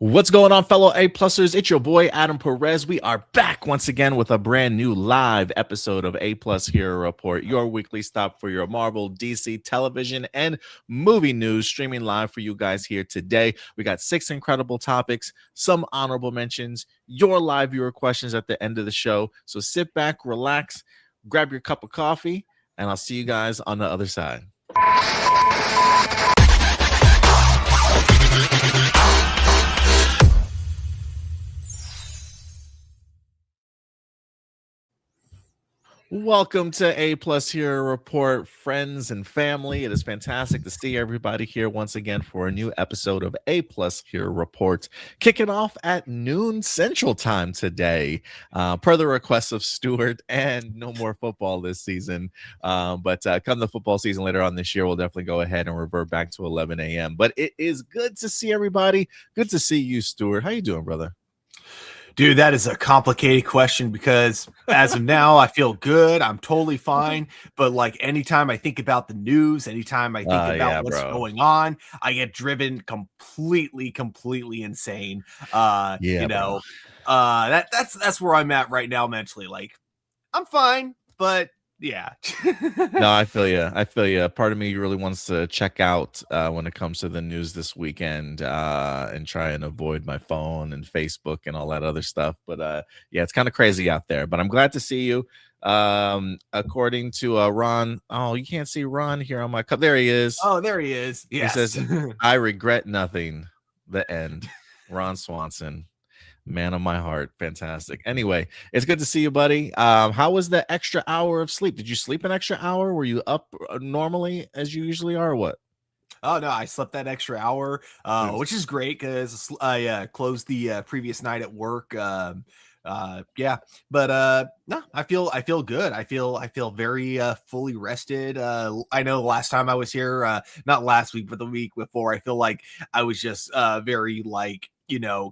What's going on, fellow A-Plussers? It's your boy, Adam Perez. We are back once again with a brand new live episode of A-Plus Hero Report, your weekly stop for your Marvel, DC, television, and movie news, streaming live for you guys here today. We got 6 incredible topics, some honorable mentions, your live viewer questions at the end of the show. So sit back, relax, grab your cup of coffee, and I'll see you guys on the other side. Welcome to A-Plus Hero Report, friends and family. It is fantastic to see everybody here once again for a new episode of A-Plus Hero Report, kicking off at noon Central Time today, per the request of Stuart, and no more football this season. But come the football season later on this year, we'll definitely go ahead and revert back to 11 a.m. But it is good to see everybody. Good to see you, Stuart. How you doing, brother? Dude, that is a complicated question because as of now, I feel good. I'm totally fine. But like anytime I think about the news, anytime I think about what's going on, I get driven completely insane. That's where I'm at right now mentally. Like, I'm fine, but yeah. No, I feel you. Part of me really wants to check out when it comes to the news this weekend and try and avoid my phone and Facebook and all that other stuff. But yeah, it's kind of crazy out there. But I'm glad to see you. According to Ron, oh, you can't see Ron here on my cup. There he is. Oh, there he is. Yes. He says, "I regret nothing." The end. Ron Swanson. Man of my heart. Fantastic. Anyway, it's good to see you, buddy. How was the extra hour of sleep? Did you sleep an extra hour? Were you up normally as you usually are, or what? Oh, no, I slept that extra hour, which is great because I closed the previous night at work. No, I feel good. I feel very fully rested. I know last time I was here, not last week, but the week before, I feel like I was just very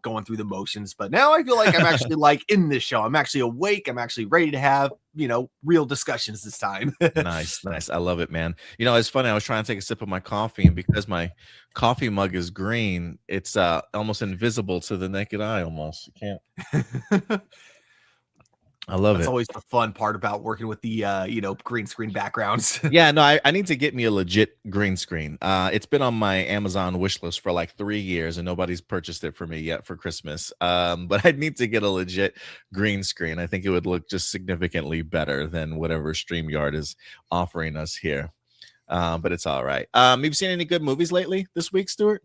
going through the motions, but now I feel like I'm actually like in this show. I'm actually awake. I'm actually ready to have, real discussions this time. Nice. I love it, man. It's funny. I was trying to take a sip of my coffee, and because my coffee mug is green, it's almost invisible to the naked eye. Almost, you can't. I love it. That's always the fun part about working with the green screen backgrounds. Yeah, no, I need to get me a legit green screen. It's been on my Amazon wish list for like 3 years, and nobody's purchased it for me yet for Christmas. But I need to get a legit green screen. I think it would look just significantly better than whatever StreamYard is offering us here. But it's all right. Have you seen any good movies lately this week, Stuart?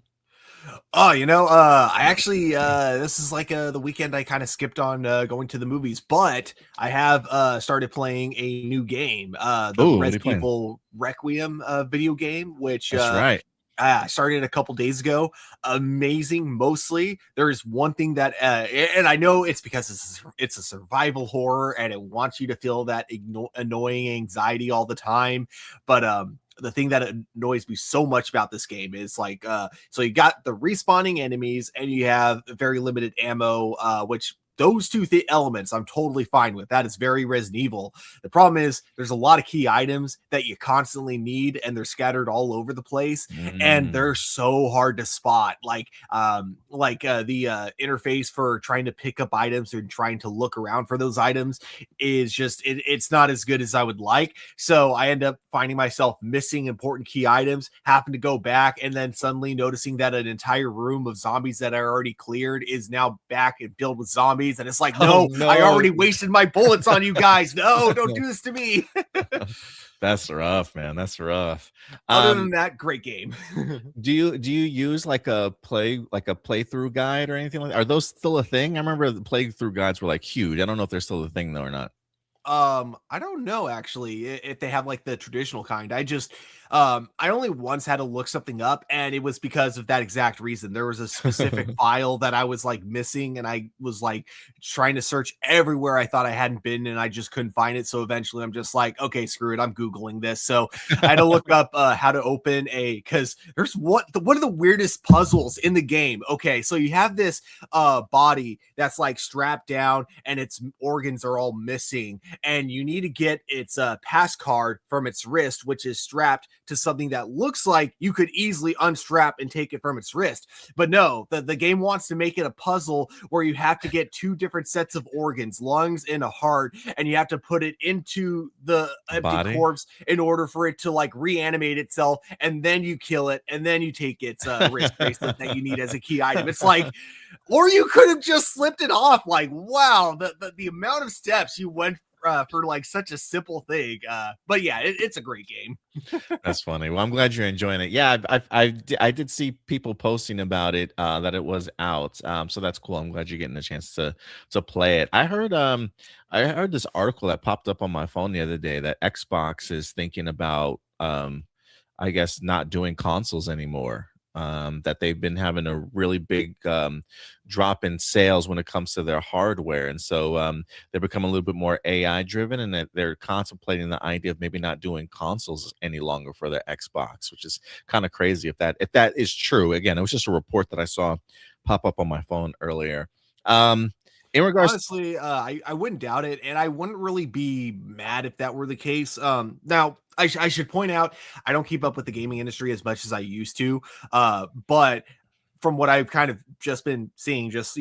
Oh, I actually, this is like the weekend I kind of skipped on going to the movies, but I have started playing a new game, the Resident Evil Requiem video game, which that's right. I started a couple days ago. Amazing. Mostly there's one thing that, and I know it's because it's a survival horror and it wants you to feel that annoying anxiety all the time. But, the thing that annoys me so much about this game is like, so you got the respawning enemies and you have very limited ammo, which those two elements I'm totally fine with. That is very Resident Evil. The problem is there's a lot of key items that you constantly need and they're scattered all over the place and they're so hard to spot. Like the interface for trying to pick up items and trying to look around for those items is just, it's not as good as I would like. So I end up finding myself missing important key items, happen to go back and then suddenly noticing that an entire room of zombies that I already cleared is now back and filled with zombies. And it's like, no, I already wasted my bullets on you guys. No, don't do this to me. That's rough, man. That's rough. Other than that, great game. do you use like a playthrough guide or anything like that? Are those still a thing? I remember the playthrough guides were like huge. I don't know if they're still a thing though or not. I don't know actually if they have like the traditional kind. I only once had to look something up and it was because of that exact reason. There was a specific file that I was like missing and I was like trying to search everywhere I thought I hadn't been and I just couldn't find it. So eventually I'm just like, okay, screw it. I'm Googling this. So I had to look up how to open cause there's one of the weirdest puzzles in the game. Okay. So you have this body that's like strapped down and its organs are all missing and you need to get its pass card from its wrist, which is strapped to something that looks like you could easily unstrap and take it from its wrist. But no, the game wants to make it a puzzle where you have to get two different sets of organs, lungs and a heart, and you have to put it into the empty Body. corpse in order for it to like reanimate itself, and then you kill it, and then you take its wrist bracelet that you need as a key item. It's like, or you could have just slipped it off. Like, wow, the amount of steps you went for like such a simple thing. But yeah, it's a great game. That's funny. Well, I'm glad you're enjoying it. Yeah, I did see people posting about it, that it was out. So that's cool. I'm glad you're getting a chance to play it. I heard this article that popped up on my phone the other day that Xbox is thinking about, I guess, not doing consoles anymore. That they've been having a really big drop in sales when it comes to their hardware, and so they're becoming a little bit more AI driven, and that they're contemplating the idea of maybe not doing consoles any longer for their Xbox, which is kind of crazy if that is true. Again, it was just a report that I saw pop up on my phone earlier. In regards, Honestly, I wouldn't doubt it, and I wouldn't really be mad if that were the case. Now I should point out I don't keep up with the gaming industry as much as I used to, but from what I've kind of just been seeing, just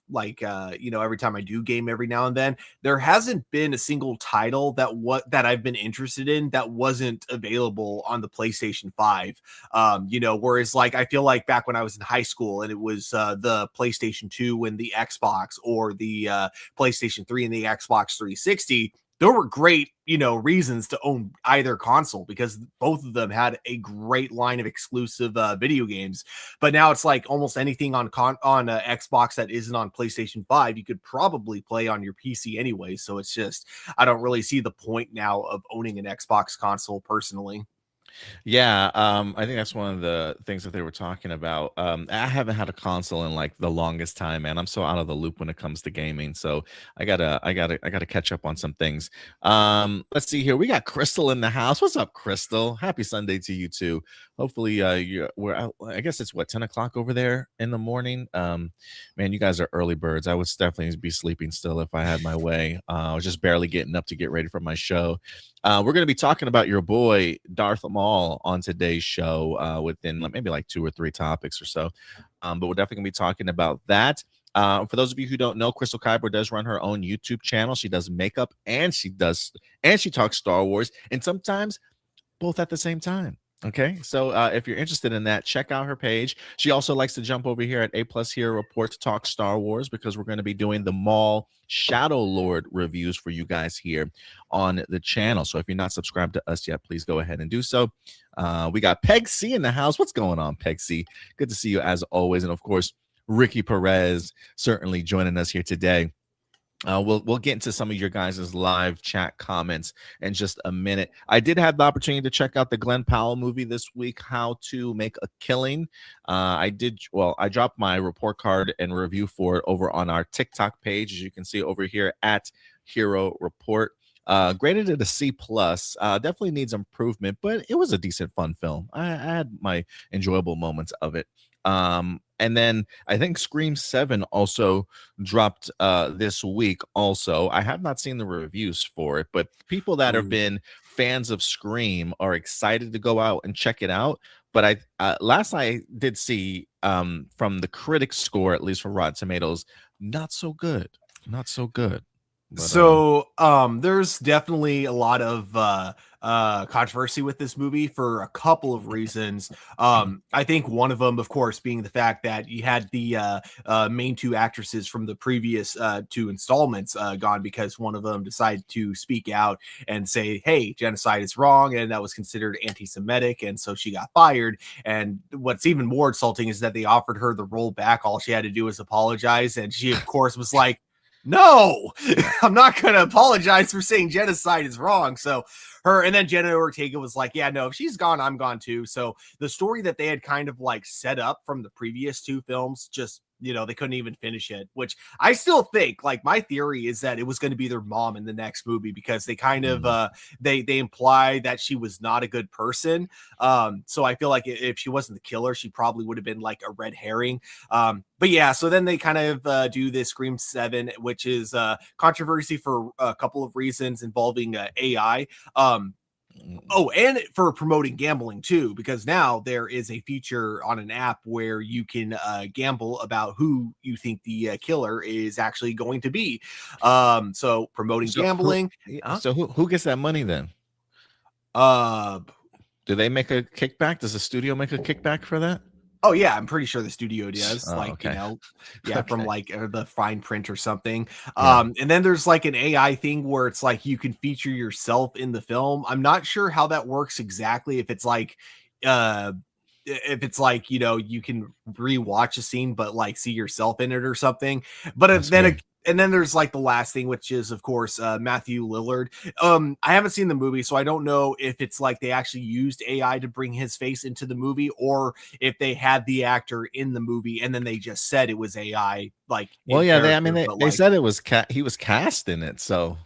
like every time I do game every now and then, there hasn't been a single title that I've been interested in that wasn't available on the PlayStation 5. Whereas like I feel like back when I was in high school and it was the PlayStation 2 and the Xbox, or the PlayStation 3 and the Xbox 360, there were great, reasons to own either console because both of them had a great line of exclusive video games. But now it's like almost anything on Xbox that isn't on PlayStation 5, you could probably play on your PC anyway. So it's just, I don't really see the point now of owning an Xbox console personally. yeah, I think that's one of the things that they were talking about. I haven't had a console in like the longest time, man. I'm so out of the loop when it comes to gaming. So I gotta catch up on some things. Let's see here. We got Crystal in the house. What's up, Crystal? Happy Sunday to you too. Hopefully, I guess it's what, 10 o'clock over there in the morning. Man, you guys are early birds. I would definitely be sleeping still if I had my way. I was just barely getting up to get ready for my show. We're going to be talking about your boy Darth Maul on today's show within maybe like 2 or 3 topics or so. But we're definitely going to be talking about that. For those of you who don't know, Crystal Kyber does run her own YouTube channel. She does makeup and she talks Star Wars, and sometimes both at the same time. Okay, so if you're interested in that, check out her page. She also likes to jump over here at A Plus Hero Report to talk Star Wars, because we're going to be doing the Maul Shadow Lord reviews for you guys here on the channel. So if you're not subscribed to us yet, please go ahead and do so. We got Peg C in the house. What's going on, Peg C? Good to see you as always. And of course, Ricky Perez certainly joining us here today. We'll get into some of your guys' live chat comments in just a minute. I did have the opportunity to check out the Glenn Powell movie this week, How to Make a Killing. I dropped my report card and review for it over on our TikTok page, as you can see over here at Hero Report. Graded it a C+. Definitely needs improvement, but it was a decent, fun film. I had my enjoyable moments of it. And then I think Scream 7 also dropped this week also. I have not seen the reviews for it, but people that have been fans of Scream are excited to go out and check it out. But last I did see from the critics score, at least for Rotten Tomatoes, not so good. Not so good. But, so there's definitely a lot of controversy with this movie for a couple of reasons. I think one of them, of course, being the fact that you had the main 2 actresses from the previous 2 installments gone, because one of them decided to speak out and say, hey, genocide is wrong, and that was considered anti-Semitic, and so she got fired. And what's even more insulting is that they offered her the role back. All she had to do was apologize, and she, of course, was like, no, I'm not going to apologize for saying genocide is wrong. So and then Jenna Ortega was like, yeah, no, if she's gone, I'm gone too. So the story that they had kind of like set up from the previous 2 films, just, they couldn't even finish it, which I still think, like, my theory is that it was going to be their mom in the next movie, because they kind of, they imply that she was not a good person. So I feel like if she wasn't the killer, she probably would have been like a red herring. But yeah, so then they kind of do this Scream 7, which is controversy for a couple of reasons involving AI. Oh, and for promoting gambling too, because now there is a feature on an app where you can gamble about who you think the killer is actually going to be. So promoting So who, gambling. yeah, Huh? so who gets that money then? Uh, Do they make a kickback? Does the studio make a kickback for that? Oh yeah, I'm pretty sure the studio does. Oh, Like, okay. yeah, from Okay. like the fine print or something. Yeah. And then there's like an AI thing where it's like you can feature yourself in the film. I'm not sure how that works exactly. Uh if it's like, you can rewatch a scene but like see yourself in it or something. But That's weird. and then there's like the last thing, which is of course Matthew Lillard. I haven't seen the movie, so I don't know if it's like they actually used AI to bring his face into the movie, or if they had the actor in the movie and then they just said it was AI, like Well, in yeah, I mean, character. But they like, said it was he was cast in it, so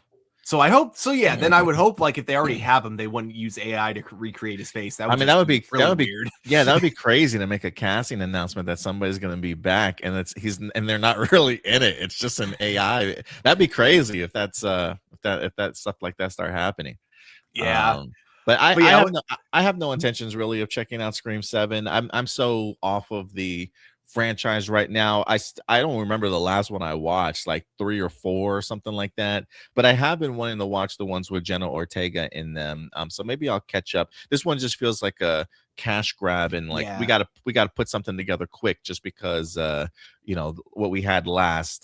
so I hope so. Yeah, then I would hope like if they already have him, they wouldn't use AI to recreate his face. That I would mean, just be that really would be weird. yeah, that would be crazy to make a casting announcement that somebody's going to be back and and they're not really in it. It's just an AI. That'd be crazy if if that stuff like that start happening. Yeah, Um, but but yeah, I have no intentions really of checking out Scream 7. I'm so off of the franchise right now. I don't remember the last one I watched, like 3 or 4 or something like that. But I have been wanting to watch the ones with Jenna Ortega in them. So maybe I'll catch up. This one just feels like a cash grab, and like yeah. we gotta put something together quick just because what we had last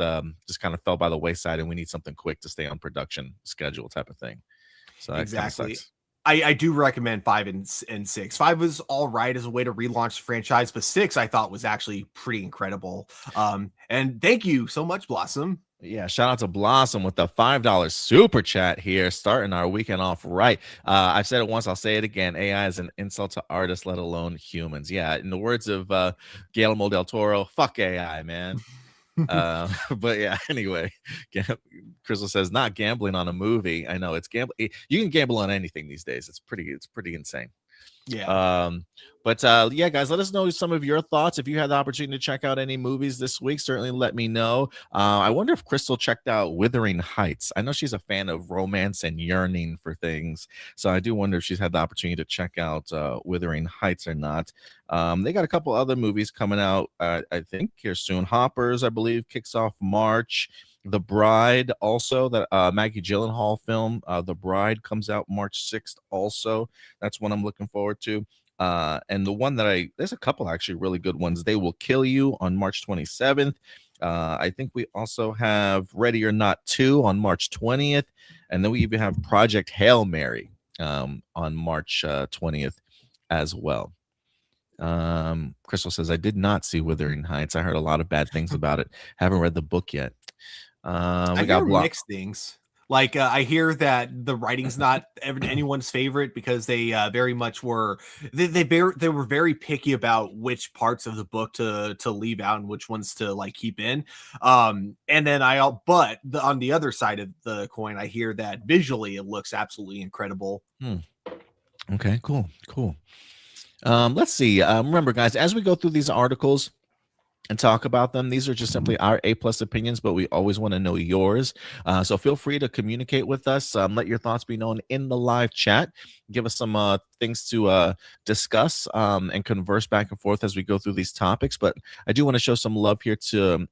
just kind of fell by the wayside, and we need something quick to stay on production schedule type of thing. So that kind of Exactly. sucks. I do recommend 5 and 6. 5 was all right as a way to relaunch the franchise, but 6 I thought was actually pretty incredible. And thank you so much, Blossom. Yeah, shout out to Blossom with the $5 super chat here, starting our weekend off right. I've said it once, I'll say it again. AI is an insult to artists, let alone humans. Yeah, in the words of Guillermo del Toro, fuck AI, man. But yeah, anyway, Crystal says not gambling on a movie. I know it's gambling. You can gamble on anything these days. It's pretty insane. Yeah. But yeah, guys, let us know some of your thoughts. If you had the opportunity to check out any movies this week, certainly let me know. I wonder if Crystal checked out Wuthering Heights. I know she's a fan of romance and yearning for things, so I do wonder if she's had the opportunity to check out Wuthering Heights or not. They got a couple other movies coming out, I think here soon. Hoppers, I believe, kicks off March. The Bride, also that Maggie Gyllenhaal film. The Bride comes out March 6th. Also, that's one I'm looking forward to. And the one that there's a couple actually really good ones. They Will Kill You on March 27th. I think we also have Ready or Not 2 on March 20th, and then we even have Project Hail Mary on March 20th as well. Crystal says I did not see Wuthering Heights. I heard a lot of bad things about it. Haven't read the book yet. I We hear got block. mixed things. Like I hear that the writing's not anyone's favorite because they very much were they were very picky about which parts of the book to leave out and which ones to like keep in. And then on the other side of the coin, I hear that visually it looks absolutely incredible. Okay, cool. Let's see. Remember, guys, as we go through these articles and talk about them, these are just simply our A+ opinions, but we always want to know yours. So feel free to communicate with us. Let your thoughts be known in the live chat. Give us some things to discuss and converse back and forth as we go through these topics. But I do want to show some love here to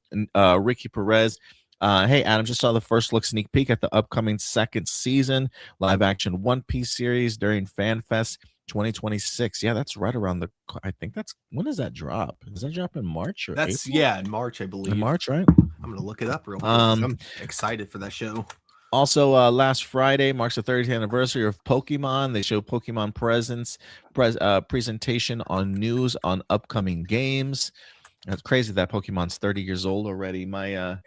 Ricky Perez. Hey, Adam, just saw the first look sneak peek at the upcoming second season live action One Piece series during FanFest 2026. Yeah, that's right around I think that's, when does that drop? Does that drop in March or That's April? in March, I believe. In March, right? I'm gonna look it up real quick. I'm excited for that show. Also, last Friday marks the 30th anniversary of Pokemon. They show Pokemon presentation on news on upcoming games. It's crazy that Pokemon's 30 years old already. My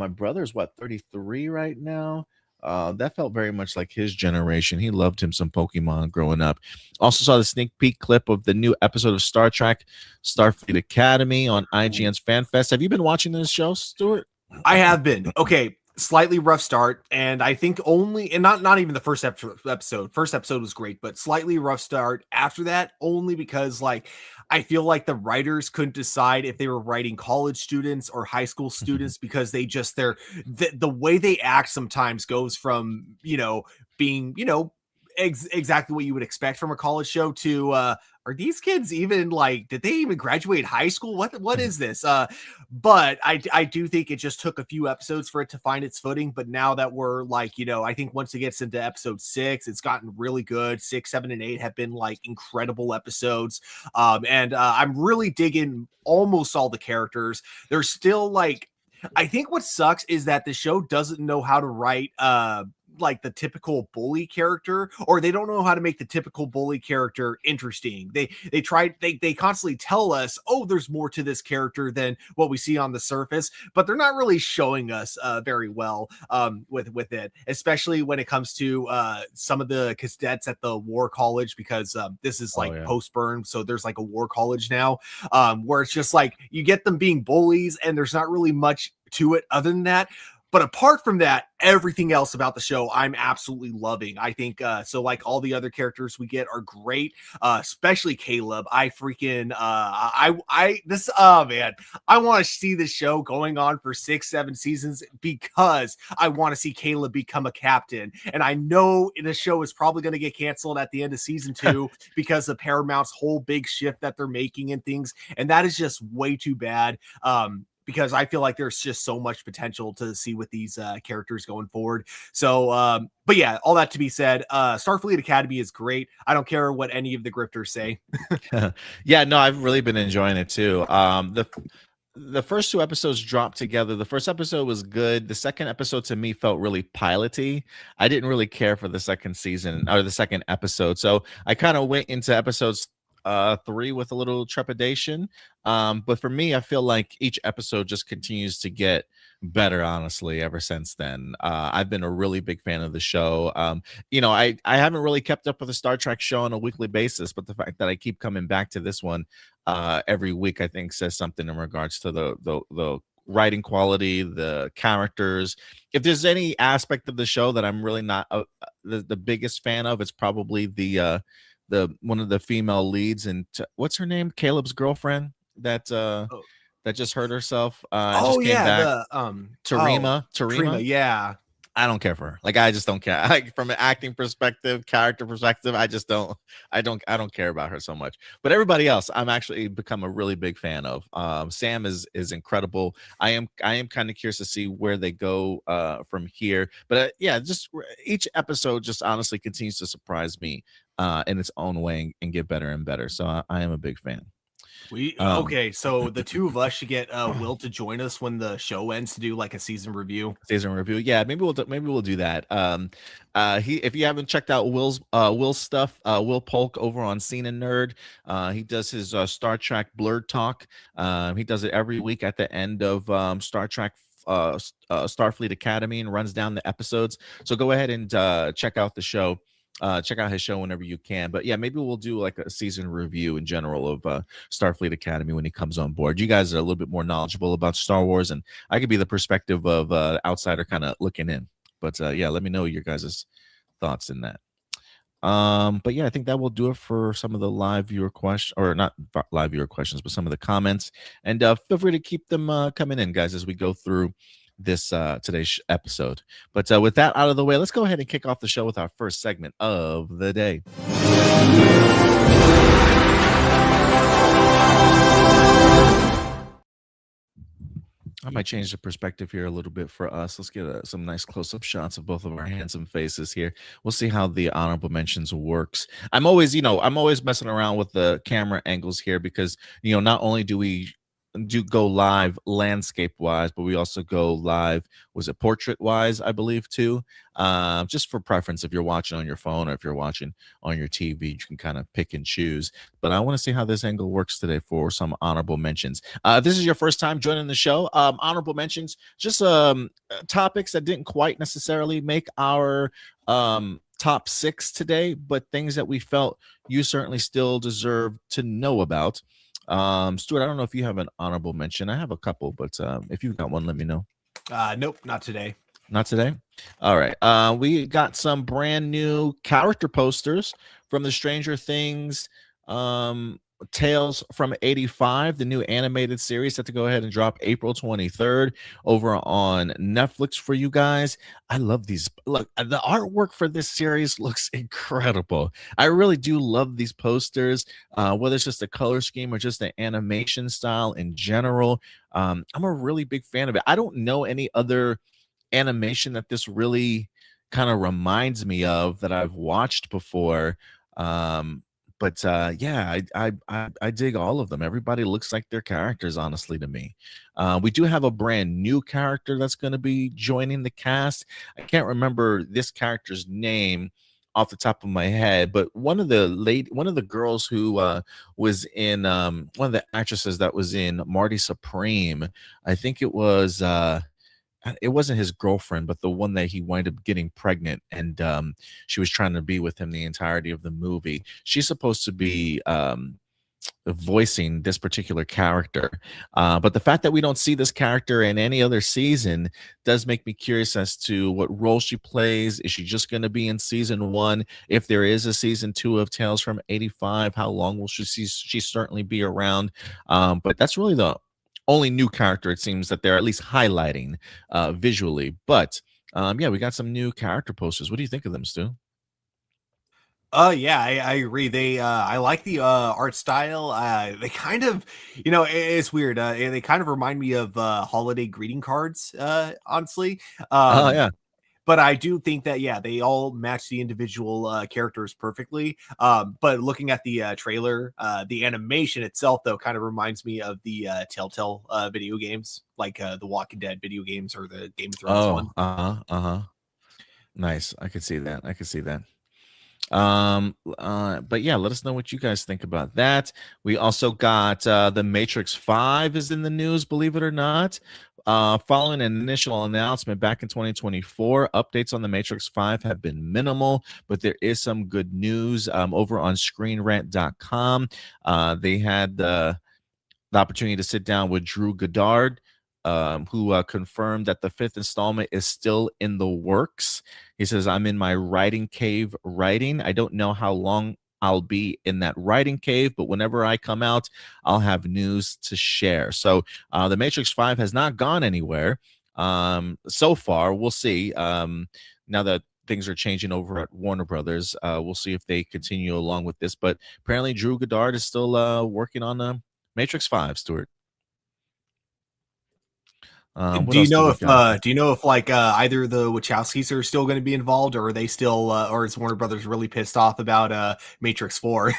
brother's 33 right now. That felt very much like his generation. He loved him some Pokemon growing up. Also saw the sneak peek clip of the new episode of Star Trek Starfleet Academy on IGN's FanFest. Have you been watching this show, Stuart? I have been. Okay, slightly rough start, and I think not even the first episode. First episode was great, but slightly rough start after that, only because like I feel like the writers couldn't decide if they were writing college students or high school students because they just the way they act sometimes goes from being exactly what you would expect from a college show to are these kids even like, did they even graduate high school? What is this? But I do think it just took a few episodes for it to find its footing. But now that we're like, I think once it gets into episode 6, it's gotten really good. 6, 7, and 8 have been like incredible episodes. And I'm really digging almost all the characters. There's still like, I think what sucks is that the show doesn't know how to write like the typical bully character, or they don't know how to make the typical bully character interesting. They constantly tell us, oh, there's more to this character than what we see on the surface, but they're not really showing us very well with it, especially when it comes to some of the cadets at the war college, because this is like post-burn, so there's like a war college now, where it's just like you get them being bullies and there's not really much to it other than that. But apart from that, everything else about the show, I'm absolutely loving. I think so. Like all the other characters we get are great, especially Caleb. I freaking man, I want to see this show going on for 6, 7 seasons because I want to see Caleb become a captain. And I know the show is probably going to get canceled at the end of season 2 because of Paramount's whole big shift that they're making and things, and that is just way too bad. Because I feel like there's just so much potential to see with these characters going forward. So, but yeah, all that to be said, Starfleet Academy is great. I don't care what any of the grifters say. Yeah, no, I've really been enjoying it too. The first 2 episodes dropped together. The first episode was good. The second episode to me felt really piloty. I didn't really care for the second season or the second episode. So I kind of went into episodes 3 with a little trepidation, but for me, I feel like each episode just continues to get better, honestly, ever since then. I've been a really big fan of the show. I haven't really kept up with the Star Trek show on a weekly basis, but the fact that I keep coming back to this one every week, I think says something in regards to the writing quality, the characters. If there's any aspect of the show that I'm really not the biggest fan of, it's probably the one of the female leads, and what's her name? Caleb's girlfriend that just hurt herself. Just came back. Tarima. Yeah. I don't care for her. Like, I just don't care. Like, from an acting perspective, character perspective, I don't care about her so much. But everybody else, I'm actually become a really big fan of. Sam is incredible. I am kind of curious to see where they go from here. But yeah, just each episode just honestly continues to surprise me in its own way and get better and better. So I am a big fan. Okay, so the 2 of us should get Will to join us when the show ends to do like a season review. Yeah, maybe we'll do that. If you haven't checked out Will's stuff, Will Polk over on Scene and Nerd, he does his Star Trek Blurred Talk. He does it every week at the end of Star Trek Starfleet Academy and runs down the episodes. So go ahead and check out the show. Check out his show whenever you can. But yeah, maybe we'll do like a season review in general of Starfleet Academy when he comes on board. You guys are a little bit more knowledgeable about Star Wars, and I could be the perspective of outsider kind of looking in. But yeah, let me know your guys' thoughts in that. But yeah, I think that will do it for some of the live viewer questions, or not live viewer questions, but some of the comments. And feel free to keep them coming in, guys, as we go through this today's episode. But with that out of the way, let's go ahead and kick off the show with our first segment of the day. I might change the perspective here a little bit for us. Let's get some nice close-up shots of both of our handsome faces here. We'll see how the honorable mentions works. I'm always messing around with the camera angles here because, not only do we go live landscape wise, but we also go live, was it portrait wise, I believe, too, just for preference. If you're watching on your phone or if you're watching on your TV, you can kind of pick and choose. But I want to see how this angle works today for some honorable mentions. If this is your first time joining the show, honorable mentions, just topics that didn't quite necessarily make our top 6 today, but things that we felt you certainly still deserve to know about. Stuart, I don't know if you have an honorable mention. I have a couple, but if you've got one, let me know. Nope, not today. Not today? All right. We got some brand new character posters from the Stranger Things Tales from 85, the new animated series set to go ahead and drop April 23rd over on Netflix for you guys. I love these. Look, the artwork for this series looks incredible. I really do love these posters, whether it's just a color scheme or just the animation style in general. I'm a really big fan of it. I don't know any other animation that this really kind of reminds me of that I've watched before. Um, but yeah, I dig all of them. Everybody looks like their characters, honestly, to me. We do have a brand new character that's going to be joining the cast. I can't remember this character's name off the top of my head, but one of the girls who was in one of the actresses that was in Marty Supreme. I think it wasn't his girlfriend, but the one that he wound up getting pregnant, and she was trying to be with him the entirety of the movie. She's supposed to be voicing this particular character, but the fact that we don't see this character in any other season does make me curious as to what role she plays. Is she just going to be in season one? If there is a season two of Tales from 85, how long will she certainly be around? But that's really the only new character it seems that they're at least highlighting visually. But yeah, we got some new character posters. What do you think of them, Stu? Yeah, I agree. I like the art style. They kind of, it's weird. They kind of remind me of holiday greeting cards, honestly. Oh Um, yeah. but I do think that, yeah, they all match the individual characters perfectly. But looking at the trailer, the animation itself, though, kind of reminds me of the Telltale video games, like the Walking Dead video games or the Game of Thrones Oh, one. uh-huh, uh-huh. Nice. I could see that. I could see that. But yeah, let us know what you guys think about that. We also got the Matrix 5 is in the news, believe it or not. Following an initial announcement back in 2024, updates on the Matrix 5 have been minimal, but there is some good news over on screenrant.com. They had the opportunity to sit down with Drew Goddard, who confirmed that the fifth installment is still in the works. He says, I'm in my writing cave writing. I don't know how long I'll be in that writing cave, but whenever I come out, I'll have news to share. So the Matrix 5 has not gone anywhere so far. We'll see. Now that things are changing over at Warner Brothers, we'll see if they continue along with this. But apparently, Drew Goddard is still working on Matrix 5, Stuart. What else do we got? Do you know if like either the Wachowskis are still going to be involved, or are they still or is Warner Brothers really pissed off about Matrix 4?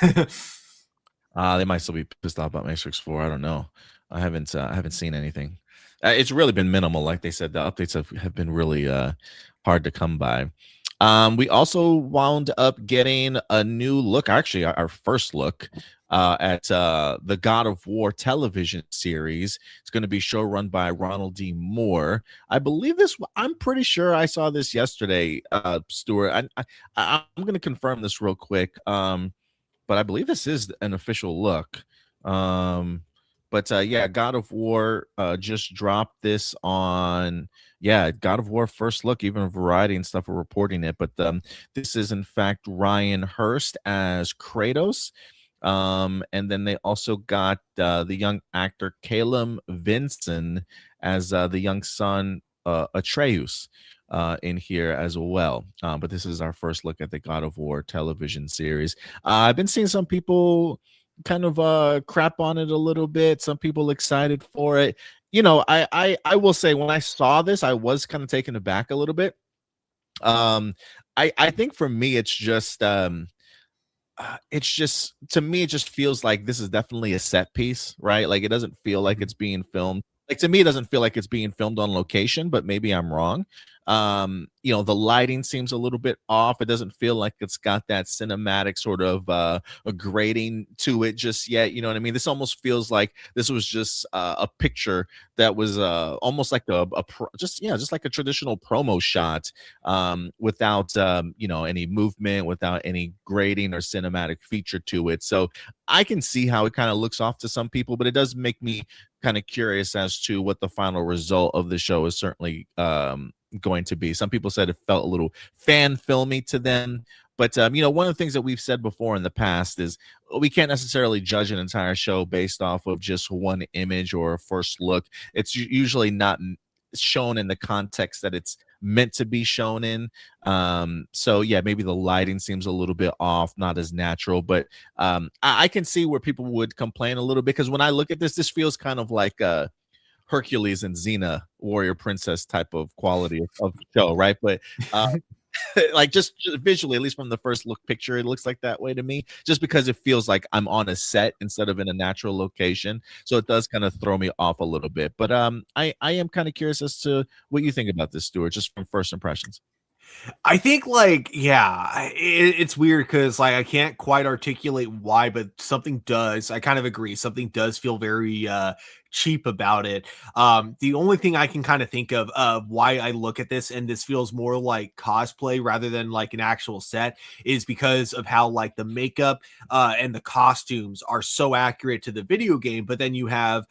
They might still be pissed off about Matrix 4. I don't know. I haven't seen anything. It's really been minimal. Like they said, the updates have been really hard to come by. We also wound up getting a new look, actually, our first look at the God of War television series. It's going to be show run by Ronald D. Moore. I believe this. I'm pretty sure I saw this yesterday, Stuart. I'm going to confirm this real quick. But I believe this is an official look. But yeah, God of War just dropped this on, yeah, God of War first look. Even Variety and stuff are reporting it. But this is in fact Ryan Hurst as Kratos. And then they also got the young actor Caleb Vinson as the young son Atreus in here as well. But this is our first look at the God of War television series. I've been seeing some people kind of crap on it a little bit. Some people excited for it. You know, I will say when I saw this, I was kind of taken aback a little bit. I think for me, it's just to me it just feels like this is definitely a set piece, right? Like it doesn't feel like it's being filmed, like to me it doesn't feel like it's being filmed on location, but maybe I'm wrong. You know, the lighting seems a little bit off. It doesn't feel like it's got that cinematic sort of a grading to it just yet, you know what I mean? This almost feels like this was just a picture that was almost like just like a traditional promo shot, without you know, any movement, without any grading or cinematic feature to it. So I can see how it kind of looks off to some people, but it does make me kind of curious as to what the final result of the show is certainly going to be. Some people said it felt a little fan filmy to them, But one of the things that we've said before in the past is we can't necessarily judge an entire show based off of just one image or a first look. It's usually not shown in the context that it's meant to be shown in. So yeah, maybe the lighting seems a little bit off, not as natural, but I can see where people would complain a little bit, because when I look at this feels kind of like Hercules and Xena, warrior princess type of quality of show, right? But like just visually, at least from the first look picture, it looks like that way to me, just because it feels like I'm on a set instead of in a natural location. So it does kind of throw me off a little bit. But I am kind of curious as to what you think about this, Stuart, just from first impressions. I think, like, yeah, it's weird because, like, I can't quite articulate why, but something does. I kind of agree. Something does feel very cheap about it. The only thing I can kind of think of why I look at this and this feels more like cosplay rather than like an actual set is because of how, like, the makeup and the costumes are so accurate to the video game, but then you have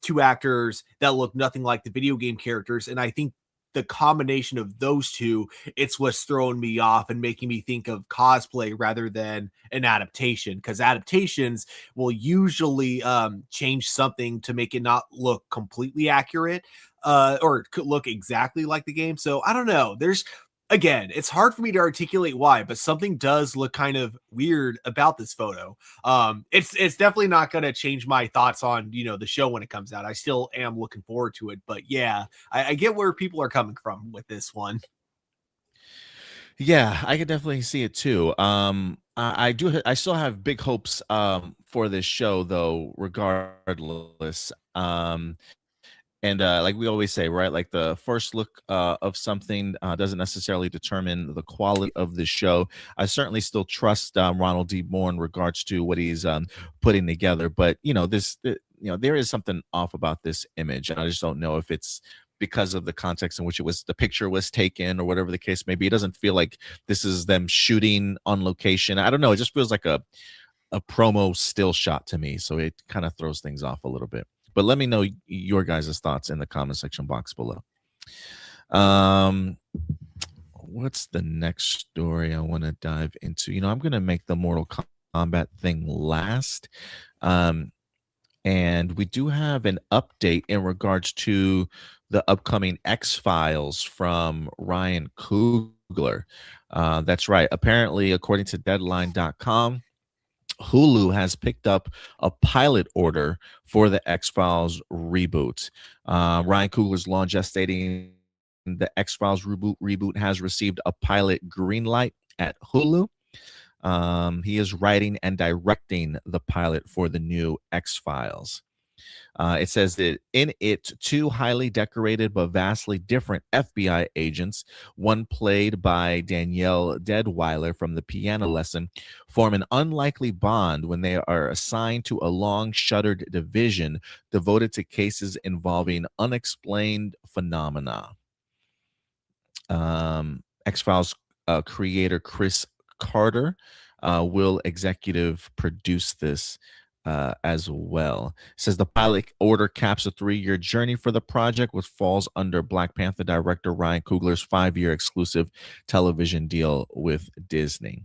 two actors that look nothing like the video game characters, and I think the combination of those two, it's what's throwing me off and making me think of cosplay rather than an adaptation, because adaptations will usually change something to make it not look completely accurate or look exactly like the game. So I don't know, there's, again, it's hard for me to articulate why, but something does look kind of weird about this photo. It's definitely not going to change my thoughts on, the show when it comes out. I still am looking forward to it, but yeah, I get where people are coming from with this one. Yeah, I could definitely see it too. I still have big hopes for this show though, regardless. And like we always say, right? Like the first look of something doesn't necessarily determine the quality of the show. I certainly still trust Ronald D. Moore in regards to what he's putting together, but there is something off about this image, and I just don't know if it's because of the context in which the picture was taken or whatever the case may be. It doesn't feel like this is them shooting on location. I don't know. It just feels like a promo still shot to me, so it kind of throws things off a little bit. But let me know your guys' thoughts in the comment section box below. What's the next story I want to dive into? I'm going to make the Mortal Kombat thing last. And we do have an update in regards to the upcoming X-Files from Ryan Coogler. That's right. Apparently, according to Deadline.com, Hulu has picked up a pilot order for the X-Files reboot. Ryan Coogler's long gestating the X-Files reboot has received a pilot green light at Hulu. He is writing and directing the pilot for the new X-Files. It says that in it, two highly decorated but vastly different FBI agents, one played by Danielle Deadweiler from The Piano Lesson, form an unlikely bond when they are assigned to a long-shuttered division devoted to cases involving unexplained phenomena. X-Files creator Chris Carter will executive produce this as well. It says the pilot order caps a 3-year journey for the project, which falls under Black Panther director Ryan Coogler's 5-year exclusive television deal with Disney.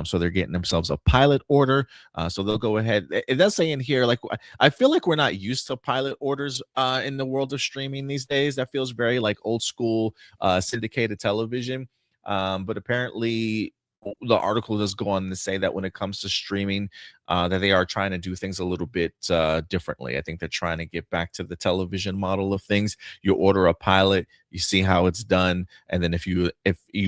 So they're getting themselves a pilot order. So they'll go ahead. It does say in here, like, I feel like we're not used to pilot orders in the world of streaming these days. That feels very like old school syndicated television. But apparently the article does go on to say that when it comes to streaming, that they are trying to do things a little bit differently. I think they're trying to get back to the television model of things. You order a pilot, you see how it's done, and then if you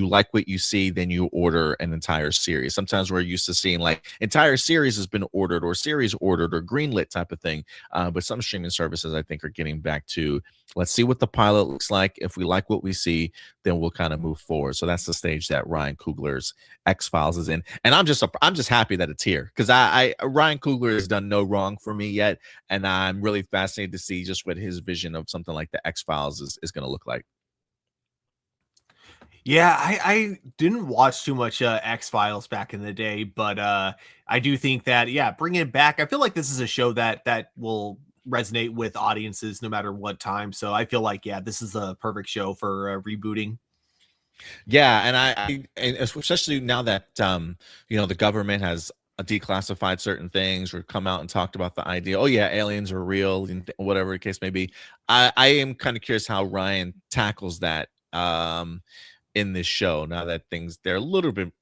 like what you see, then you order an entire series. Sometimes we're used to seeing like entire series has been ordered or series ordered or greenlit type of thing. But some streaming services, I think, are getting back to, let's see what the pilot looks like. If we like what we see, then we'll kind of move forward. So that's the stage that Ryan Coogler's X-Files is in, and I'm just happy that it's here, because Ryan Coogler has done no wrong for me yet, and I'm really fascinated to see just what his vision of something like the X-Files is going to look like. Yeah, I didn't watch too much X-Files back in the day, but I do think that, yeah, bring it back. I feel like this is a show that will resonate with audiences no matter what time. So I feel like, yeah, this is a perfect show for rebooting. Yeah, and especially now that the government has declassified certain things or come out and talked about the idea. Oh yeah, aliens are real and whatever the case may be. I am kind of curious how Ryan tackles that in this show now that they're a little bit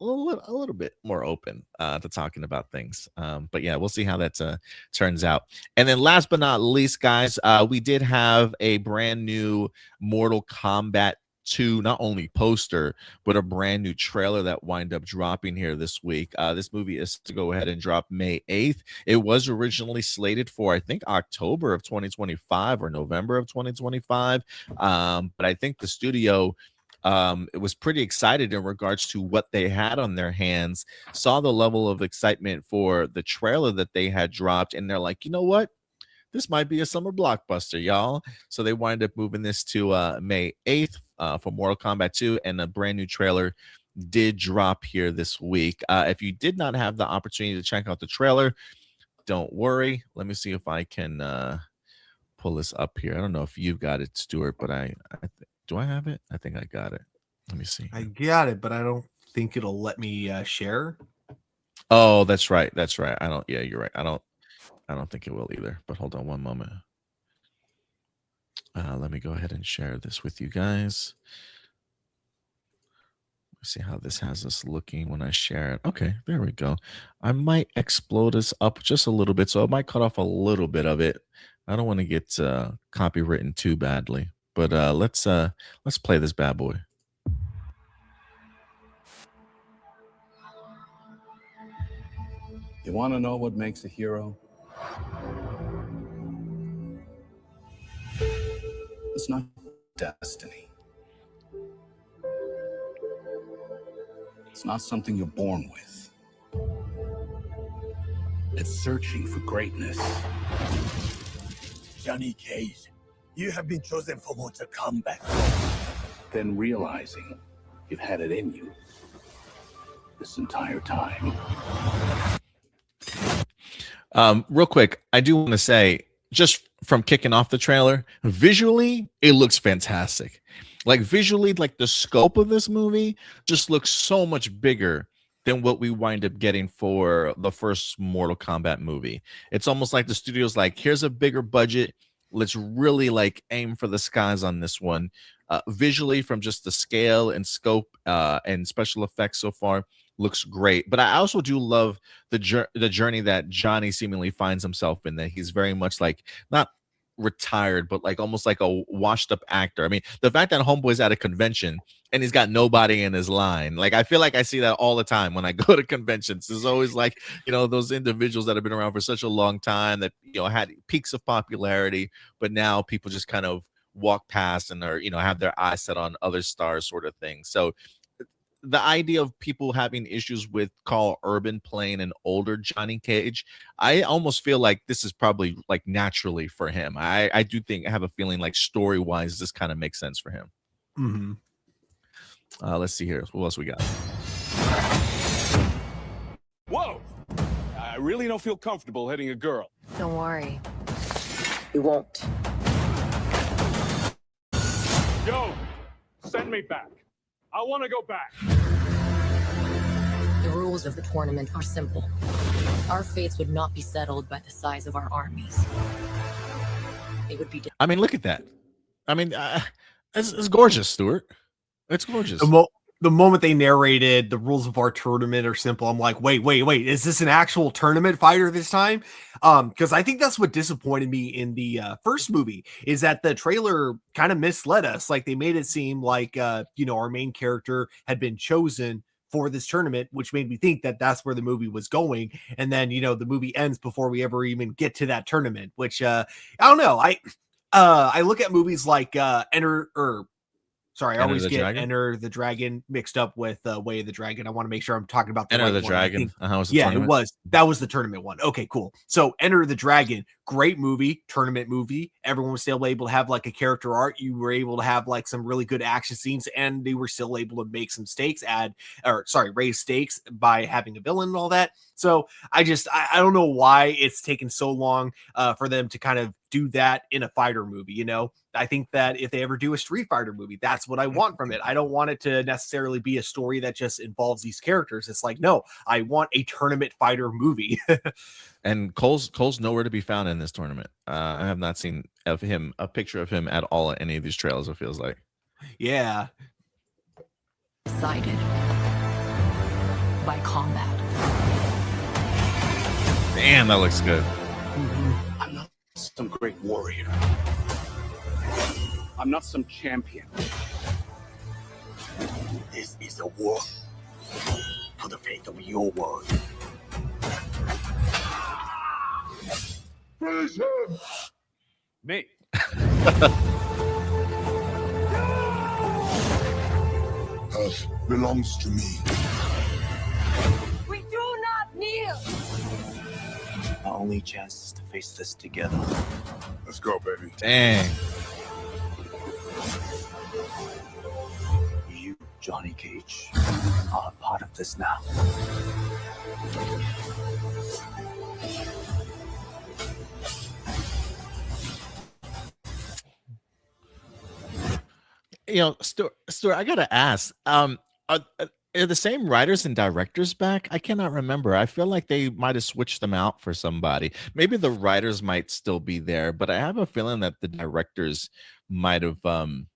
more open to talking about things. But yeah, we'll see how that turns out. And then last but not least, guys, we did have a brand new Mortal Kombat 2 not only poster but a brand new trailer that wind up dropping here this week. This movie is to go ahead and drop May 8th. It was originally slated for I think October of 2025 or November of 2025, but I think the studio it was pretty excited in regards to what they had on their hands, saw the level of excitement for the trailer that they had dropped, and they're like, you know what, this might be a summer blockbuster, y'all. So they wind up moving this to May 8th for Mortal Kombat 2, and a brand new trailer did drop here this week. If you did not have the opportunity to check out the trailer, don't worry. Let me see if I can pull this up here. I don't know if you've got it, Stuart, but do I have it? I think I got it. Let me see. I got it, but I don't think it'll let me share. Oh, that's right. That's right. I don't. Yeah, you're right. I don't think it will either. But hold on one moment. Let me go ahead and share this with you guys. Let's see how this has us looking when I share it. Okay, there we go. I might explode this up just a little bit, so I might cut off a little bit of it. I don't want to get copywritten too badly. But let's play this bad boy. You want to know what makes a hero? It's not destiny. It's not something you're born with. It's searching for greatness. Johnny Cage, you have been chosen for Mortal Kombat. Then realizing you've had it in you this entire time. Real quick, I do want to say, just from kicking off the trailer, visually, it looks fantastic. Like visually, like the scope of this movie just looks so much bigger than what we wind up getting for the first Mortal Kombat movie. It's almost like the studio's like, here's a bigger budget. Let's really like aim for the skies on this one. Visually, from just the scale and scope and special effects so far, looks great. But I also do love the journey that Johnny seemingly finds himself in, that he's very much like not retired, but like almost like a washed up actor. I mean, the fact that Homeboy's at a convention and he's got nobody in his line, like I feel like I see that all the time when I go to conventions. There's always like, those individuals that have been around for such a long time that had peaks of popularity, but now people just kind of walk past and are have their eyes set on other stars, sort of thing. So the idea of people having issues with Carl Urban playing an older Johnny Cage, I almost feel like this is probably like naturally for him. I do think, I have a feeling like story wise, this kind of makes sense for him. Mm-hmm. Let's see here. What else we got? Whoa! I really don't feel comfortable hitting a girl. Don't worry. You won't. Yo, send me back. I want to go back. The rules of the tournament are simple. Our fates would not be settled by the size of our armies. It would be. I mean, look at that. I mean, it's gorgeous, Stuart. It's gorgeous. The moment they narrated the rules of our tournament are simple, I'm like, wait, is this an actual tournament fighter this time? Because I think that's what disappointed me in the first movie, is that the trailer kind of misled us. Like they made it seem like our main character had been chosen for this tournament, which made me think that that's where the movie was going. And then the movie ends before we ever even get to that tournament, which I don't know. I look at movies like I always get Dragon? Enter the Dragon mixed up with Way of the Dragon. I want to make sure I'm talking about Enter the Dragon. It was. That was the tournament one. Okay, cool. So Enter the Dragon, great movie, tournament movie. Everyone was still able to have like a character arc. You were able to have like some really good action scenes, and they were still able to make some stakes, raise stakes by having a villain and all that. So I don't know why it's taken so long for them to kind of do that in a fighter movie. You know, I think that if they ever do a Street Fighter movie, that's what I want from it. I don't want it to necessarily be a story that just involves these characters. It's like, no, I want a tournament fighter movie. And Cole's nowhere to be found in this tournament. I have not seen a picture of him at all in any of these trailers, it feels like. Yeah. Decided by combat. Damn, that looks good. I'm not some great warrior. I'm not some champion. This is a war for the fate of your world. Finish him! Me. Earth belongs to me. We do not kneel! Our only chance is to face this together. Let's go, baby. Dang. You, Johnny Cage, are a part of this now. You know, Stuart, I gotta ask, are the same writers and directors back? I cannot remember. I feel like they might have switched them out for somebody. Maybe the writers might still be there, but I have a feeling that the directors might have gone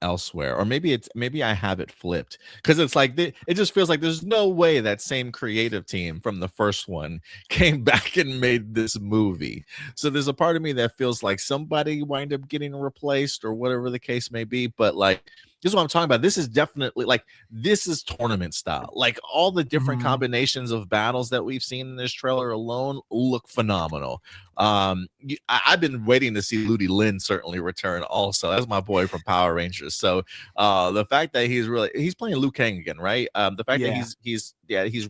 elsewhere, or maybe I have it flipped, because it's like it just feels like there's no way that same creative team from the first one came back and made this movie. So there's a part of me that feels like somebody wind up getting replaced or whatever the case may be. But like, this is what I'm talking about. This is definitely like, this is tournament style. Like, all the different combinations of battles that we've seen in this trailer alone look phenomenal. I've been waiting to see Ludi Lin certainly return also. That's my boy from Power Rangers. So the fact that he's playing Liu Kang again, right? The fact that he's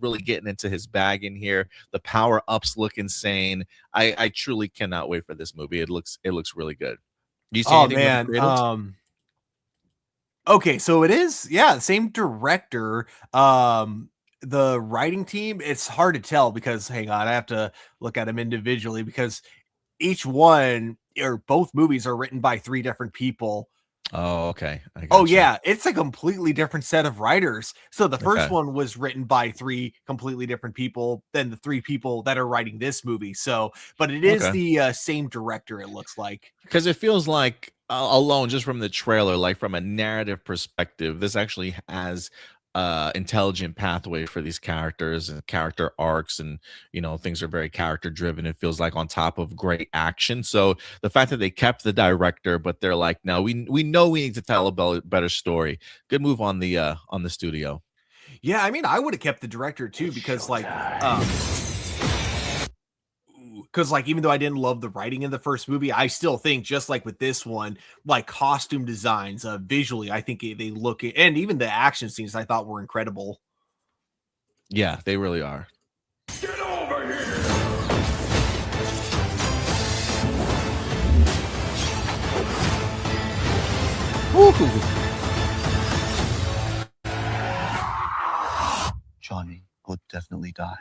really getting into his bag in here. The power ups look insane. I truly cannot wait for this movie. It looks really good. Do you see anything with the creatives? Okay, so it is, same director. The writing team, it's hard to tell because, hang on, I have to look at them individually, because each one or both movies are written by 3 different people. Oh, okay. Yeah, it's a completely different set of writers. So the first one was written by 3 completely different people than the 3 people that are writing this movie. So, but it is the same director, it looks like. Because it feels like, alone just from the trailer, like from a narrative perspective, this actually has intelligent pathway for these characters and character arcs, and things are very character driven. It feels like, on top of great action. So the fact that they kept the director, but they're like, no, we know we need to tell a better story. Good move on the studio. Yeah, I mean, I would have kept the director too, because even though I didn't love the writing in the first movie, I still think, just like with this one, like costume designs, visually, I think they look, and even the action scenes I thought were incredible. Yeah, they really are. Get over here! Johnny will definitely die.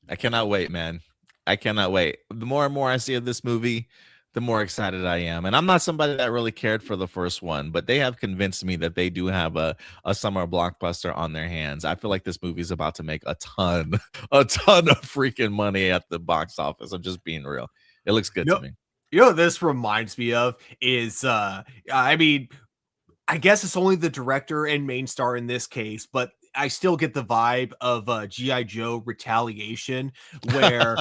I cannot wait, man. I cannot wait. The more and more I see of this movie, the more excited I am. And I'm not somebody that really cared for the first one, but they have convinced me that they do have a summer blockbuster on their hands. I feel like this movie is about to make a ton of freaking money at the box office. I'm just being real. It looks good to me. You know what this reminds me of is, I mean, I guess it's only the director and main star in this case, but I still get the vibe of G.I. Joe Retaliation, where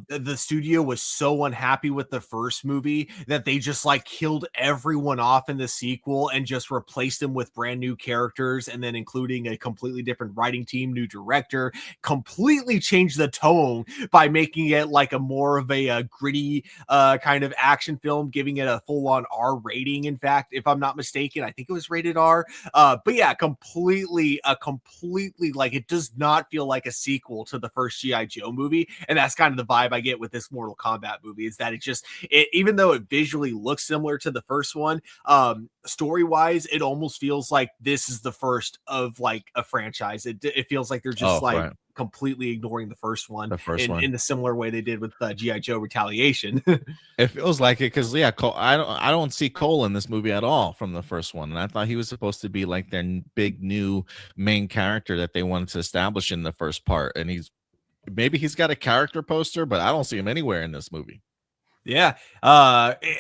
the studio was so unhappy with the first movie that they just like killed everyone off in the sequel and just replaced them with brand new characters, and then including a completely different writing team, new director, completely changed the tone by making it like a more of a gritty kind of action film, giving it a full-on R rating. In fact, if I'm not mistaken, I think it was rated R. But yeah, completely like, it does not feel like a sequel to the first G.I. Joe movie. And that's kind of the vibe I get with this Mortal Kombat movie, is that even though it visually looks similar to the first one, story-wise, it almost feels like this is the first of like a franchise. It feels like they're just completely ignoring the first one, in the similar way they did with G.I. Joe Retaliation. It feels like it, because I don't see Cole in this movie at all from the first one, and I thought he was supposed to be like their big new main character that they wanted to establish in the first part, and he's got a character poster, but I don't see him anywhere in this movie. Yeah.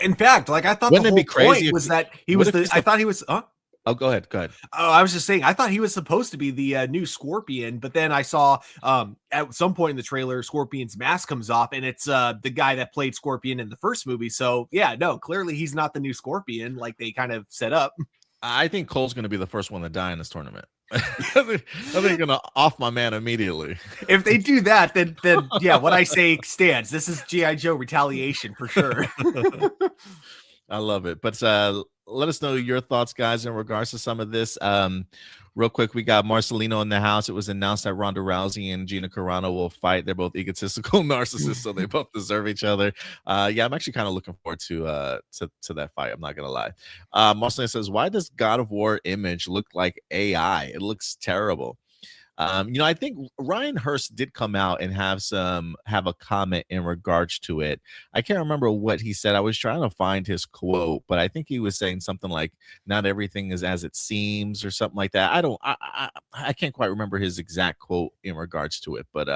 In fact, like, I thought the whole point was that he was I thought he was Oh, go ahead. Oh, I was just saying, I thought he was supposed to be the new Scorpion, but then I saw at some point in the trailer, Scorpion's mask comes off, and it's the guy that played Scorpion in the first movie. So yeah, no, clearly he's not the new Scorpion like they kind of set up. I think Cole's going to be the first one to die in this tournament. I think going to off my man immediately. If they do that, then yeah, what I say stands. This is G.I. Joe Retaliation for sure. I love it. But let us know your thoughts, guys, in regards to some of this. Real quick, we got Marcelino in the house. It was announced that Ronda Rousey and Gina Carano will fight. They're both egotistical narcissists, so they both deserve each other. Yeah, I'm actually kind of looking forward to that fight. I'm not gonna lie. Marcelino says, "Why does God of War image look like AI? It looks terrible." I think Ryan Hurst did come out and have a comment in regards to it. I can't remember what he said. I was trying to find his quote, but I think he was saying something like, "Not everything is as it seems," or something like that. I can't quite remember his exact quote in regards to it, but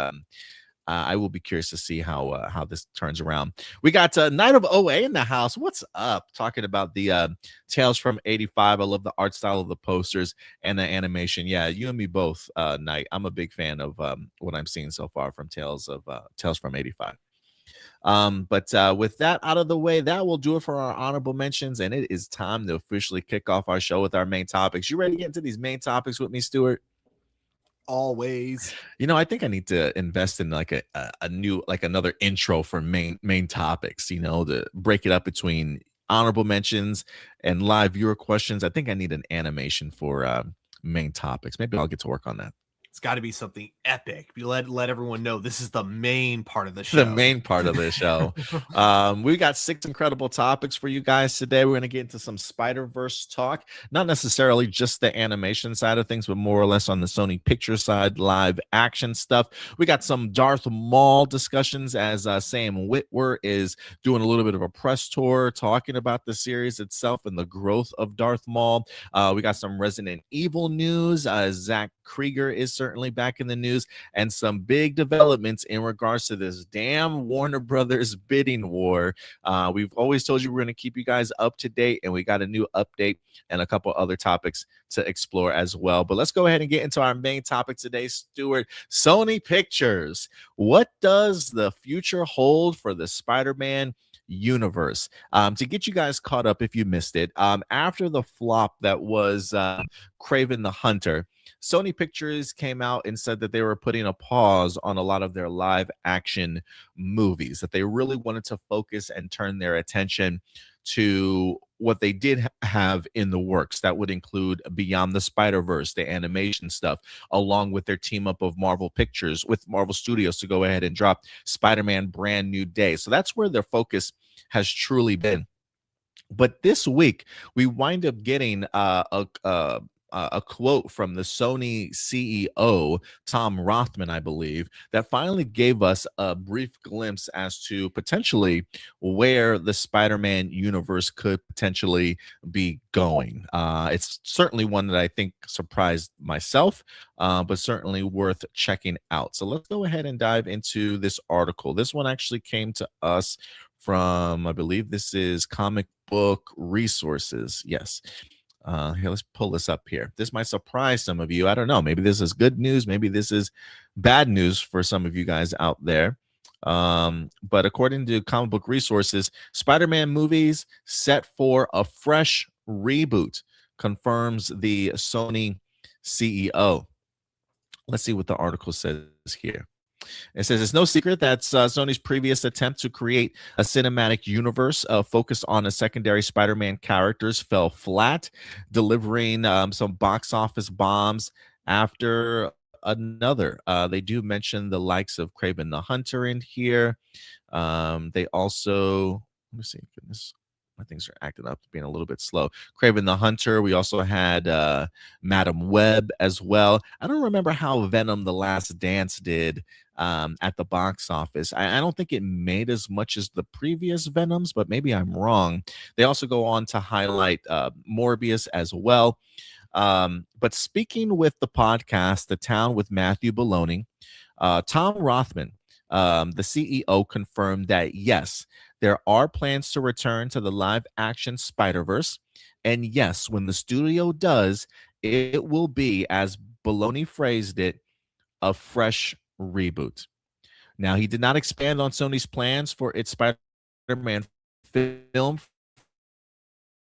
I will be curious to see how this turns around. We got Night of OA in the house. What's up? Talking about the Tales from 85. I love the art style of the posters and the animation. Yeah, you and me both, Night. I'm a big fan of what I'm seeing so far from Tales from 85. But with that out of the way, that will do it for our honorable mentions, and it is time to officially kick off our show with our main topics. You ready to get into these main topics with me, Stuart? Always. I think I need to invest in like a new, like another intro for main topics, to break it up between honorable mentions and live viewer questions. I think I need an animation for main topics. Maybe I'll get to work on that. It's got to be something epic. Let everyone know this is the main part of the show. The main part of the show. We got 6 incredible topics for you guys today. We're going to get into some Spider-Verse talk. Not necessarily just the animation side of things, but more or less on the Sony picture side, live action stuff. We got some Darth Maul discussions as Sam Witwer is doing a little bit of a press tour talking about the series itself and the growth of Darth Maul. We got some Resident Evil news. Zach Cregger is certainly back in the news, and some big developments in regards to this damn Warner Brothers bidding war. We've always told you we're going to keep you guys up to date, and we got a new update and a couple other topics to explore as well. But let's go ahead and get into our main topic today, Stuart. Sony Pictures. What does the future hold for the Spider-Man universe? To get you guys caught up if you missed it, after the flop that was Kraven the Hunter, Sony Pictures came out and said that they were putting a pause on a lot of their live action movies, that they really wanted to focus and turn their attention to what they did have in the works. That would include Beyond the Spider-Verse, the animation stuff, along with their team up of Marvel Pictures with Marvel Studios to go ahead and drop Spider-Man Brand New Day. So that's where their focus has truly been. But this week, we wind up getting a quote from the Sony CEO, Tom Rothman, I believe, that finally gave us a brief glimpse as to potentially where the Spider-Man universe could potentially be going. It's certainly one that I think surprised myself, but certainly worth checking out. So let's go ahead and dive into this article. This one actually came to us from, I believe this is Comic Book Resources. Yes. Here, let's pull this up here. This might surprise some of you. I don't know. Maybe this is good news. Maybe this is bad news for some of you guys out there. But according to Comic Book Resources, Spider-Man movies set for a fresh reboot, confirms the Sony CEO. Let's see what the article says here. It says it's no secret that Sony's previous attempt to create a cinematic universe focused on a secondary Spider-Man characters fell flat, delivering some box office bombs after another. They do mention the likes of Kraven the Hunter in here. They also, let me see, goodness, my things are acting up, being a little bit slow. Kraven the Hunter. We also had Madam Web as well. I don't remember how Venom: The Last Dance did at the box office. I don't think it made as much as the previous Venoms, but maybe I'm wrong. They also go on to highlight Morbius as well. But speaking with the podcast, The Town with Matthew Baloney, Tom Rothman, the CEO, confirmed that yes, there are plans to return to the live-action Spider-Verse. And yes, when the studio does, it will be, as Baloney phrased it, a fresh reboot. Now, he did not expand on Sony's plans for its Spider-Man film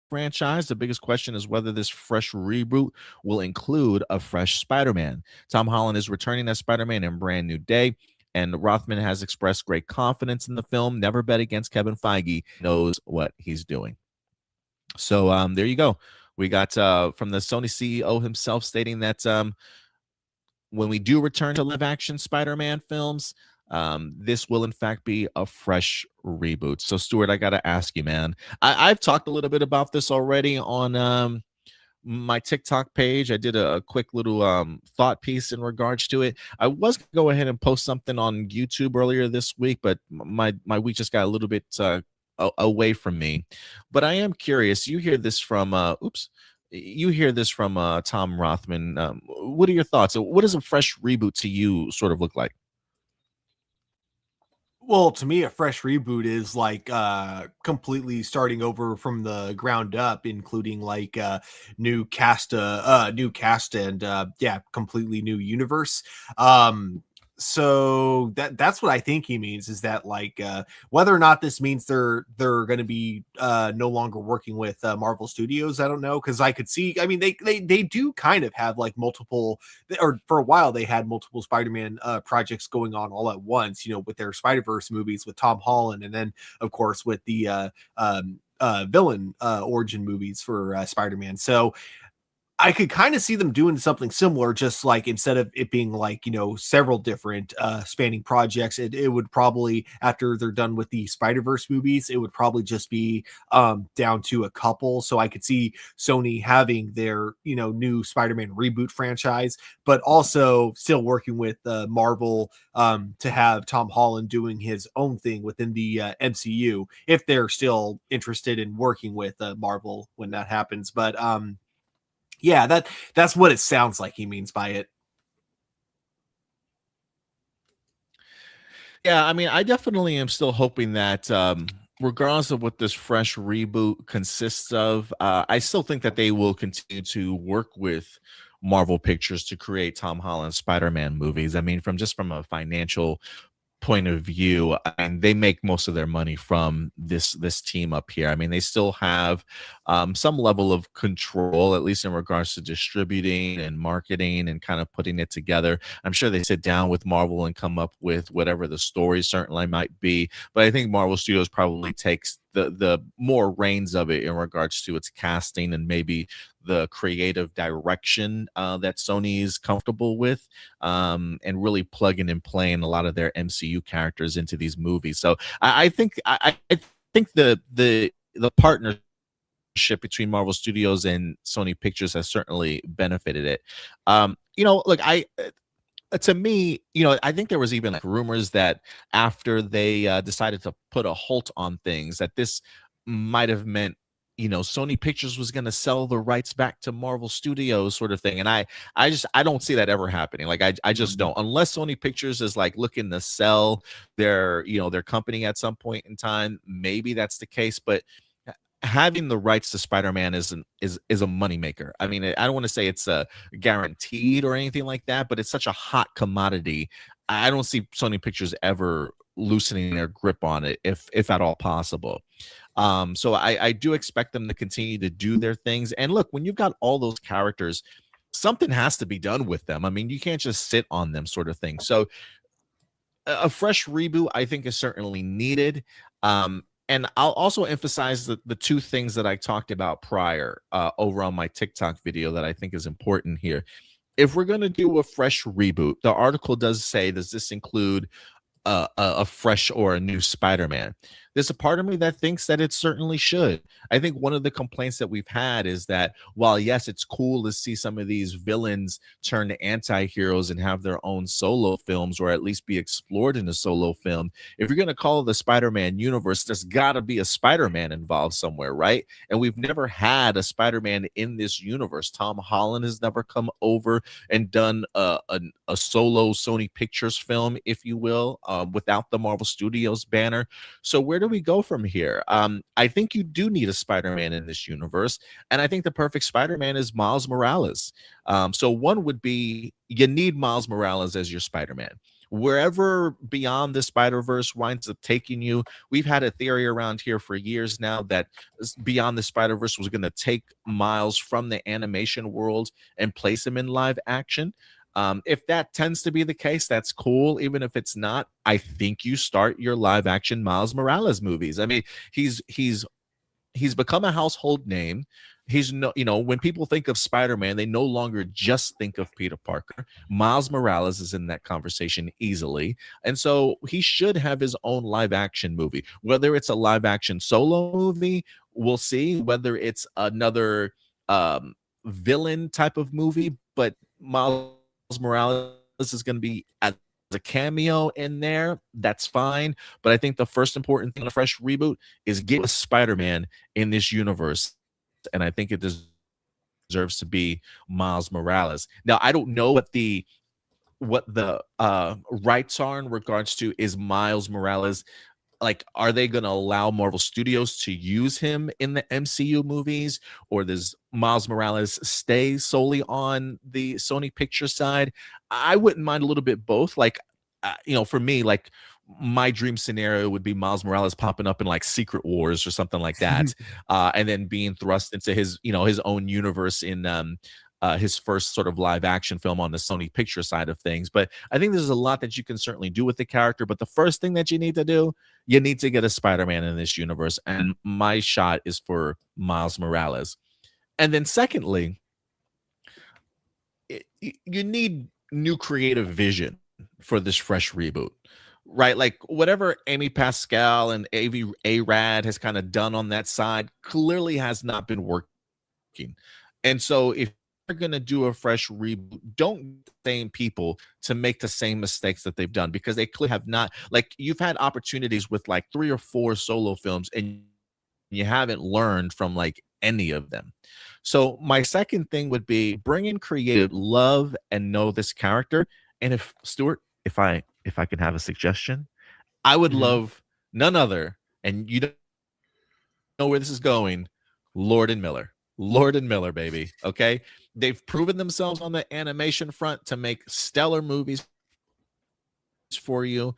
franchise. The biggest question is whether this fresh reboot will include a fresh Spider-Man. Tom Holland is returning as Spider-Man in Brand New Day, and Rothman has expressed great confidence in the film. Never bet against Kevin Feige. Knows what he's doing. So there you go. We got from the Sony CEO himself stating that when we do return to live-action Spider-Man films, this will in fact be a fresh reboot. So Stuart, I gotta ask you, man. I've talked a little bit about this already on my TikTok page. I did a quick little thought piece in regards to it. I was gonna go ahead and post something on YouTube earlier this week, but my week just got a little bit away from me. But I am curious. You hear this from you hear this from Tom Rothman. What are your thoughts? What does a fresh reboot to you sort of look like? Well, to me, a fresh reboot is like completely starting over from the ground up, including like new cast and yeah, completely new universe. So that's what I think he means, is that like whether or not this means they're going to be no longer working with Marvel Studios, I don't know, because I could see, I mean, they do kind of have like multiple, or for a while they had multiple Spider-Man projects going on all at once, you know, with their Spider-Verse movies with Tom Holland, and then of course with the villain origin movies for Spider-Man. So I could kind of see them doing something similar, just like instead of it being like, you know, several different spanning projects, it would probably, after they're done with the Spider-Verse movies, it would probably just be down to a couple. So I could see Sony having their, you know, new Spider-Man reboot franchise, but also still working with Marvel to have Tom Holland doing his own thing within the MCU, if they're still interested in working with Marvel when that happens. But yeah, that's what it sounds like he means by it. Yeah, I mean, I definitely am still hoping that regardless of what this fresh reboot consists of, I still think that they will continue to work with Marvel Pictures to create Tom Holland Spider-Man movies. I mean, from a financial point of view, and they make most of their money from this team up here. I mean, they still have some level of control, at least in regards to distributing and marketing and kind of putting it together. I'm sure they sit down with Marvel and come up with whatever the story certainly might be, but I think Marvel Studios probably takes the more reins of it in regards to its casting and maybe the creative direction that Sony is comfortable with, and really plugging and playing a lot of their MCU characters into these movies. So I think the partnership between Marvel Studios and Sony Pictures has certainly benefited it. You know, look, to me, you know, I think there was even like rumors that after they decided to put a halt on things, that this might have meant, you know, Sony Pictures was going to sell the rights back to Marvel Studios, sort of thing. And I don't see that ever happening. Like I just don't, unless Sony Pictures is like looking to sell their, you know, their company at some point in time. Maybe that's the case, but having the rights to Spider-Man is a moneymaker. I mean, I don't want to say it's guaranteed or anything like that, but it's such a hot commodity. I don't see Sony Pictures ever loosening their grip on it, if at all possible. So I do expect them to continue to do their things. And look, when you've got all those characters, something has to be done with them. I mean, you can't just sit on them, sort of thing. So a fresh reboot, I think, is certainly needed. And I'll also emphasize the two things that I talked about prior over on my TikTok video that I think is important here. If we're going to do a fresh reboot, the article does say, does this include a fresh or a new Spider-Man? There's a part of me that thinks that it certainly should. I think one of the complaints that we've had is that while, yes, it's cool to see some of these villains turn to anti-heroes and have their own solo films, or at least be explored in a solo film, if you're going to call it the Spider-Man universe, there's got to be a Spider-Man involved somewhere, right? And we've never had a Spider-Man in this universe. Tom Holland has never come over and done a solo Sony Pictures film, if you will, without the Marvel Studios banner. So where do we go from here? I think you do need a Spider-Man in this universe, and I think the perfect Spider-Man is Miles Morales. So one would be, you need Miles Morales as your Spider-Man. Wherever Beyond the Spider-Verse winds up taking you, we've had a theory around here for years now that Beyond the Spider-Verse was going to take Miles from the animation world and place him in live action. If that tends to be the case, that's cool. Even if it's not, I think you start your live action Miles Morales movies. I mean, he's become a household name. He's no, when people think of Spider-Man, they no longer just think of Peter Parker. Miles Morales is in that conversation easily. And so he should have his own live action movie. Whether it's a live action solo movie, we'll see. Whether it's another villain type of movie, but Miles Morales is going to be as a cameo in there, that's fine. But I think the first important thing in a fresh reboot is get a Spider-Man in this universe, and I think it deserves to be Miles Morales. Now, I don't know what the rights are in regards to, is Miles Morales, like, are they going to allow Marvel Studios to use him in the MCU movies, or does Miles Morales stay solely on the Sony Pictures side? I wouldn't mind a little bit both. Like, for me, like, my dream scenario would be Miles Morales popping up in like Secret Wars or something like that, and then being thrust into his own universe in his first sort of live action film on the Sony Picture side of things. But I think there's a lot that you can certainly do with the character. But the first thing that you need to do, you need to get a Spider-Man in this universe. And my shot is for Miles Morales. And then secondly, you need new creative vision for this fresh reboot, right? Like, whatever Amy Pascal and Avi Arad has kind of done on that side clearly has not been working. And so if you're going to do a fresh reboot, don't get the same people to make the same mistakes that they've done, because they clearly have not. Like, you've had opportunities with like 3 or 4 solo films and you haven't learned from like any of them. So my second thing would be bring in creative, love and know this character. And if Stuart, if I can have a suggestion, I would love none other, and you don't know where this is going, Lord and Miller. Lord and Miller, baby. Okay. They've proven themselves on the animation front to make stellar movies for you.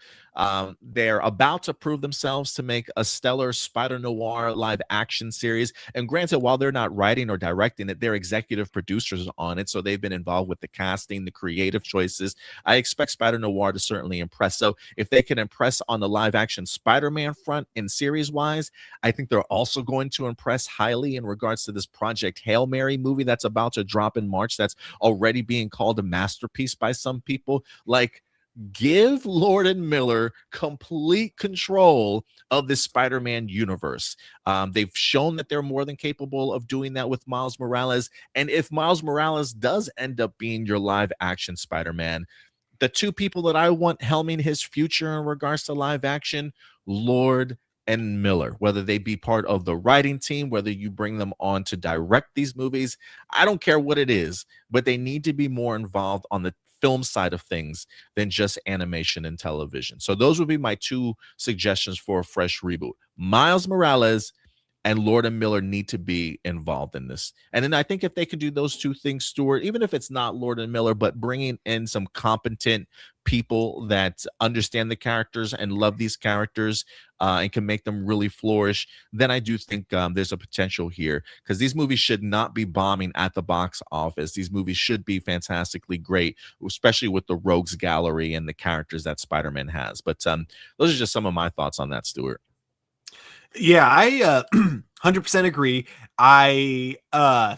They're about to prove themselves to make a stellar Spider Noir live action series. And granted, while they're not writing or directing it, they're executive producers on it. So they've been involved with the casting, the creative choices. I expect Spider Noir to certainly impress. So if they can impress on the live action Spider-Man front and series wise, I think they're also going to impress highly in regards to this Project Hail Mary movie that's about to drop in March. That's already being called a masterpiece by some people. Like, give Lord and Miller complete control of the Spider-Man universe. They've shown that they're more than capable of doing that with Miles Morales. And if Miles Morales does end up being your live action Spider-Man, the two people that I want helming his future in regards to live action, Lord and Miller, whether they be part of the writing team, whether you bring them on to direct these movies, I don't care what it is, but they need to be more involved on the film side of things than just animation and television. So those would be my two suggestions for a fresh reboot: Miles Morales and Lord and Miller need to be involved in this. And then I think if they could do those two things, Stuart, even if it's not Lord and Miller, but bringing in some competent people that understand the characters and love these characters and can make them really flourish, then I do think there's a potential here, because these movies should not be bombing at the box office. These movies should be fantastically great, especially with the rogues gallery and the characters that Spider-Man has. But those are just some of my thoughts on that, Stuart. Yeah, I 100% agree. I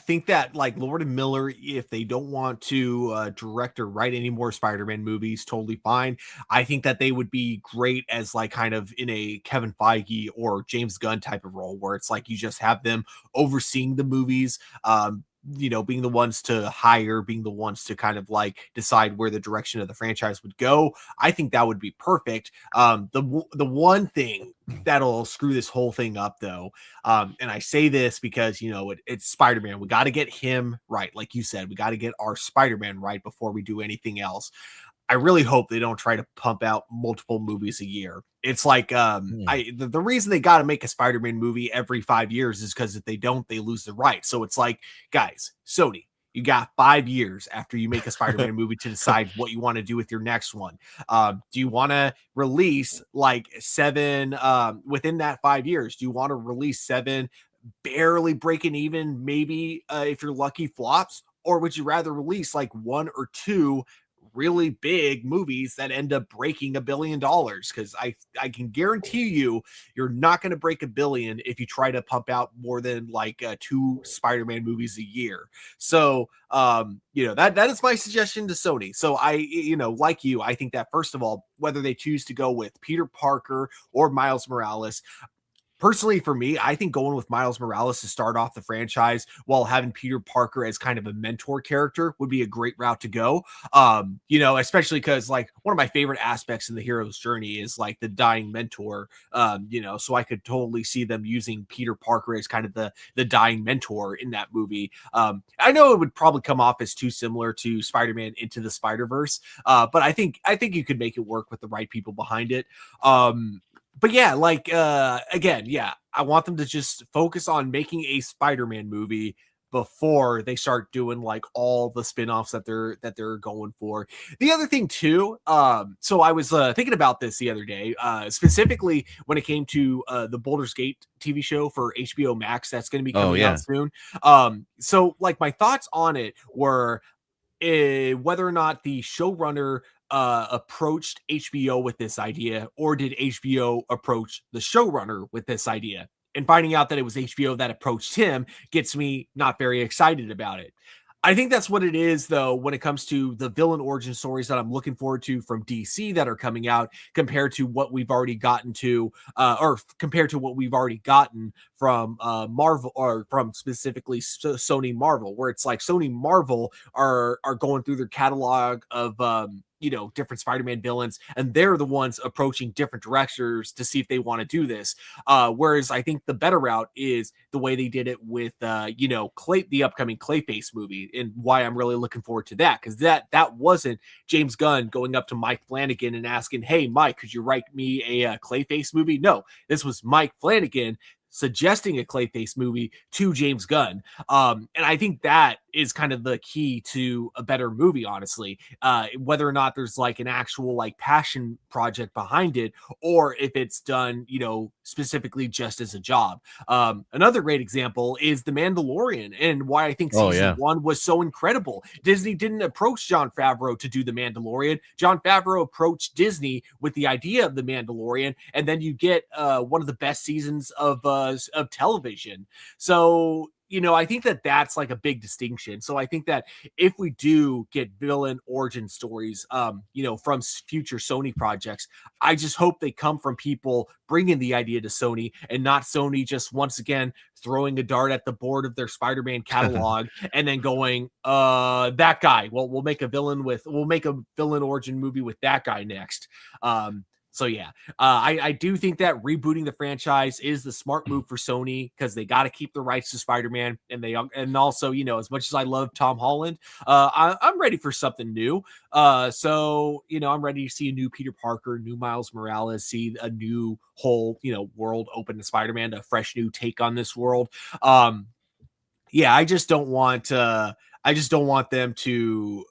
think that like Lord and Miller, if they don't want to direct or write any more Spider-Man movies, totally fine. I think that they would be great as like kind of in a Kevin Feige or James Gunn type of role, where it's like you just have them overseeing the movies, being the ones to hire, being the ones to kind of like decide where the direction of the franchise would go. I think that would be perfect. The one thing that'll screw this whole thing up though, and I say this because it's Spider-Man. We got to get him right, like you said. We got to get our Spider-Man right before we do anything else. I really hope they don't try to pump out multiple movies a year. It's like the reason they got to make a Spider-Man movie every 5 years is because if they don't, they lose the right. So it's like, guys, Sony, you got 5 years after you make a Spider-Man movie to decide what you want to do with your next one. Do you want to release like 7 within that 5 years? Do you want to release 7 barely breaking even, maybe if you're lucky, flops? Or would you rather release like 1 or 2 really big movies that end up breaking $1 billion? Because I can guarantee you're not going to break $1 billion if you try to pump out more than like 2 Spider-Man movies a year. So that is my suggestion to Sony. So I like you, I think that first of all, whether they choose to go with Peter Parker or Miles Morales, personally, for me, I think going with Miles Morales to start off the franchise while having Peter Parker as kind of a mentor character would be a great route to go. Especially because like one of my favorite aspects in the hero's journey is like the dying mentor. So I could totally see them using Peter Parker as kind of the dying mentor in that movie. I know it would probably come off as too similar to Spider-Man Into the Spider-Verse, but I think you could make it work with the right people behind it. But yeah, like again, yeah, I want them to just focus on making a Spider-Man movie before they start doing like all the spin-offs that they're going for. The other thing too, so I was thinking about this the other day, specifically when it came to the Baldur's Gate TV show for HBO Max that's going to be coming out soon. So like my thoughts on it were whether or not the showrunner approached HBO with this idea, or did HBO approach the showrunner with this idea? And finding out that it was HBO that approached him gets me not very excited about it. I think that's what it is, though, when it comes to the villain origin stories that I'm looking forward to from DC that are coming out compared to what we've already gotten to, or compared to what we've already gotten from Marvel, or from specifically Sony Marvel, where it's like Sony Marvel are going through their catalog of different Spider-Man villains, and they're the ones approaching different directors to see if they want to do this. Whereas I think the better route is the way they did it with the upcoming Clayface movie, and why I'm really looking forward to that, because that wasn't James Gunn going up to Mike Flanagan and asking, "Hey, Mike, could you write me a Clayface movie?" No, this was Mike Flanagan suggesting a Clayface movie to James Gunn. And I think that is kind of the key to a better movie, honestly. Whether or not there's like an actual like passion project behind it, or if it's done, specifically just as a job. Another great example is The Mandalorian, and why I think season 1 was so incredible. Disney didn't approach Jon Favreau to do The Mandalorian. Jon Favreau approached Disney with the idea of The Mandalorian, and then you get one of the best seasons of television. So I think that that's like a big distinction. So I think that if we do get villain origin stories, from future Sony projects, I just hope they come from people bringing the idea to Sony, and not Sony just once again throwing a dart at the board of their Spider-Man catalog and then going, that guy, well, we'll make a villain origin movie with that guy next. So yeah, I do think that rebooting the franchise is the smart move for Sony, because they got to keep the rights to Spider-Man, and also, you know, as much as I love Tom Holland, I'm ready for something new. So you know, I'm ready to see a new Peter Parker, new Miles Morales, see a new whole, you know, world open to Spider-Man, a fresh new take on this world. Yeah, I just don't want them to,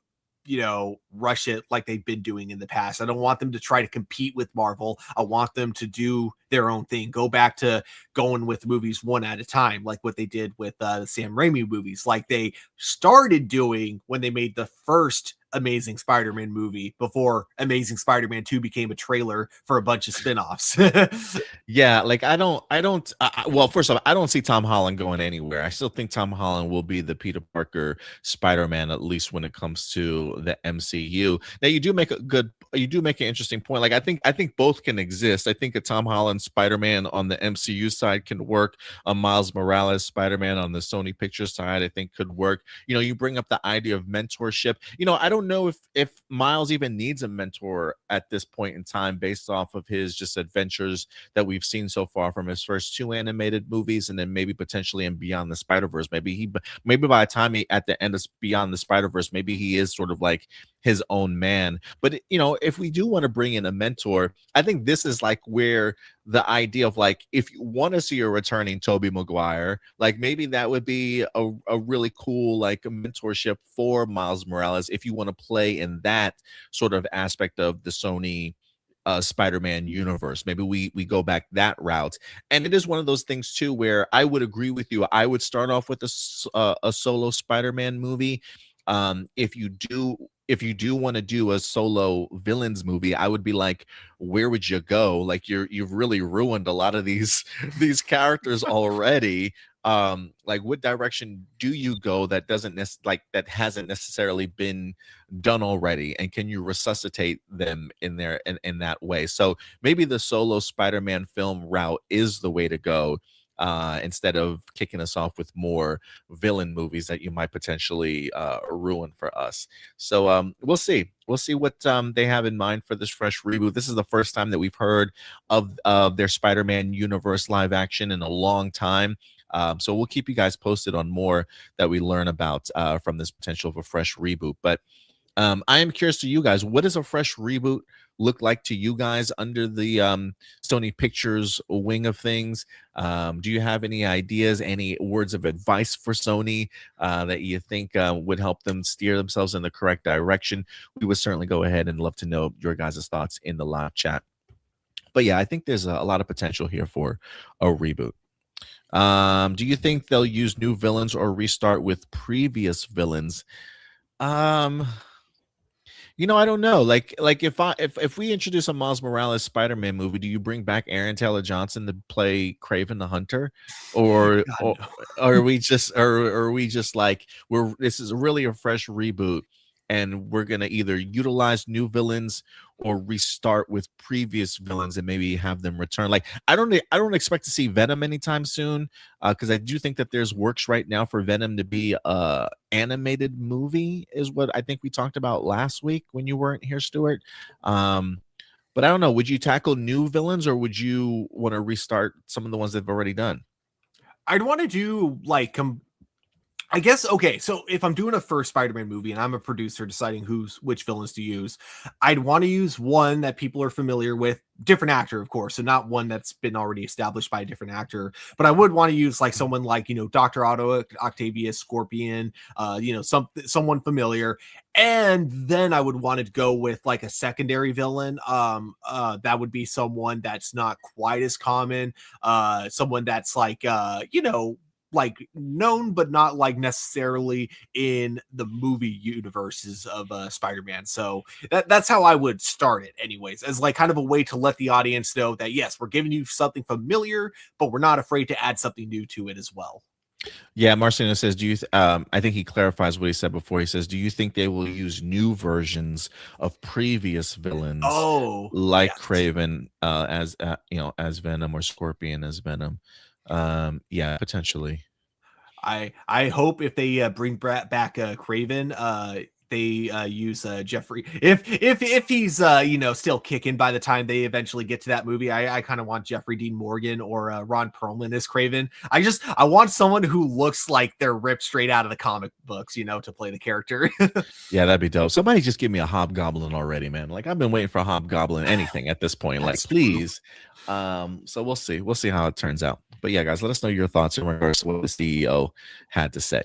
you know, rush it like they've been doing in the past. I don't want them to try to compete with Marvel. I want them to do their own thing. Go back to going with movies one at a time, like what they did with the Sam Raimi movies, like they started doing when they made the first Amazing Spider-Man movie, before Amazing Spider-Man 2 became a trailer for a bunch of spin-offs. Yeah, like well, first off, I don't see Tom Holland going anywhere. I still think Tom Holland will be the Peter Parker Spider-Man, at least when it comes to the MCU. Now, you do make an interesting point. Like, I think both can exist. I think a Tom Holland Spider-Man on the MCU side can work. A Miles Morales Spider-Man on the Sony Pictures side, I think, could work. You know, you bring up the idea of mentorship. You know, I don't know if Miles even needs a mentor at this point in time, based off of his just adventures that we've seen so far from his first 2 animated movies, and then maybe potentially in Beyond the Spider-Verse. Maybe by the time he at the end of Beyond the Spider-Verse, maybe he is sort of like his own man. But you know, if we do want to bring in a mentor, I think this is like where the idea of, like, if you want to see a returning Tobey Maguire, like maybe that would be a really cool, like, a mentorship for Miles Morales, if you want to play in that sort of aspect of the Sony Spider-Man universe. Maybe we go back that route. And it is one of those things too where I would agree with you. I would start off with a solo Spider-Man movie. If you do want to do a solo villains movie, I would be like, where would you go? Like, you've really ruined a lot of these characters already. Like, what direction do you go that that hasn't necessarily been done already, and can you resuscitate them in that way? So maybe the solo Spider-Man film route is the way to go, instead of kicking us off with more villain movies that you might potentially ruin for us. So we'll see what they have in mind for this fresh reboot. This is the first time that we've heard of their Spider-Man universe live action in a long time. So we'll keep you guys posted on more that we learn about from this potential of a fresh reboot. But I am curious to you guys, what does a fresh reboot look like to you guys under the Sony Pictures wing of things? Do you have any ideas, any words of advice for Sony that you think would help them steer themselves in the correct direction? We would certainly go ahead and love to know your guys' thoughts in the live chat. But yeah, I think there's a lot of potential here for a reboot. Do you think they'll use new villains or restart with previous villains? You know, I don't know. Like if we introduce a Miles Morales Spider-Man movie, do you bring back Aaron Taylor Johnson to play Kraven the Hunter, or God, or are we just like, this is really a fresh reboot, and we're gonna either utilize new villains or restart with previous villains and maybe have them return? Like, I don't expect to see Venom anytime soon, because I do think that there's works right now for Venom to be a animated movie, is what I think we talked about last week when you weren't here, Stuart. But I don't know. Would you tackle new villains, or would you want to restart some of the ones they've already done? I'd want to do like I guess, okay, so if I'm doing a first Spider-Man movie and I'm a producer deciding which villains to use, I'd want to use one that people are familiar with, different actor, of course, so not one that's been already established by a different actor. But I would want to use like someone like, you know, Dr. Otto Octavius, Scorpion, you know, someone familiar. And then I would want to go with like a secondary villain. That would be someone that's not quite as common, someone that's like, you know, like known but not like necessarily in the movie universes of Spider-Man. So that's how I would start it anyways, as like kind of a way to let the audience know that yes, we're giving you something familiar, but we're not afraid to add something new to it as well. Yeah, Marcino says, do you I think he clarifies what he said before. He says, do you think they will use new versions of previous villains, like yes, Kraven as you know, as Venom, or Scorpion as Venom? Yeah, potentially. I hope if they bring back Kraven, they use Jeffrey. If he's still kicking by the time they eventually get to that movie, I kind of want Jeffrey Dean Morgan or Ron Perlman as Craven. I want someone who looks like they're ripped straight out of the comic books, to play the character. Yeah, that'd be dope. Somebody just give me a Hobgoblin already, man. Like I've been waiting for a Hobgoblin anything at this point. Like please. So we'll see how it turns out. But yeah, guys, let us know your thoughts in regards to what the CEO had to say.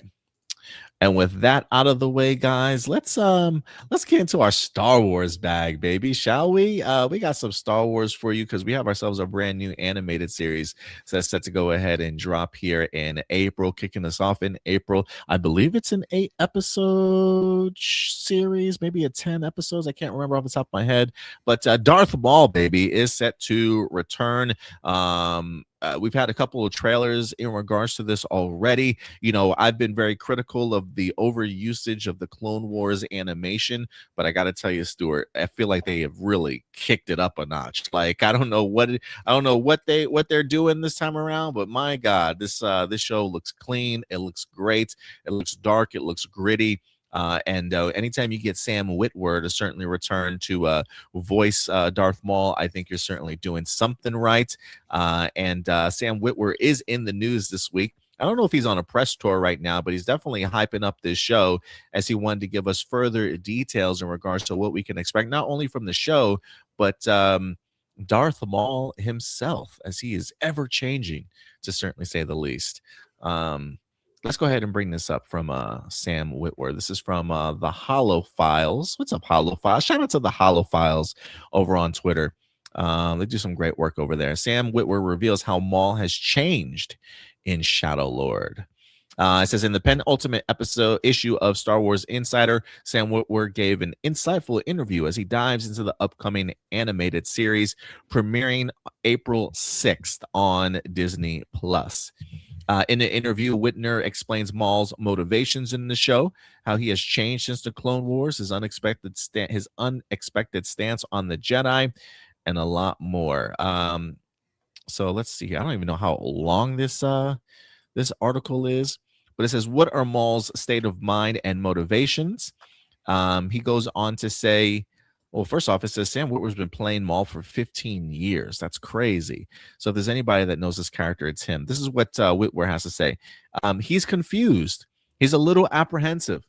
And with that out of the way, guys, let's get into our Star Wars bag, baby, shall we? We got some Star Wars for you because we have ourselves a brand new animated series that's set to go ahead and drop here in April, kicking us off in April. I believe it's an 8-episode series, maybe a 10 episodes. I can't remember off the top of my head, but Darth Maul, baby, is set to return. We've had a couple of trailers in regards to this already. I've been very critical of the overusage of the Clone Wars animation, but I got to tell you, Stuart, I feel like they have really kicked it up a notch. Like I don't know what they're doing this time around, but my God, this show looks clean. It looks great. It looks dark. It looks gritty. And anytime you get Sam Witwer to certainly return to voice Darth Maul, I think you're certainly doing something right. And Sam Witwer is in the news this week. I don't know if he's on a press tour right now, but he's definitely hyping up this show as he wanted to give us further details in regards to what we can expect, not only from the show, but Darth Maul himself, as he is ever changing, to certainly say the least. Let's go ahead and bring this up from Sam Witwer. This is from the Hollow Files. What's up, Hollow Files? Shout out to the Hollow Files over on Twitter. They do some great work over there. Sam Witwer reveals how Maul has changed in Shadow Lord. It says in the penultimate issue of Star Wars Insider, Sam Witwer gave an insightful interview as he dives into the upcoming animated series premiering April 6th on Disney Plus. In the interview, Whitner explains Maul's motivations in the show, how he has changed since the Clone Wars, his unexpected stance on the Jedi, and a lot more. So let's see. I don't even know how long this article is, but it says, what are Maul's state of mind and motivations? He goes on to say, well, first off, it says Sam Witwer's been playing Maul for 15 years. That's crazy. So if there's anybody that knows this character, it's him. This is what Witwer has to say. He's confused. He's a little apprehensive.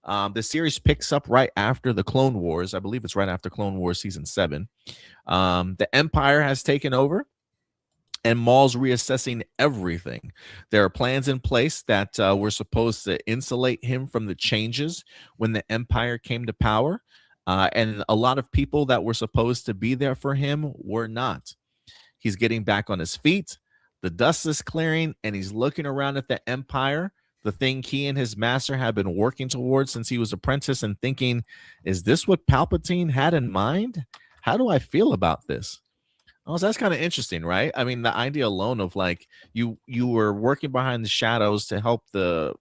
The series picks up right after the Clone Wars. I believe it's right after Clone Wars Season 7. The Empire has taken over, and Maul's reassessing everything. There are plans in place that were supposed to insulate him from the changes when the Empire came to power. And a lot of people that were supposed to be there for him were not. He's getting back on his feet. The dust is clearing, and he's looking around at the Empire, the thing he and his master have been working towards since he was apprentice, and thinking, is this what Palpatine had in mind? How do I feel about this? Oh, so that's kind of interesting, right? I mean, the idea alone of like you were working behind the shadows to help the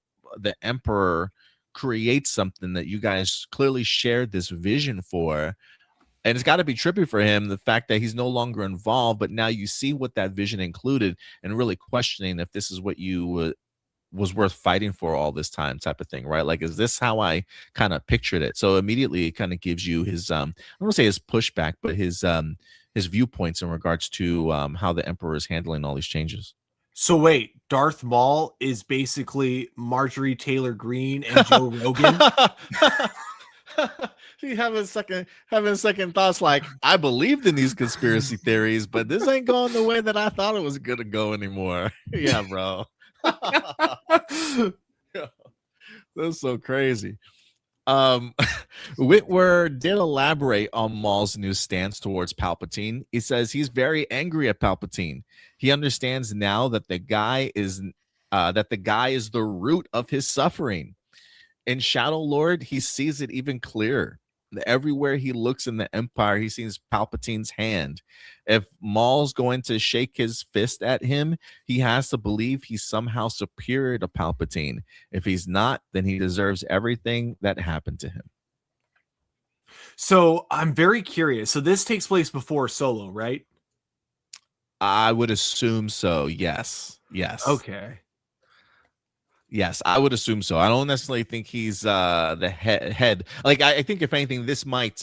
Emperor create something that you guys clearly shared this vision for, and it's got to be trippy for him, the fact that he's no longer involved, but now you see what that vision included and really questioning if this is what you was worth fighting for all this time, type of thing, right? Like, is this how I kind of pictured it? So immediately it kind of gives you his I don't want to say his pushback, but his viewpoints in regards to how the Emperor is handling all these changes. So wait, Darth Maul is basically Marjorie Taylor Greene and Joe Rogan. You having second thoughts, like, I believed in these conspiracy theories, but this ain't going the way that I thought it was gonna go anymore. Yeah, bro. That's so crazy. Witwer did elaborate on Maul's new stance towards Palpatine. He says he's very angry at Palpatine. He understands now that the guy is the root of his suffering. In Shadow Lord, he sees it even clearer. Everywhere he looks in the Empire, he sees Palpatine's hand. If Maul's going to shake his fist at him, he has to believe he's somehow superior to Palpatine. If he's not, then he deserves everything that happened to him. So I'm very curious. So this takes place before Solo, right? I would assume so. Yes. Okay. Yes, I would assume so. I don't necessarily think he's the head. Like I think if anything, this might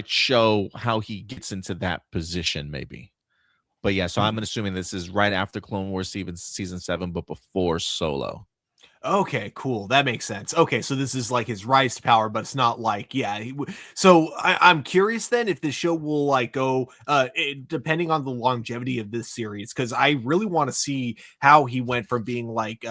show how he gets into that position, maybe. But yeah, so I'm assuming this is right after Clone Wars season 7, but before Solo. Okay, cool. That makes sense. Okay, so this is like his rise to power, but it's not like, yeah. So I'm curious then if the show will like go, depending on the longevity of this series, because I really want to see how he went from being like,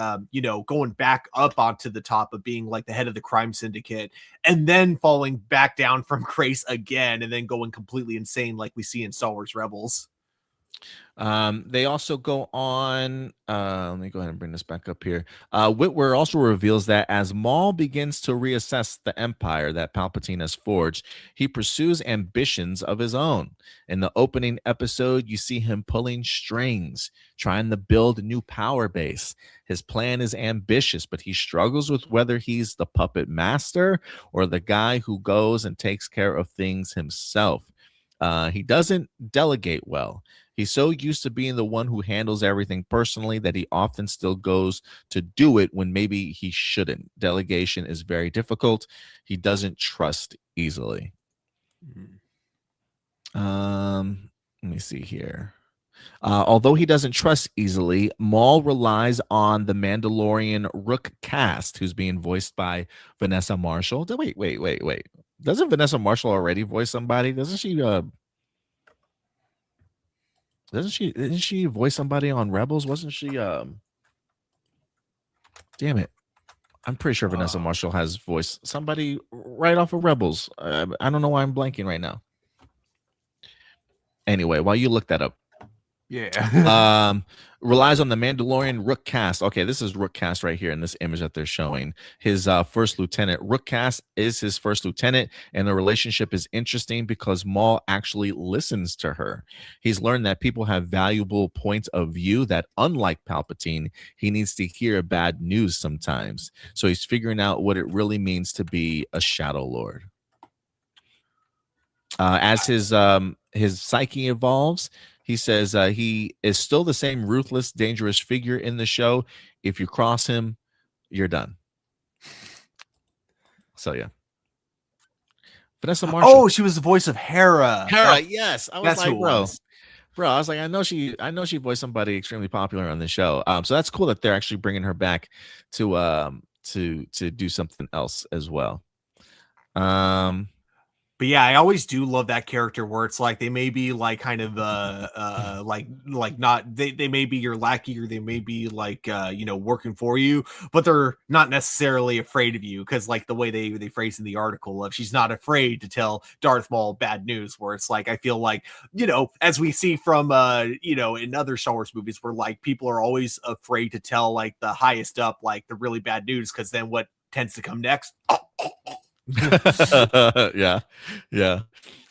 going back up onto the top of being like the head of the crime syndicate, and then falling back down from grace again, and then going completely insane like we see in Star Wars Rebels. They also go on. Let me go ahead and bring this back up here. Witwer also reveals that as Maul begins to reassess the empire that Palpatine has forged, he pursues ambitions of his own. In the opening episode, you see him pulling strings, trying to build a new power base. His plan is ambitious, but he struggles with whether he's the puppet master or the guy who goes and takes care of things himself. He doesn't delegate well. He's so used to being the one who handles everything personally that he often still goes to do it when maybe he shouldn't. Delegation is very difficult. He doesn't trust easily. Let me see here. Although he doesn't trust easily, Maul relies on the Mandalorian Rook cast, who's being voiced by Vanessa Marshall. Wait. Doesn't Vanessa Marshall already voice somebody? Doesn't she? Didn't she voice somebody on Rebels? Wasn't she? Damn it! I'm pretty sure Vanessa Marshall has voiced somebody right off of Rebels. I don't know why I'm blanking right now. Anyway, while you look that up. Yeah. Relies on the Mandalorian Rook cast. Okay, this is Rook cast right here in this image that they're showing. His first lieutenant. Rook cast is his first lieutenant, and the relationship is interesting because Maul actually listens to her. He's learned that people have valuable points of view that, unlike Palpatine, he needs to hear bad news sometimes. So he's figuring out what it really means to be a Shadow Lord. As his psyche evolves, he says he is still the same ruthless, dangerous figure in the show. If you cross him, you're done. So yeah. Vanessa Marshall. Oh, she was the voice of Hera. Yes. I was like, bro, I was like, I know she voiced somebody extremely popular on the show. So that's cool that they're actually bringing her back to do something else as well. But yeah, I always do love that character where it's like they may be like kind of like not they may be your lackey, or they may be like working for you, but they're not necessarily afraid of you, because like the way they phrase in the article of she's not afraid to tell Darth Maul bad news, where it's like I feel like, as we see from in other Star Wars movies, where like people are always afraid to tell like the highest up like the really bad news, because then what tends to come next? yeah.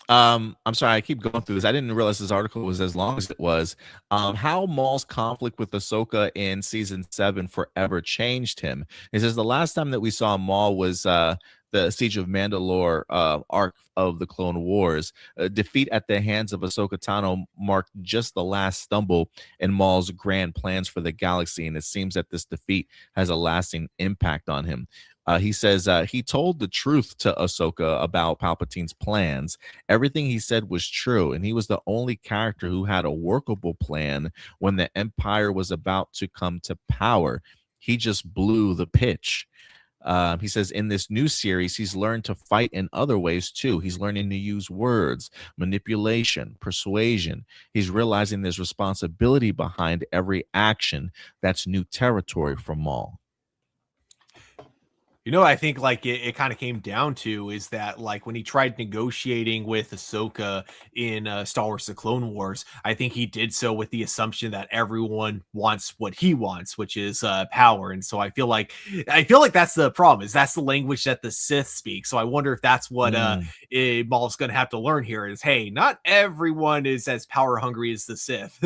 I'm sorry, I keep going through this. I didn't realize this article was as long as it was. How Maul's conflict with Ahsoka in season 7 forever changed him. He says the last time that we saw Maul was the Siege of Mandalore arc of the Clone Wars. Defeat at the hands of Ahsoka Tano marked just the last stumble in Maul's grand plans for the galaxy, and it seems that this defeat has a lasting impact on him. He says he told the truth to Ahsoka about Palpatine's plans. Everything he said was true, and he was the only character who had a workable plan when the Empire was about to come to power. He just blew the pitch. He says in this new series, he's learned to fight in other ways too. He's learning to use words, manipulation, persuasion. He's realizing there's responsibility behind every action. That's new territory for Maul. I think like it kind of came down to is that like when he tried negotiating with Ahsoka in Star Wars: The Clone Wars, I think he did so with the assumption that everyone wants what he wants, which is power. And so I feel like that's the problem, is that's the language that the Sith speak. So I wonder if that's what Maul's going to have to learn here is, hey, not everyone is as power hungry as the Sith.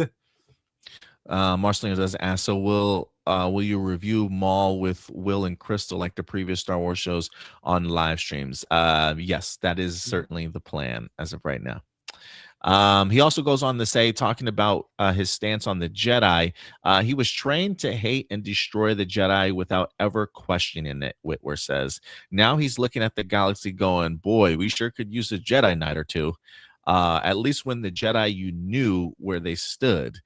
Marcelino does ask, so will you review Maul with Will and Crystal like the previous Star Wars shows on live streams? Yes, that is certainly the plan as of right now. He also goes on to say, talking about his stance on the Jedi, he was trained to hate and destroy the Jedi without ever questioning it, Witwer says. Now he's looking at the galaxy going, boy, we sure could use a Jedi Knight or two. At least when the Jedi, you knew where they stood.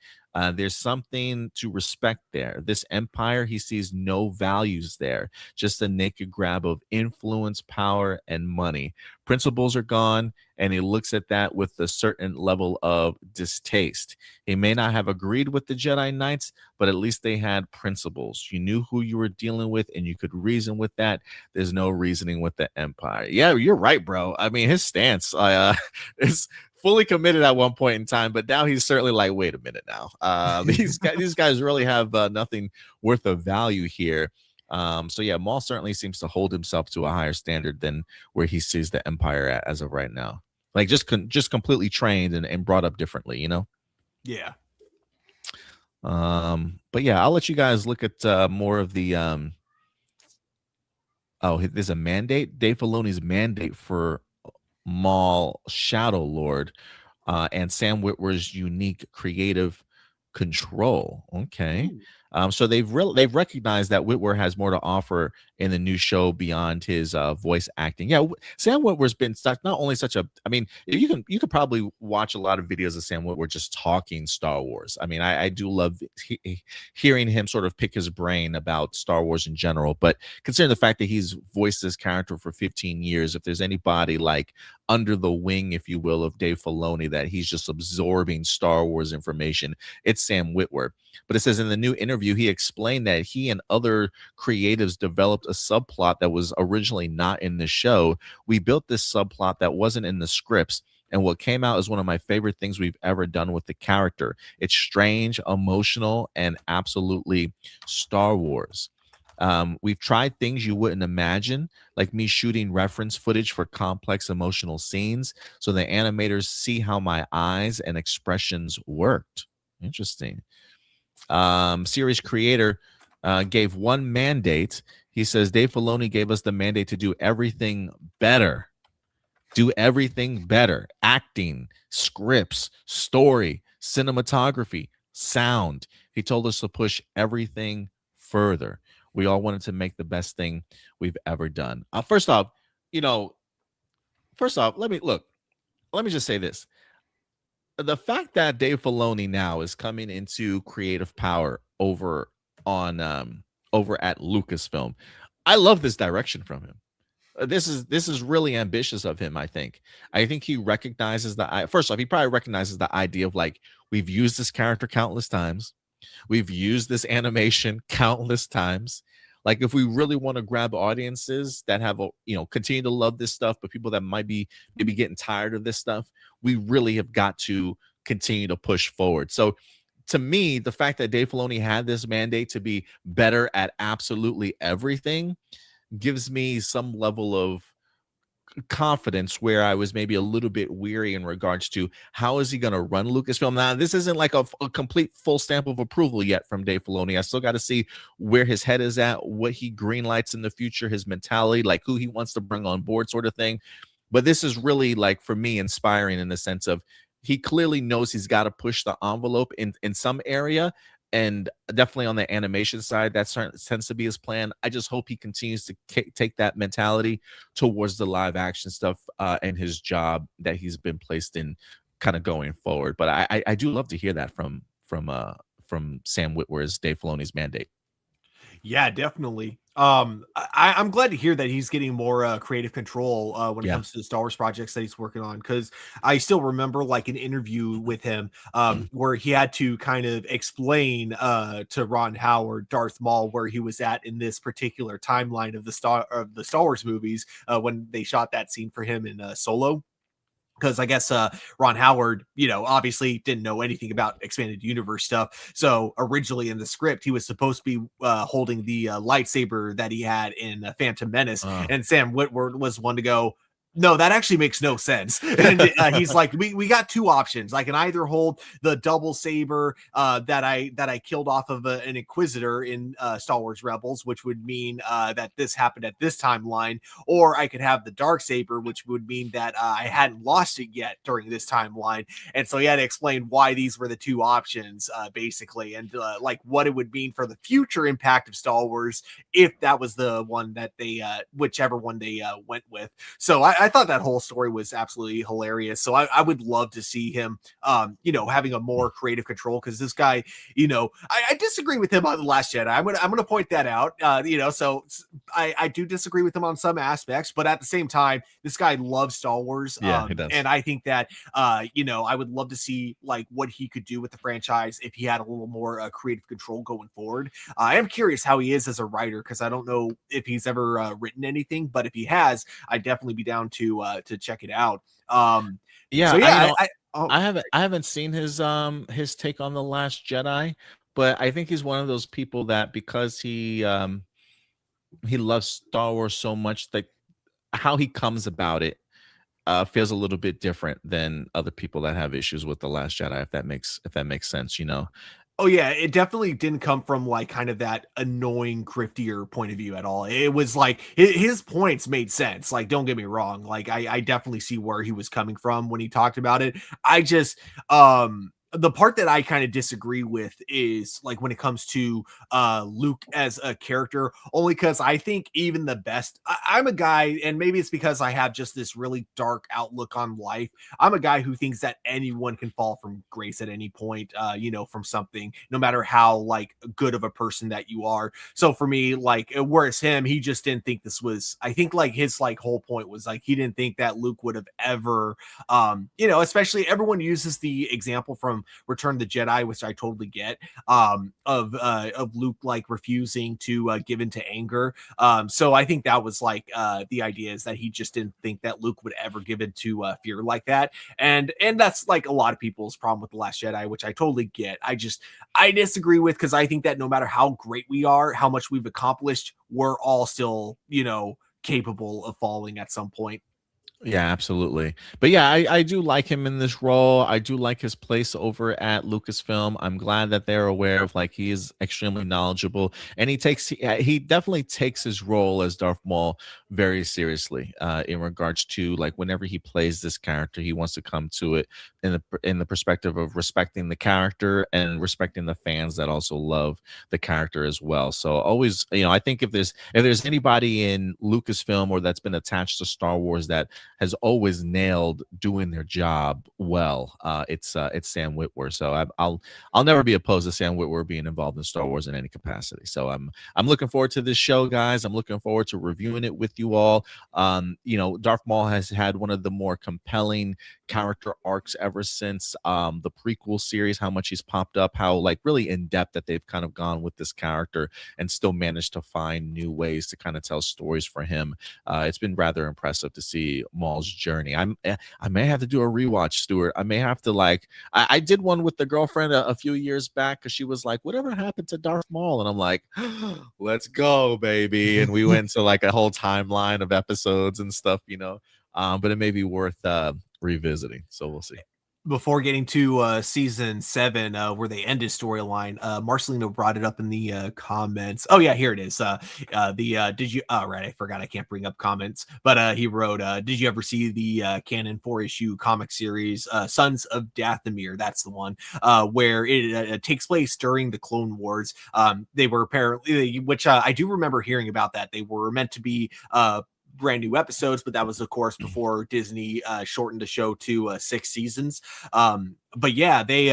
There's something to respect there. This empire, he sees no values there, just a naked grab of influence, power, and money. Principles are gone, and he looks at that with a certain level of distaste. He may not have agreed with the Jedi Knights, but at least they had principles. You knew who you were dealing with, and you could reason with that. There's no reasoning with the empire. Yeah, you're right, bro. I mean, his stance is fully committed at one point in time, but now he's certainly like, wait a minute now. These guys really have nothing worth of value here. So yeah, Maul certainly seems to hold himself to a higher standard than where he sees the Empire at as of right now. Like just completely trained and brought up differently, you know? Yeah. But yeah, I'll let you guys look at more of the oh, there's a mandate. Dave Filoni's mandate for Maul, Shadow Lord, and Sam Witwer's unique creative control. Okay. So they've recognized that Witwer has more to offer in the new show beyond his voice acting. Yeah, Sam Witwer's been not only such a. I mean, you could probably watch a lot of videos of Sam Witwer just talking Star Wars. I mean, I do love hearing him sort of pick his brain about Star Wars in general. But considering the fact that he's voiced this character for 15 years, if there's anybody like under the wing, if you will, of Dave Filoni, that he's just absorbing Star Wars information, it's Sam Witwer. But it says in the new interview, he explained that he and other creatives developed a subplot that was originally not in the show. We built this subplot that wasn't in the scripts, and what came out is one of my favorite things we've ever done with the character. It's strange, emotional, and absolutely Star Wars. We've tried things you wouldn't imagine, like me shooting reference footage for complex emotional scenes so the animators see how my eyes and expressions worked. Interesting. Series creator gave one mandate. He says Dave Filoni gave us the mandate to do everything better. Do everything better. Acting, scripts, story, cinematography, sound. He told us to push everything further. We all wanted to make the best thing we've ever done. First off, let me just say this. The fact that Dave Filoni now is coming into creative power over at Lucasfilm, I love this direction from him. This is really ambitious of him. I think he recognizes first off, he probably recognizes the idea of like, we've used this character countless times. We've used this animation countless times. Like, if we really want to grab audiences that have, continue to love this stuff, but people that might be maybe getting tired of this stuff, we really have got to continue to push forward. So to me, the fact that Dave Filoni had this mandate to be better at absolutely everything gives me some level of confidence where I was maybe a little bit weary in regards to how is he going to run Lucasfilm. Now, this isn't like a complete full stamp of approval yet from Dave Filoni. I still got to see where his head is at, what he greenlights in the future, his mentality, like who he wants to bring on board sort of thing. But this is really, like, for me, inspiring in the sense of he clearly knows he's got to push the envelope in some area. And definitely on the animation side, that tends to be his plan. I just hope he continues to take that mentality towards the live action stuff and his job that he's been placed in kind of going forward. But I do love to hear that from Sam Witwer's Dave Filoni's mandate. Yeah, definitely. I'm glad to hear that he's getting more creative control when it comes to the Star Wars projects that he's working on, because I still remember like an interview with him where he had to kind of explain to Ron Howard, Darth Maul, where he was at in this particular timeline of the Star Wars movies when they shot that scene for him in Solo. Because I guess Ron Howard, obviously didn't know anything about expanded universe stuff. So originally in the script, he was supposed to be holding the lightsaber that he had in Phantom Menace. And Sam Witwer was one to go, No, that actually makes no sense. And he's like, we got two options. I can either hold the double saber that I killed off of an Inquisitor in Star Wars Rebels, which would mean that this happened at this timeline, or I could have the dark saber, which would mean that I hadn't lost it yet during this timeline. And so he had to explain why these were the two options, basically, and like what it would mean for the future impact of Star Wars if that was the one that they, whichever one they went with. So I thought that whole story was absolutely hilarious. So I would love to see him, having a more creative control, because this guy, I disagree with him on The Last Jedi. I'm gonna point that out. So I do disagree with him on some aspects, but at the same time, this guy loves Star Wars. Yeah, he does. And I think that, I would love to see like what he could do with the franchise if he had a little more creative control going forward. I am curious how he is as a writer, because I don't know if he's ever written anything, but if he has, I'd definitely be down to check it out. I haven't seen his take on The Last Jedi, but I think he's one of those people that, because he loves Star Wars so much, that how he comes about it feels a little bit different than other people that have issues with The Last Jedi, if that makes sense, Oh yeah, it definitely didn't come from like kind of that annoying, griftier point of view at all. It was like his points made sense. Like, don't get me wrong. Like, I definitely see where he was coming from when he talked about it. I just, the part that I kind of disagree with is like when it comes to Luke as a character, only because I think even the best, I'm a guy, and maybe it's because I have just this really dark outlook on life. I'm a guy who thinks that anyone can fall from grace at any point, from something, no matter how like good of a person that you are. So for me, like, whereas him, he just didn't think this was, I think like his like whole point was like, he didn't think that Luke would have ever, especially everyone uses the example from Return of the Jedi, which I totally get, of Luke like refusing to give in to anger. So I think that was like the idea, is that he just didn't think that Luke would ever give in to fear like that, and that's like a lot of people's problem with The Last Jedi, which I totally get. I disagree with, because I think that no matter how great we are, how much we've accomplished, we're all still capable of falling at some point. Yeah, absolutely. But yeah, I do like him in this role. I do like his place over at Lucasfilm. I'm glad that they're aware of, like, he is extremely knowledgeable, and he definitely takes his role as Darth Maul very seriously, in regards to like whenever he plays this character, he wants to come to it in the perspective of respecting the character and respecting the fans that also love the character as well. So always, I think if there's anybody in Lucasfilm or that's been attached to Star Wars that has always nailed doing their job well, it's Sam Witwer. So I'll never be opposed to Sam Witwer being involved in Star Wars in any capacity. So I'm looking forward to this show, guys. I'm looking forward to reviewing it with you all. Darth Maul has had one of the more compelling character arcs ever since the prequel series, how much he's popped up, how like really in depth that they've kind of gone with this character and still managed to find new ways to kind of tell stories for him. It's been rather impressive to see Maul's journey. I may have to do a rewatch, Stuart. I may have to I did one with the girlfriend a few years back, because she was like, whatever happened to Darth Maul? And I'm like, let's go, baby. And we went to like a whole timeline of episodes and stuff, but it may be worth revisiting. So we'll see. Before getting to season 7, where they end his storyline, Marcelino brought it up in the comments. Oh yeah, here it is. Did you? Oh right, I forgot. I can't bring up comments, but he wrote, "Did you ever see the canon 4-issue comic series, Sons of Dathomir?" That's the one where it takes place during the Clone Wars. They were apparently, which I do remember hearing about that. They were meant to be brand new episodes, but that was of course before Disney shortened the show to 6 seasons. But yeah, they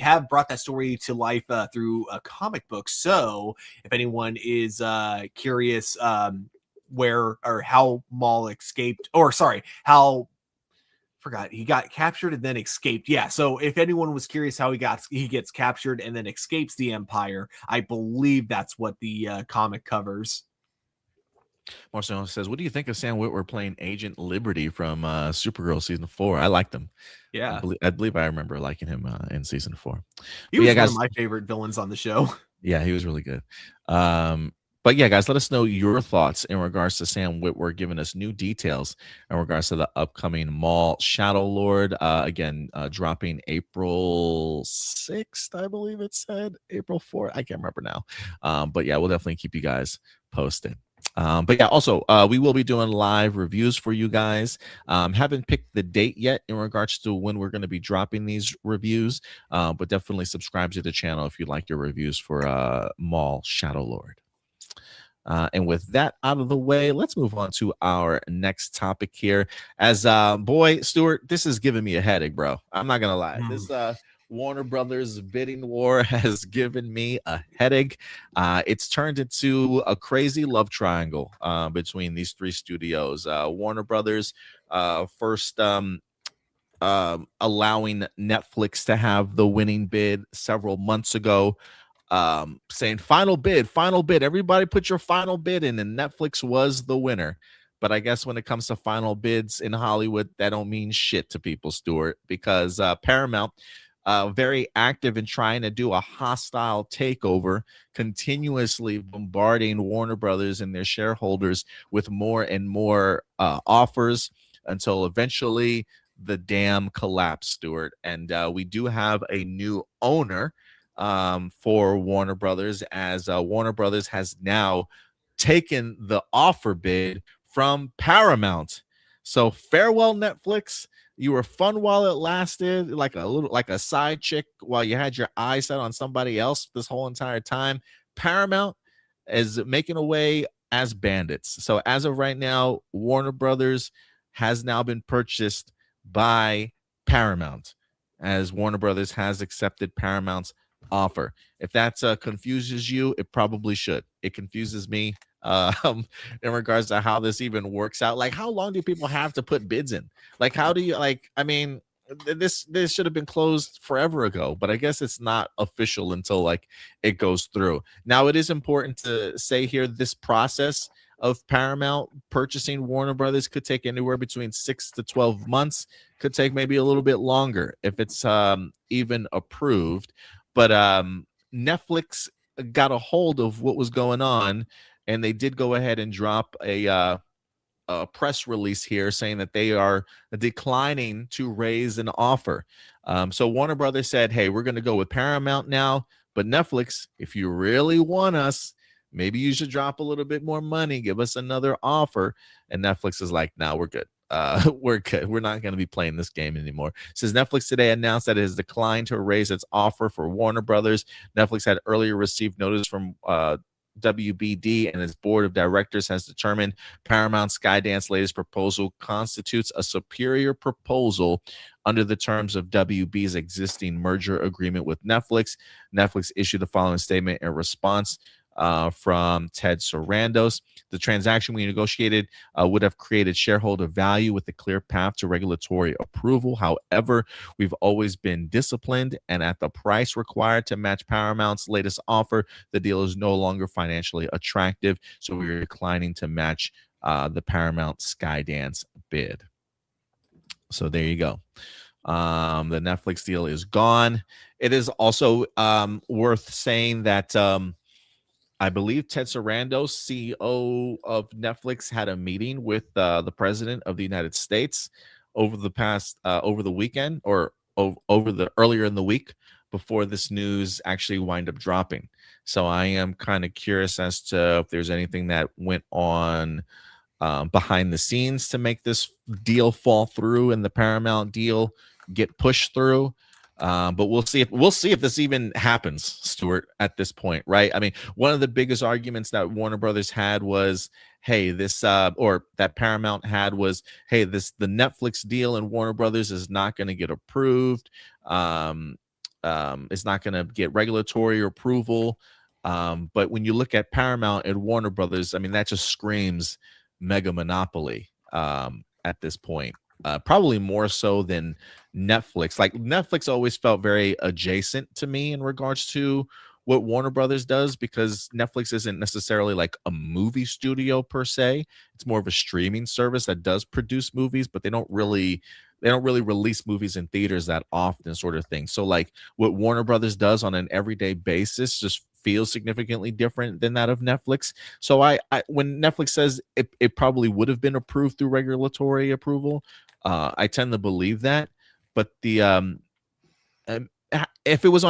have brought that story to life through a comic book. So if anyone is curious where or how Maul escaped, or sorry, how forgot he got captured and then escaped. Yeah, so if anyone was curious how he gets captured and then escapes the Empire, I believe that's what the comic covers. Marcelo says, what do you think of Sam Witwer playing Agent Liberty from Supergirl season 4? I liked him. Yeah, I believe I remember liking him in season 4. He was one of my favorite villains on the show. Yeah, he was really good. But But yeah, guys, let us know your thoughts in regards to Sam Witwer giving us new details in regards to the upcoming Maul Shadow Lord. Again, dropping April 6th, I believe it said. April 4th. I can't remember now. But yeah, we'll definitely keep you guys posted. But yeah, also, we will be doing live reviews for you guys. Haven't picked the date yet in regards to when we're going to be dropping these reviews, but definitely subscribe to the channel if you like your reviews for Maul Shadow Lord. And with that out of the way, let's move on to our next topic here. As boy, Stuart, this is giving me a headache, bro. I'm not gonna lie. This Warner Brothers bidding war has given me a headache. It's turned into a crazy love triangle between these three studios. Warner Brothers first allowing Netflix to have the winning bid several months ago, saying final bid, everybody put your final bid in, and Netflix was the winner. But I guess when it comes to final bids in Hollywood, that don't mean shit to people, Stuart, because Paramount, very active in trying to do a hostile takeover, continuously bombarding Warner Brothers and their shareholders with more and more offers until eventually the dam collapsed, Stuart. And we do have a new owner for Warner Brothers, as Warner Brothers has now taken the offer bid from Paramount. So farewell, Netflix. You were fun while it lasted, like a side chick while you had your eye set on somebody else this whole entire time. Paramount is making away as bandits. So as of right now, Warner Brothers has now been purchased by Paramount, as Warner Brothers has accepted Paramount's offer. If that confuses you, it probably should. It confuses me in regards to how this even works out. Like, how long do people have to put bids in? Like, how do you, like, I mean, this should have been closed forever ago, but I guess it's not official until like it goes through. Now, it is important to say here, this process of Paramount purchasing Warner Brothers could take anywhere between 6 to 12 months, could take maybe a little bit longer if it's even approved. But Netflix got a hold of what was going on, and they did go ahead and drop a press release here saying that they are declining to raise an offer. So Warner Brothers said, hey, we're going to go with Paramount now, but Netflix, if you really want us, maybe you should drop a little bit more money, give us another offer. And Netflix is like, no, we're good. We're good. We're not going to be playing this game anymore. Says Netflix today announced that it has declined to raise its offer for Warner Brothers. Netflix had earlier received notice from WBD, and its board of directors has determined Paramount Skydance's latest proposal constitutes a superior proposal under the terms of WB's existing merger agreement with Netflix. Netflix issued the following statement in response from Ted Sarandos. The transaction we negotiated would have created shareholder value with a clear path to regulatory approval. However, we've always been disciplined, and at the price required to match Paramount's latest offer, the deal is no longer financially attractive, so we're declining to match the Paramount Skydance bid. So there you go. The Netflix deal is gone. It is also worth saying that I believe Ted Sarandos, CEO of Netflix, had a meeting with the president of the United States over the weekend, or earlier in the week, before this news actually wind up dropping. So I am kind of curious as to if there's anything that went on behind the scenes to make this deal fall through and the Paramount deal get pushed through. But we'll see if this even happens, Stuart, at this point, right? I mean, one of the biggest arguments that Warner Brothers had was, hey, this or that Paramount had was, hey, the Netflix deal in Warner Brothers is not going to get approved. It's not going to get regulatory approval. But when you look at Paramount and Warner Brothers, I mean, that just screams mega monopoly at this point. Probably more so than Netflix. Like, Netflix always felt very adjacent to me in regards to what Warner Brothers does, because Netflix isn't necessarily like a movie studio per se. It's more of a streaming service that does produce movies, but they don't really release movies in theaters that often, sort of thing. So like what Warner Brothers does on an everyday basis just feels significantly different than that of Netflix. So I when Netflix says it probably would have been approved through regulatory approval, I tend to believe that. But the if it was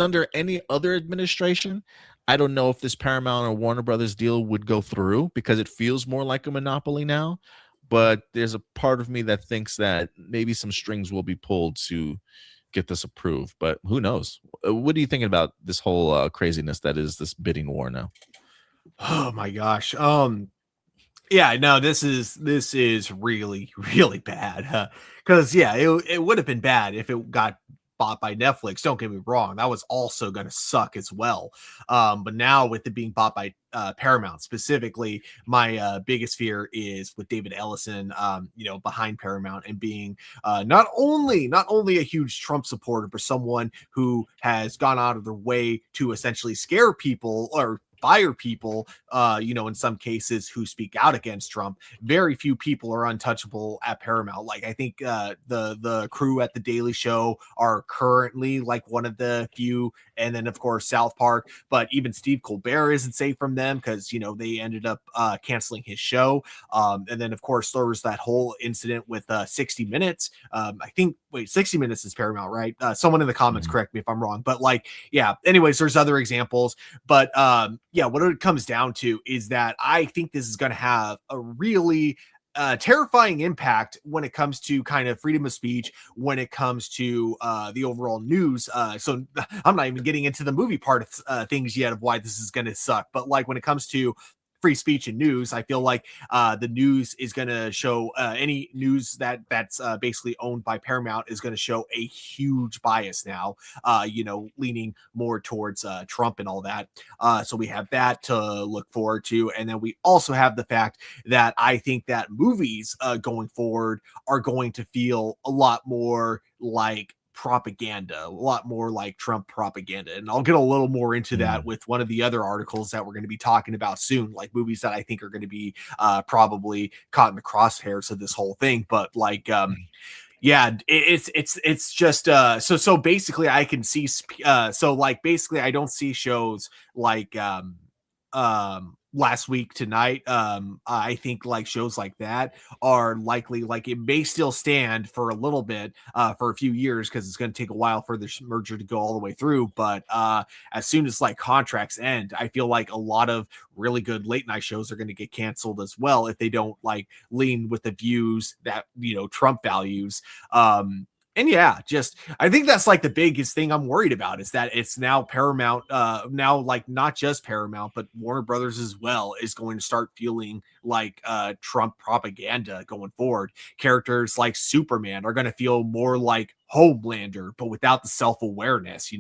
under any other administration, I don't know if this Paramount or Warner Brothers deal would go through, because it feels more like a monopoly now. But there's a part of me that thinks that maybe some strings will be pulled to get this approved. But who knows? What are you thinking about this whole craziness that is this bidding war now? Oh my gosh. Yeah, no, this is really, really bad. Because yeah, it would have been bad if it got bought by Netflix. Don't get me wrong, that was also going to suck as well. But now with it being bought by Paramount specifically, my biggest fear is with David Ellison, behind Paramount, and being not only a huge Trump supporter, but someone who has gone out of their way to essentially scare people or fire people, in some cases, who speak out against Trump. Very few people are untouchable at Paramount. Like, I think the crew at the Daily Show are currently like one of the few, and then of course South Park. But even Steve Colbert isn't safe from them, because they ended up canceling his show. And then of course there was that whole incident with 60 Minutes. I think 60 Minutes is Paramount, right? Someone in the comments correct me if I'm wrong. But anyways, there's other examples. But what it comes down to is that I think this is going to have a really terrifying impact when it comes to kind of freedom of speech, when it comes to the overall news. So I'm not even getting into the movie part of things yet of why this is going to suck. But like when it comes to free speech and news, I feel like the news is going to show any news that's basically owned by Paramount is going to show a huge bias now, leaning more towards Trump and all that. So we have that to look forward to. And then we also have the fact that I think that movies going forward are going to feel a lot more like propaganda, a lot more like Trump propaganda. And I'll get a little more into that with one of the other articles that we're going to be talking about soon, like movies that I think are going to be probably caught in the crosshairs of this whole thing. But it's just so basically I can see basically I don't see shows like Last Week Tonight. I think like shows like that are likely, like, it may still stand for a little bit, for a few years, because it's going to take a while for the merger to go all the way through. But as soon as like contracts end, I feel like a lot of really good late night shows are going to get canceled as well if they don't like lean with the views that Trump values. And I think that's like the biggest thing I'm worried about, is that it's now Paramount, now like not just Paramount, but Warner Brothers as well is going to start feeling like Trump propaganda going forward. Characters like Superman are going to feel more like Homelander, but without the self-awareness,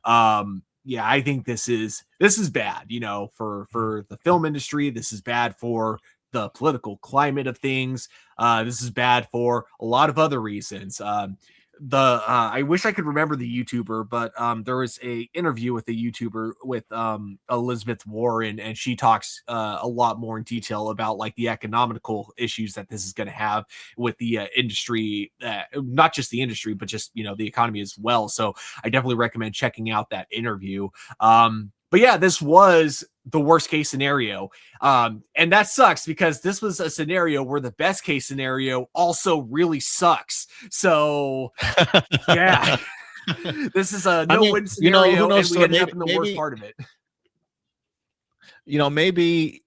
I think this is bad, for the film industry. This is bad for the political climate of things. This is bad for a lot of other reasons. I wish I could remember the YouTuber, but there was a interview with a YouTuber with Elizabeth Warren, and she talks a lot more in detail about like the economical issues that this is going to have with the industry, not just the industry, but just the economy as well. So I definitely recommend checking out that interview. But yeah, this was the worst case scenario. And that sucks, because this was a scenario where the best case scenario also really sucks. So yeah, this is a no-win scenario, who knows, and we ended up in the worst part of it. Maybe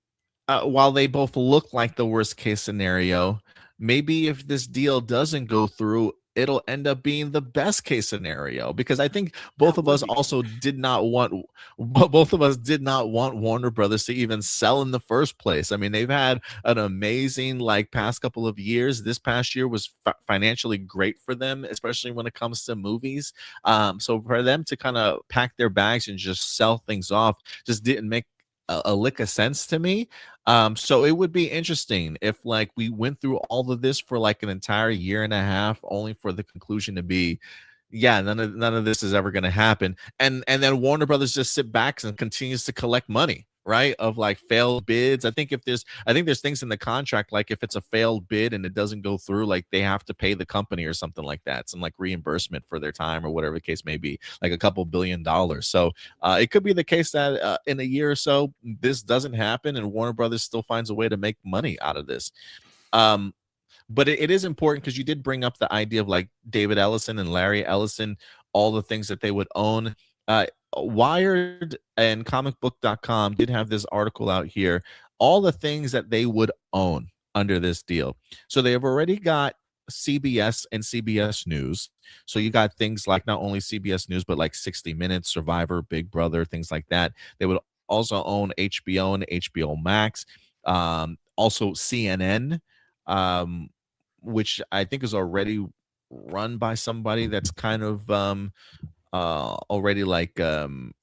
while they both look like the worst case scenario, maybe if this deal doesn't go through, it'll end up being the best case scenario, because I think both of us did not want Warner Brothers to even sell in the first place. I mean, they've had an amazing past couple of years. This past year was financially great for them, especially when it comes to movies. So for them to kind of pack their bags and just sell things off just didn't make a lick of sense to me. So it would be interesting if we went through all of this for an entire year and a half, only for the conclusion to be, none of this is ever going to happen. And then Warner Brothers just sit back and continues to collect money, right? Of like failed bids. I think there's things in the contract, like if it's a failed bid and it doesn't go through, like they have to pay the company or something like that, some like reimbursement for their time or whatever the case may be, like a couple $1 billion. So it could be the case that in a year or so this doesn't happen and Warner Brothers still finds a way to make money out of this. But it is important because you did bring up the idea of like David Ellison and Larry Ellison, all the things that they would own. Wired and comicbook.com did have this article out here, all the things that they would own under this deal. So they have already got CBS and CBS News. So you got things like not only CBS News, but like 60 Minutes, Survivor, Big Brother, things like that. They would also own HBO and HBO Max, also CNN, which I think is already run by somebody that's kind of already like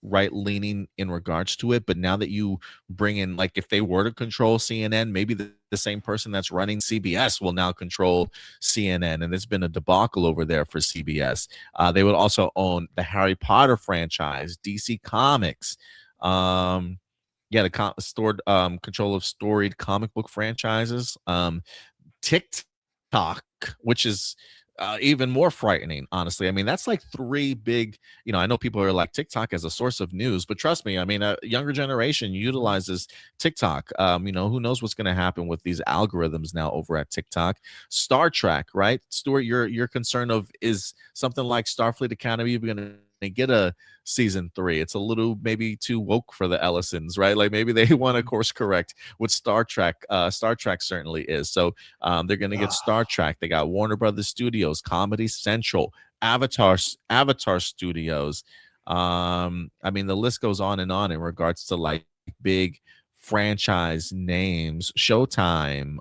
right leaning in regards to it. But now that you bring in, like, if they were to control CNN, maybe the same person that's running CBS will now control CNN, and it's been a debacle over there for CBS. They would also own the Harry Potter franchise, DC Comics, the stored control of storied comic book franchises, TikTok, which is even more frightening, honestly. I mean, that's like three big, I know people are like TikTok as a source of news, but trust me, I mean, a younger generation utilizes TikTok. Who knows what's going to happen with these algorithms now over at TikTok. Star Trek, right? Stuart, your concern of, is something like Starfleet Academy going to get a season 3? It's a little maybe too woke for the Ellisons, right? Like maybe they want to course correct what Star Trek certainly is. So they're going to get Star Trek. They got Warner Brothers Studios, Comedy Central, Avatar Studios. I mean, the list goes on in regards to like big franchise names. Showtime,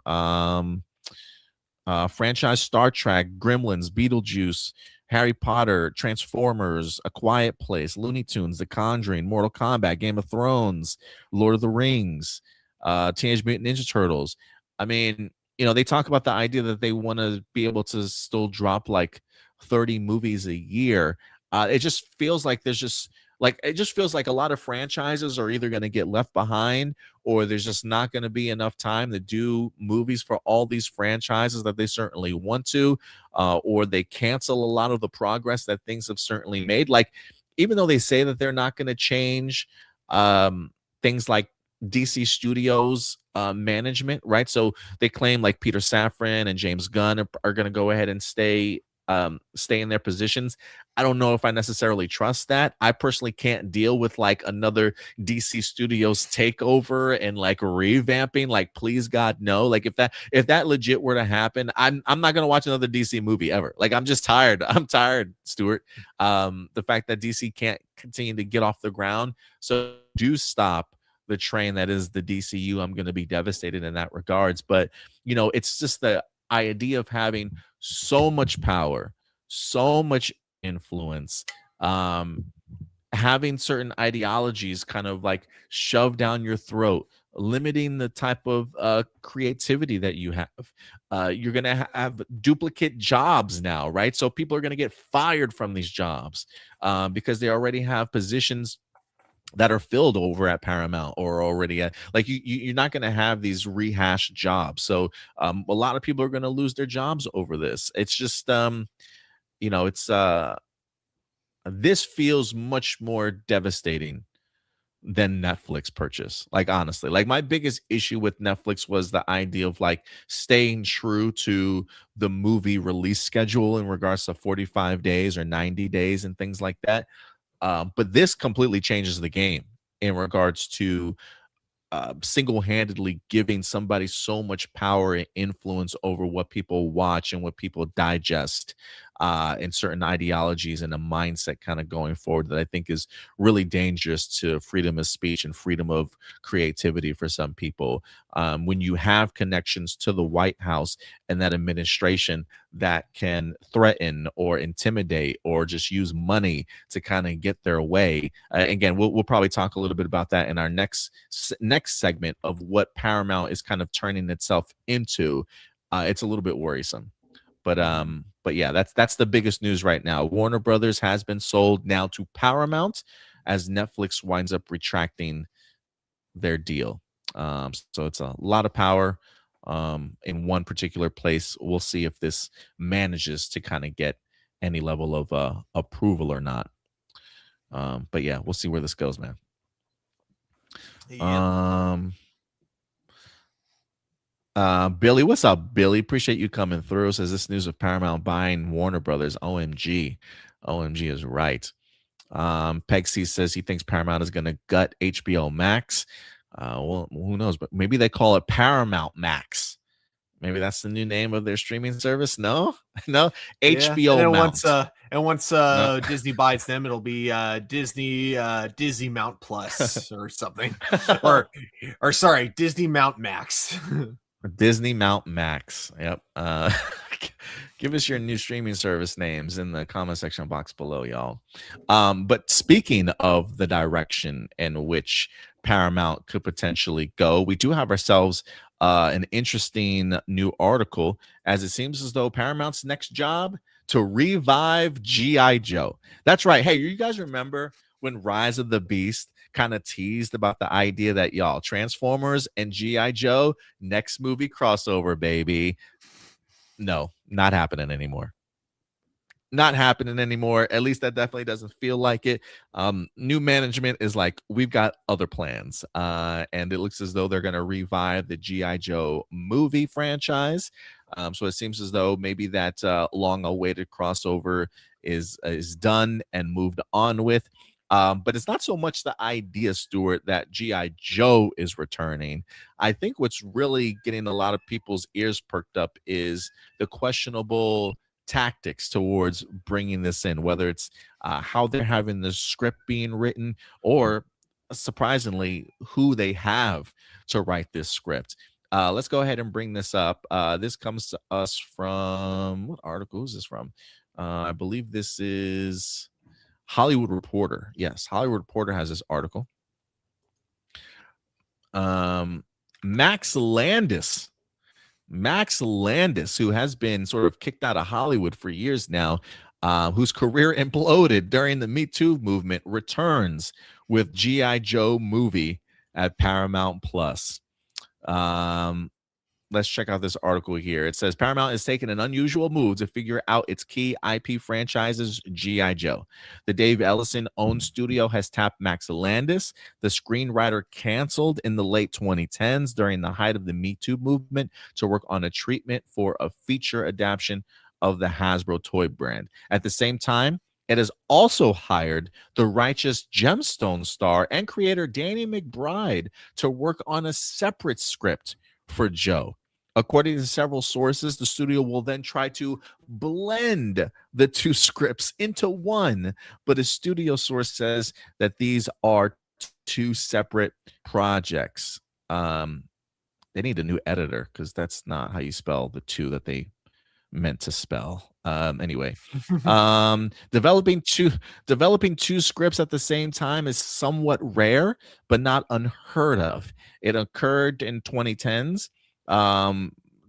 franchise Star Trek, Gremlins, Beetlejuice, Harry Potter, Transformers, A Quiet Place, Looney Tunes, The Conjuring, Mortal Kombat, Game of Thrones, Lord of the Rings, Teenage Mutant Ninja Turtles. I mean, they talk about the idea that they want to be able to still drop like 30 movies a year. It just feels like a lot of franchises are either going to get left behind, or there's just not going to be enough time to do movies for all these franchises that they certainly want to, or they cancel a lot of the progress that things have certainly made. Like, even though they say that they're not going to change things like DC Studios management, right? So they claim like Peter Safran and James Gunn are going to go ahead and stay in their positions. I don't know if I necessarily trust that. I personally can't deal with like another DC Studios takeover and like revamping. Like, please God, no. Like, if that legit were to happen, I'm not gonna watch another DC movie ever. Like, I'm just tired. I'm tired, Stuart. The fact that DC can't continue to get off the ground. So do stop the train that is the DCU. I'm gonna be devastated in that regards. But it's just the idea of having so much power, so much influence, having certain ideologies kind of like shoved down your throat, limiting the type of creativity that you have. You're going to have duplicate jobs now, right? So people are going to get fired from these jobs because they already have positions that are filled over at Paramount, or already at, like, you're not going to have these rehashed jobs. So a lot of people are going to lose their jobs over this. It's just this feels much more devastating than Netflix purchase. Like, honestly, like, my biggest issue with Netflix was the idea of like staying true to the movie release schedule in regards to 45 days or 90 days and things like that. But this completely changes the game in regards to single-handedly giving somebody so much power and influence over what people watch and what people digest, and certain ideologies and a mindset kind of going forward that I think is really dangerous to freedom of speech and freedom of creativity for some people. When you have connections to the White House and that administration that can threaten or intimidate or just use money to kind of get their way. Again, we'll probably talk a little bit about that in our next segment of what Paramount is kind of turning itself into. It's a little bit worrisome. But yeah, that's the biggest news right now. Warner Brothers has been sold now to Paramount as Netflix winds up retracting their deal. So it's a lot of power in one particular place. We'll see if this manages to kind of get any level of approval or not. But yeah, we'll see where this goes, man. Yep. Billy, what's up, Billy? Appreciate you coming through. Says this news of Paramount buying Warner Brothers. OMG. OMG is right. Peg C says he thinks Paramount is going to gut HBO Max. Well, who knows? But maybe they call it Paramount Max. Maybe that's the new name of their streaming service. No, no, HBO Mount. Once Disney buys them, it'll be Disney Mount Plus or something, or sorry, Disney Mount Max. Disney Mount Max. Yep. Give us your new streaming service names in the comment section box below, y'all. But speaking of the direction in which Paramount could potentially go, we do have ourselves an interesting new article, as it seems as though Paramount's next job to revive G.I. Joe. That's right. Hey, you guys remember when Rise of the Beast kind of teased about the idea that, y'all, Transformers and G.I. Joe, next movie crossover, baby? No, not happening anymore. Not happening anymore. At least that definitely doesn't feel like it. New management is like, we've got other plans. And it looks as though they're going to revive the G.I. Joe movie franchise. So it seems as though maybe that long-awaited crossover is done and moved on with. But it's not so much the idea, Stuart, that G.I. Joe is returning. I think what's really getting a lot of people's ears perked up is the questionable tactics towards bringing this in, whether it's how they're having the script being written, or surprisingly, who they have to write this script. Let's go ahead and bring this up. This comes to us from, what article is this from? I believe this is Hollywood Reporter. Yes, Hollywood Reporter has this article. Max Landis, who has been sort of kicked out of Hollywood for years now, whose career imploded during the Me Too movement, returns with G.I. Joe movie at Paramount Plus. Let's check out this article here. It says Paramount is taking an unusual move to figure out its key IP franchises, G.I. Joe. The Dave Ellison-owned studio has tapped Max Landis, the screenwriter canceled in the late 2010s during the height of the Me Too movement, to work on a treatment for a feature adaptation of the Hasbro toy brand. At the same time, it has also hired the Righteous Gemstone star and creator Danny McBride to work on a separate script for Joe. According to several sources, the studio will then try to blend the two scripts into one, but a studio source says that these are two separate projects. They need a new editor, because that's not how you spell the two that they meant to spell. Anyway, developing two scripts at the same time is somewhat rare, but not unheard of. It occurred in 2010s.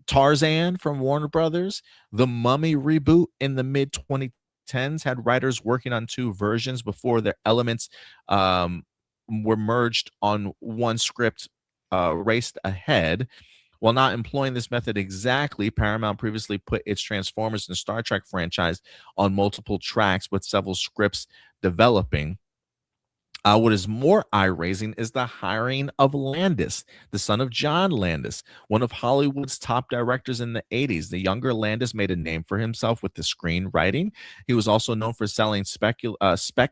Tarzan from Warner Brothers, the Mummy reboot in the mid 2010s had writers working on two versions before their elements were merged on one script, raced ahead. While not employing this method exactly, Paramount previously put its Transformers and Star Trek franchise on multiple tracks, with several scripts developing. What is more eye-raising is the hiring of Landis, the son of John Landis, one of Hollywood's top directors in the 80s. The younger Landis made a name for himself with the screenwriting. He was also known for selling spec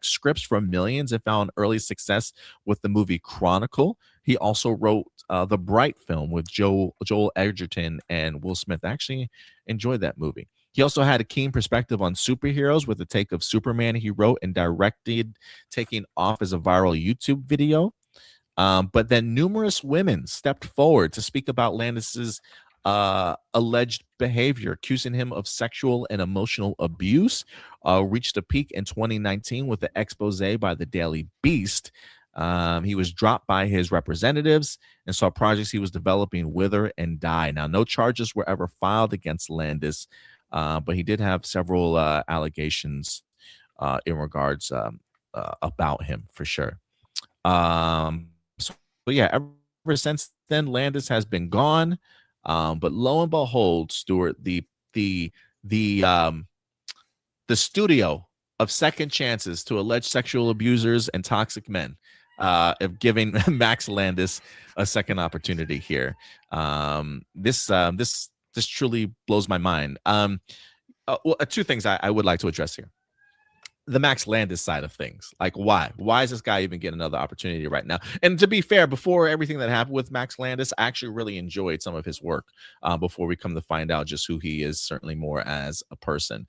scripts for millions and found early success with the movie Chronicle. He also wrote the Bright film with Joel Edgerton and Will Smith. I actually enjoyed that movie. He also had a keen perspective on superheroes, with the take of Superman he wrote and directed taking off as a viral YouTube video. But then numerous women stepped forward to speak about Landis's alleged behavior, accusing him of sexual and emotional abuse. Reached a peak in 2019 with the expose by the Daily Beast. He was dropped by his representatives and saw projects he was developing wither and die. Now, no charges were ever filed against Landis, but he did have several allegations in regards about him, for sure. So yeah, ever since then, Landis has been gone. But lo and behold, Stuart, the the um the studio of second chances to alleged sexual abusers and toxic men, of giving Max Landis a second opportunity here. This truly blows my mind. Well, two things I would like to address here. The Max Landis side of things. Like, why is this guy even getting another opportunity right now? And to be fair, before everything that happened with Max Landis, I actually really enjoyed some of his work, before we come to find out just who he is, certainly more as a person.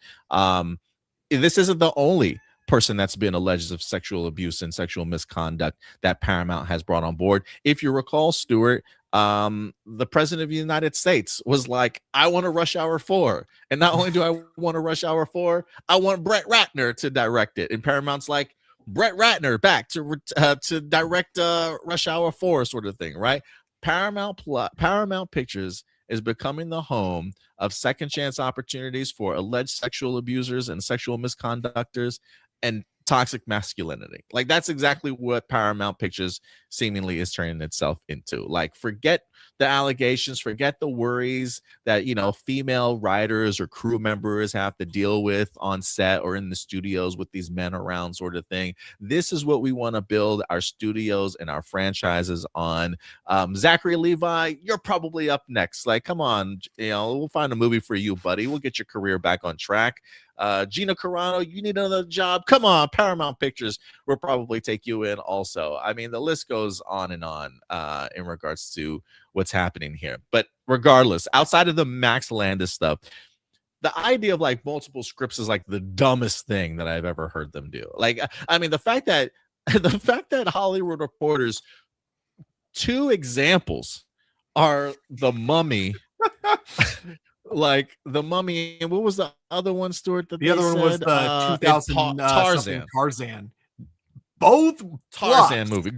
This isn't the only person that's been alleged of sexual abuse and sexual misconduct that Paramount has brought on board. If you recall, Stuart, the president of the United States was like, I want a Rush Hour 4. And not only do I want a Rush Hour 4, I want Brett Ratner to direct it. And Paramount's like, Brett Ratner back to direct Rush Hour 4 sort of thing, right? Paramount Pictures is becoming the home of second chance opportunities for alleged sexual abusers and sexual misconductors and toxic masculinity. Like, that's exactly what Paramount Pictures seemingly is turning itself into. Like, forget the allegations, forget the worries that, female writers or crew members have to deal with on set or in the studios with these men around sort of thing. This is what we want to build our studios and our franchises on. Zachary Levi, you're probably up next. Like, come on, we'll find a movie for you, buddy. We'll get your career back on track. Gina Carano, you need another job. Come on, Paramount Pictures will probably take you in also. I mean, the list goes on and on in regards to what's happening here. But regardless, outside of the Max Landis stuff, the idea of like multiple scripts is like the dumbest thing that I've ever heard them do. Like, I mean, the fact that Hollywood Reporters, two examples are The Mummy. Like The Mummy, and what was the other one, Stuart? The other one was the 2000 Tarzan. Both Tarzan movie.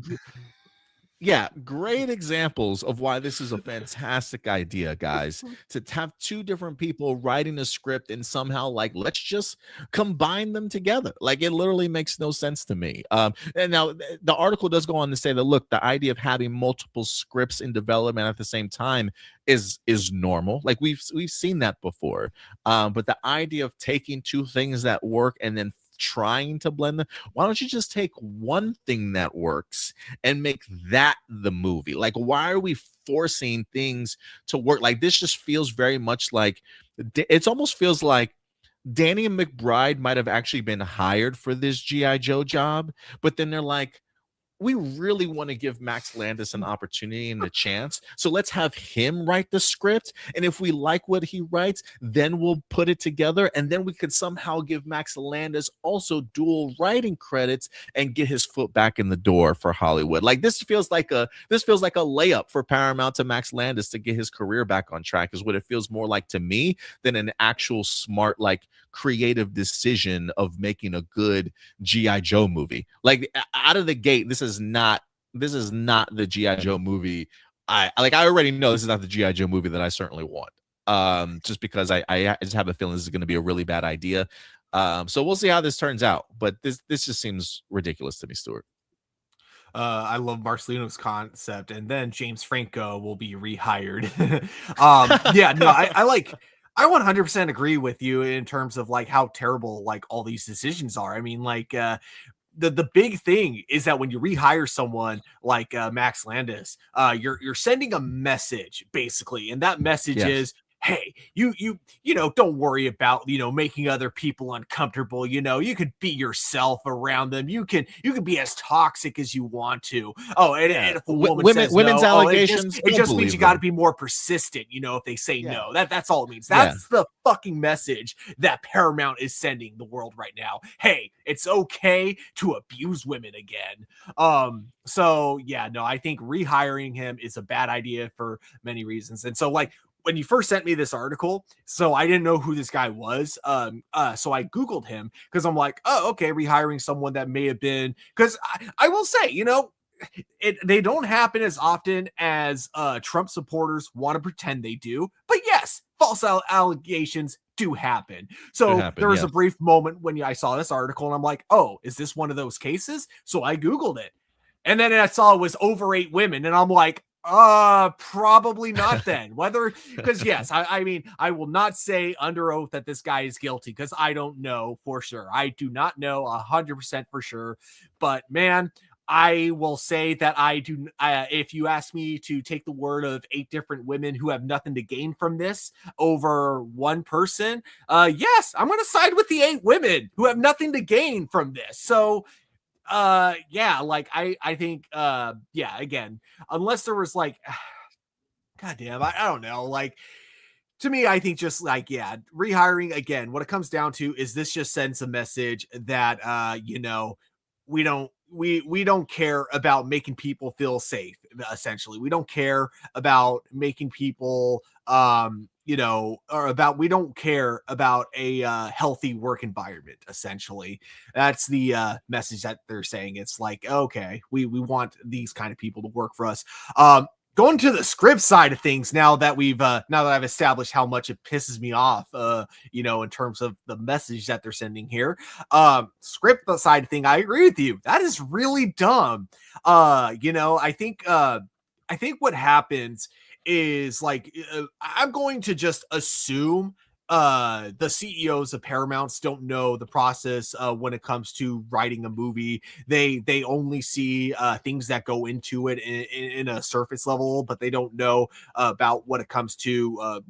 Yeah, great examples of why this is a fantastic idea, guys. To have two different people writing a script and somehow like, let's just combine them together. Like, it literally makes no sense to me. And now the article does go on to say that, look, the idea of having multiple scripts in development at the same time is normal. Like, we've seen that before. But the idea of taking two things that work and then trying to blend them, why don't you just take one thing that works and make that the movie? Like, why are we forcing things to work? Like, this just feels very much like, it almost feels like Danny McBride might have actually been hired for this G.I. Joe job, but then they're like, we really want to give Max Landis an opportunity and a chance. So let's have him write the script. And if we like what he writes, then we'll put it together. And then we could somehow give Max Landis also dual writing credits and get his foot back in the door for Hollywood. Like, this feels like a layup for Paramount to Max Landis to get his career back on track, is what it feels more like to me than an actual smart, like, creative decision of making a good G.I. Joe movie. Like, out of the gate, this is not the G.I. Joe movie. I already know this is not the G.I. Joe movie that I certainly want. Just because I just have a feeling this is going to be a really bad idea. So we'll see how this turns out. But this just seems ridiculous to me, Stuart. I love Marcelino's concept, and then James Franco will be rehired. Yeah, no, I 100% agree with you in terms of like how terrible like all these decisions are. I mean, like the big thing is that when you rehire someone like Max Landis, you're sending a message basically, and that message is, hey, you don't worry about, making other people uncomfortable. You could be yourself around them. You can be as toxic as you want to. Oh, and if a woman says women's no, allegations, it just means you got to be more persistent. If they say no, that's all it means. That's the fucking message that Paramount is sending the world right now. Hey, it's okay to abuse women again. So yeah, no, I think rehiring him is a bad idea for many reasons. And so, like, when you first sent me this article, so I didn't know who this guy was. So I Googled him because I'm like, oh, okay, rehiring someone that may have been, because I will say, they don't happen as often as Trump supporters want to pretend they do. But yes, false allegations do happen. So there was a brief moment when I saw this article and I'm like, oh, is this one of those cases? So I Googled it. And then I saw it was over 8 women, and I'm like, probably not then. Whether, because yes, I mean, I will not say under oath that this guy is guilty because I don't know for sure. I do not know 100% for sure. But man, I will say that I do. If you ask me to take the word of 8 different women who have nothing to gain from this over one person, yes, I'm going to side with the 8 women who have nothing to gain from this. So, yeah, like I think, yeah, again, unless there was like, goddamn, I don't know, like. To me, I think just like, yeah, rehiring again, what it comes down to is this just sends a message that, you know, we don't care about making people feel safe. Essentially, we don't care about making people, you know, or about, we don't care about a healthy work environment. Essentially, that's the message that they're saying. It's like, okay, we want these kind of people to work for us. Going to the script side of things, now that we've now that I've established how much it pisses me off, you know, in terms of the message that they're sending here. Script side of thing, I agree with you. That is really dumb. You know, I think what happens is like, I'm going to just assume the CEOs of Paramounts don't know the process when it comes to writing a movie. They only see things that go into it in a surface level, but they don't know about when it comes to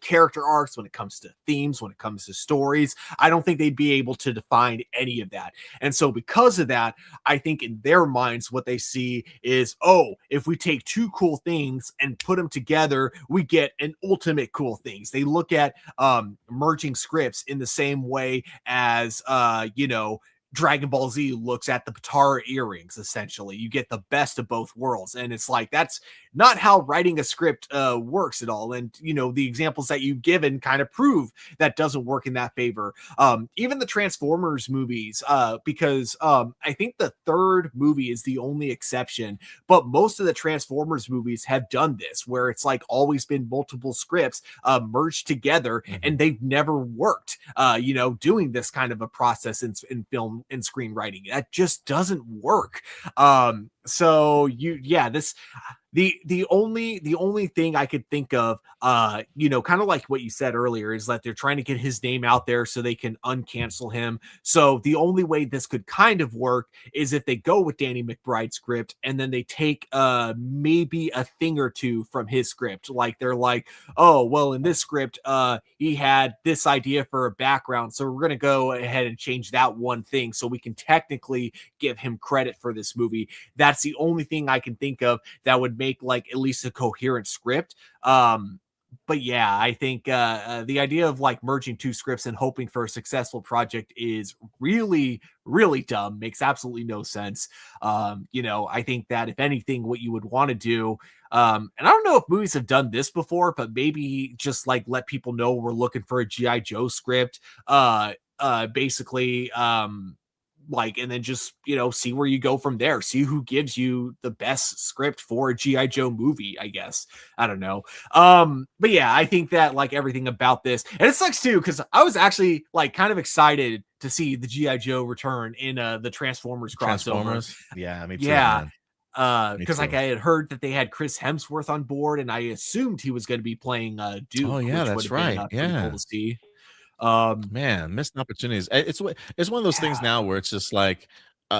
character arcs, when it comes to themes, when it comes to stories. I don't think they'd be able to define any of that. And so because of that, I think in their minds what they see is, oh, if we take 2 cool things and put them together, we get an ultimate cool things. They look at merging scripts in the same way as you know, Dragon Ball Z looks at the Patara earrings. Essentially, you get the best of both worlds, and it's like, that's not how writing a script works at all. And you know, the examples that you've given kind of prove that doesn't work in that favor. Even the Transformers movies, because I think the 3rd movie is the only exception, but most of the Transformers movies have done this, where it's like always been multiple scripts merged together, and they've never worked. You know, doing this kind of a process in film and screenwriting, that just doesn't work. So the only thing I could think of, you know, kind of like what you said earlier, is that they're trying to get his name out there so they can uncancel him. So the only way this could kind of work is if they go with Danny McBride's script and then they take maybe a thing or two from his script. Like they're like, oh, well, in this script, he had this idea for a background, so we're going to go ahead and change that one thing so we can technically give him credit for this movie. That's the only thing I can think of that would make like at least a coherent script. But yeah, I think the idea of like merging 2 scripts and hoping for a successful project is really, really dumb. Makes absolutely no sense. You know, I think that if anything, what you would want to do, and I don't know if movies have done this before, but maybe just like let people know we're looking for a G.I. Joe script. Basically, like, and then just, you know, see where you go from there. See who gives you the best script for a G.I. Joe movie, I guess. I don't know. But yeah, I think that like everything about this, and it sucks too, because I was actually like kind of excited to see the G.I. Joe return in the Transformers crossover. Yeah, me too. Yeah. Because like I had heard that they had Chris Hemsworth on board, and I assumed he was going to be playing Duke. Oh yeah, that's right. Yeah, cool to see. Man, missed opportunities. It's one of those things now where it's just like,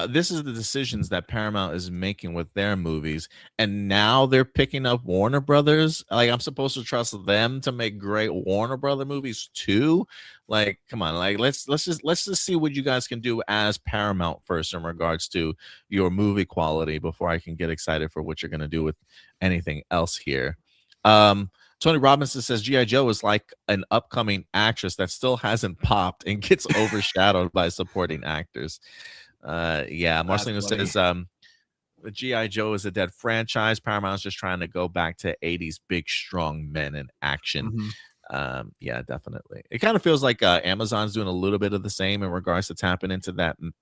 this is the decisions that Paramount is making with their movies, and now they're picking up Warner Brothers. Like, I'm supposed to trust them to make great Warner Brother movies too. Like, come on, like let's just see what you guys can do as Paramount first in regards to your movie quality before I can get excited for what you're gonna do with anything else here. Tony Robinson says G.I. Joe is like an upcoming actress that still hasn't popped and gets overshadowed by supporting actors. Yeah, Marcelino says G.I. Joe is a dead franchise. Paramount's just trying to go back to 80s big, strong men in action. Yeah, definitely. It kind of feels like Amazon's doing a little bit of the same in regards to tapping into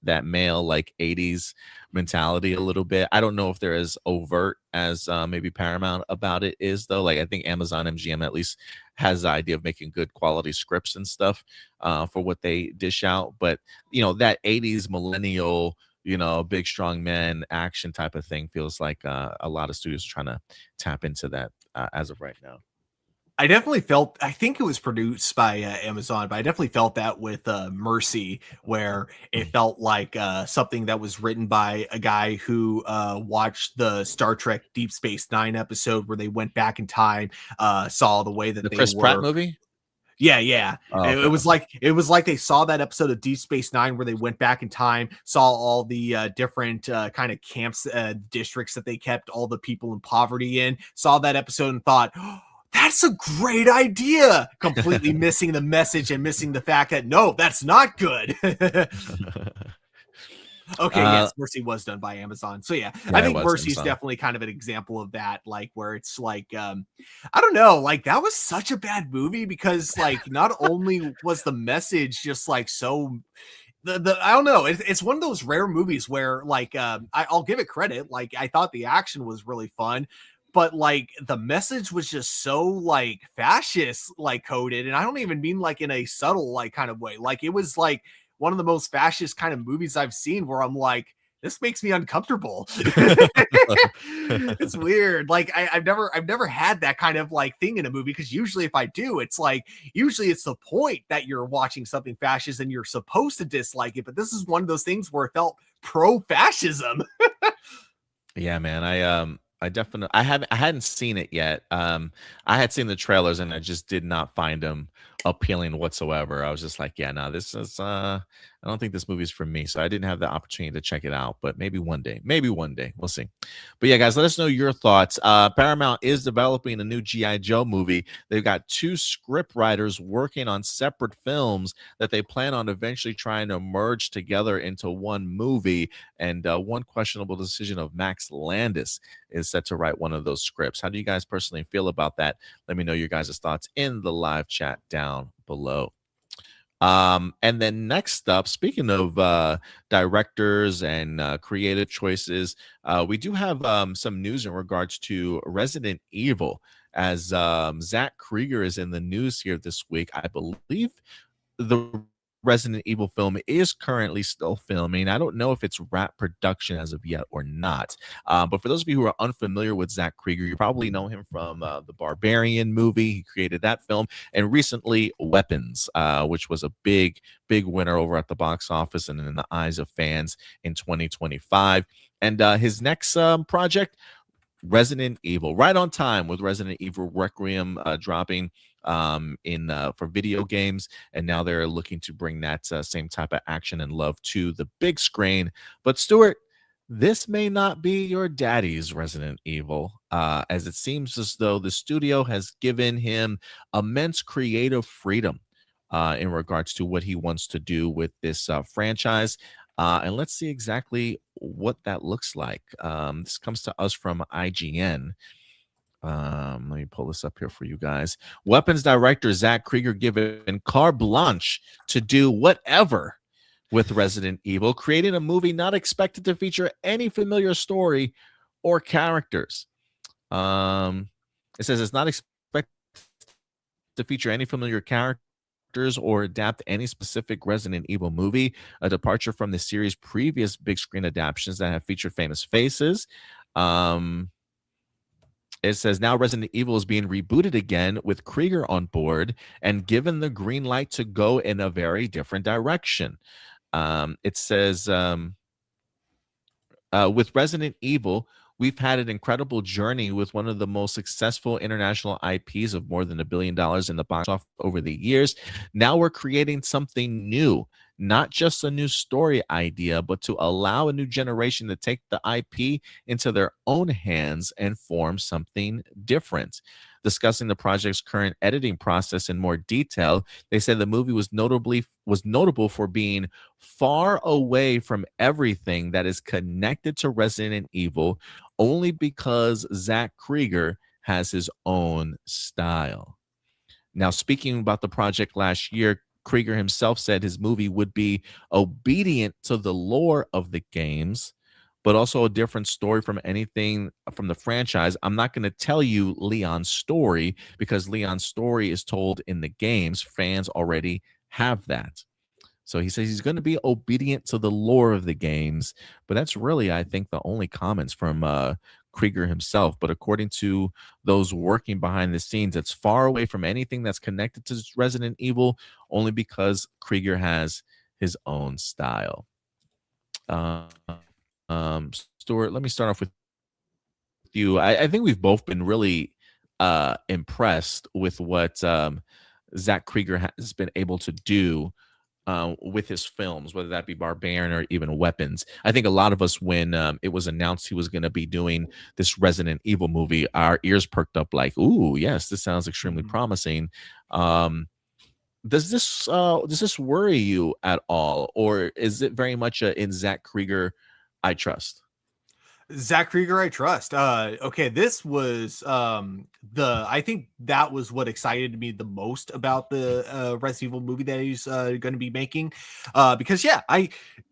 that male like 80s mentality a little bit. I don't know if they're as overt as maybe Paramount about it is, though. Like, I think Amazon MGM at least has the idea of making good quality scripts and stuff for what they dish out. But you know, that 80s millennial big strong man action type of thing. Feels like a lot of studios are trying to tap into that as of right now. I definitely felt, I think it was produced by Amazon, but I definitely felt that with Mercy, where it felt like something that was written by a guy who watched the Star Trek Deep Space Nine episode where they went back in time, saw the way that The they Chris were. Pratt movie? Yeah. Oh, It was like they saw that episode of Deep Space Nine where they went back in time, saw all the different kind of camps, districts that they kept all the people in poverty in, saw that episode and thought, oh, that's a great idea. Completely missing the message and missing the fact that no, that's not good. Okay, yes, Mercy was done by Amazon. So yeah, I think Mercy is definitely kind of an example of that, like where it's like, I don't know, like that was such a bad movie because like not only was the message just like so, I don't know, it's one of those rare movies where like I'll give it credit, like I thought the action was really fun, but like the message was just so like fascist like coded, and I don't even mean like in a subtle like kind of way, like it was like one of the most fascist kind of movies I've seen where I'm like, this makes me uncomfortable. It's weird. Like I've never had that kind of like thing in a movie, because usually if I do, it's like usually it's the point that you're watching something fascist and you're supposed to dislike it, but this is one of those things where it felt pro-fascism. Yeah, man. I hadn't seen it yet. I had seen the trailers and I just did not find them appealing whatsoever. I was just like, yeah, no, this is I don't think this movie's for me. So I didn't have the opportunity to check it out, but maybe one day, we'll see. But yeah, guys, let us know your thoughts. Paramount is developing a new G.I. Joe movie. They've got 2 script writers working on separate films that they plan on eventually trying to merge together into one movie. And one questionable decision of Max Landis is set to write one of those scripts. How do you guys personally feel about that? Let me know your guys' thoughts in the live chat down below. And then next up, speaking of directors and creative choices, we do have some news in regards to Resident Evil, as Zach Cregger is in the news here this week. I believe the Resident Evil film is currently still filming. I don't know if it's wrap production as of yet or not. But for those of you who are unfamiliar with Zach Cregger, you probably know him from the Barbarian movie. He created that film, and recently Weapons, which was a big winner over at the box office and in the eyes of fans in 2025. And his next project, Resident Evil, right on time with Resident Evil Requiem dropping for video games, and now they're looking to bring that same type of action and love to the big screen. But Stuart, this may not be your daddy's Resident Evil, as it seems as though the studio has given him immense creative freedom in regards to what he wants to do with this franchise. And let's see exactly what that looks like. This comes to us from IGN. Let me pull this up here for you guys. Weapons director Zach Cregger given carte blanche to do whatever with Resident Evil, creating a movie not expected to feature any familiar story or characters. It says it's not expected to feature any familiar characters or adapt any specific Resident Evil movie, a departure from the series' previous big screen adaptations that have featured famous faces. It says now Resident Evil is being rebooted again with Cregger on board and given the green light to go in a very different direction. It says with Resident Evil, we've had an incredible journey with one of the most successful international IPs of more than $1 billion in the box office over the years. Now we're creating something new, not just a new story idea, but to allow a new generation to take the IP into their own hands and form something different. Discussing the project's current editing process in more detail, they said the movie was notable for being far away from everything that is connected to Resident Evil, only because Zach Cregger has his own style. Now, speaking about the project last year, Cregger himself said his movie would be obedient to the lore of the games, but also a different story from anything from the franchise. I'm not going to tell you Leon's story because Leon's story is told in the games. Fans already have that. So he says he's going to be obedient to the lore of the games, but that's really, I think, the only comments from Cregger himself. But according to those working behind the scenes, it's far away from anything that's connected to Resident Evil, only because Cregger has his own style. Uh, Stuart, let me start off with you. I think we've both been really impressed with what Zach Cregger has been able to do with his films, whether that be Barbarian or even Weapons. I think a lot of us, when it was announced he was going to be doing this Resident Evil movie, our ears perked up like, ooh, yes, this sounds extremely promising. Does this worry you at all, or is it very much in Zach Cregger I trust? Zach Cregger, I trust. Okay, this was I think that was what excited me the most about the Resident Evil movie that he's going to be making. Because yeah,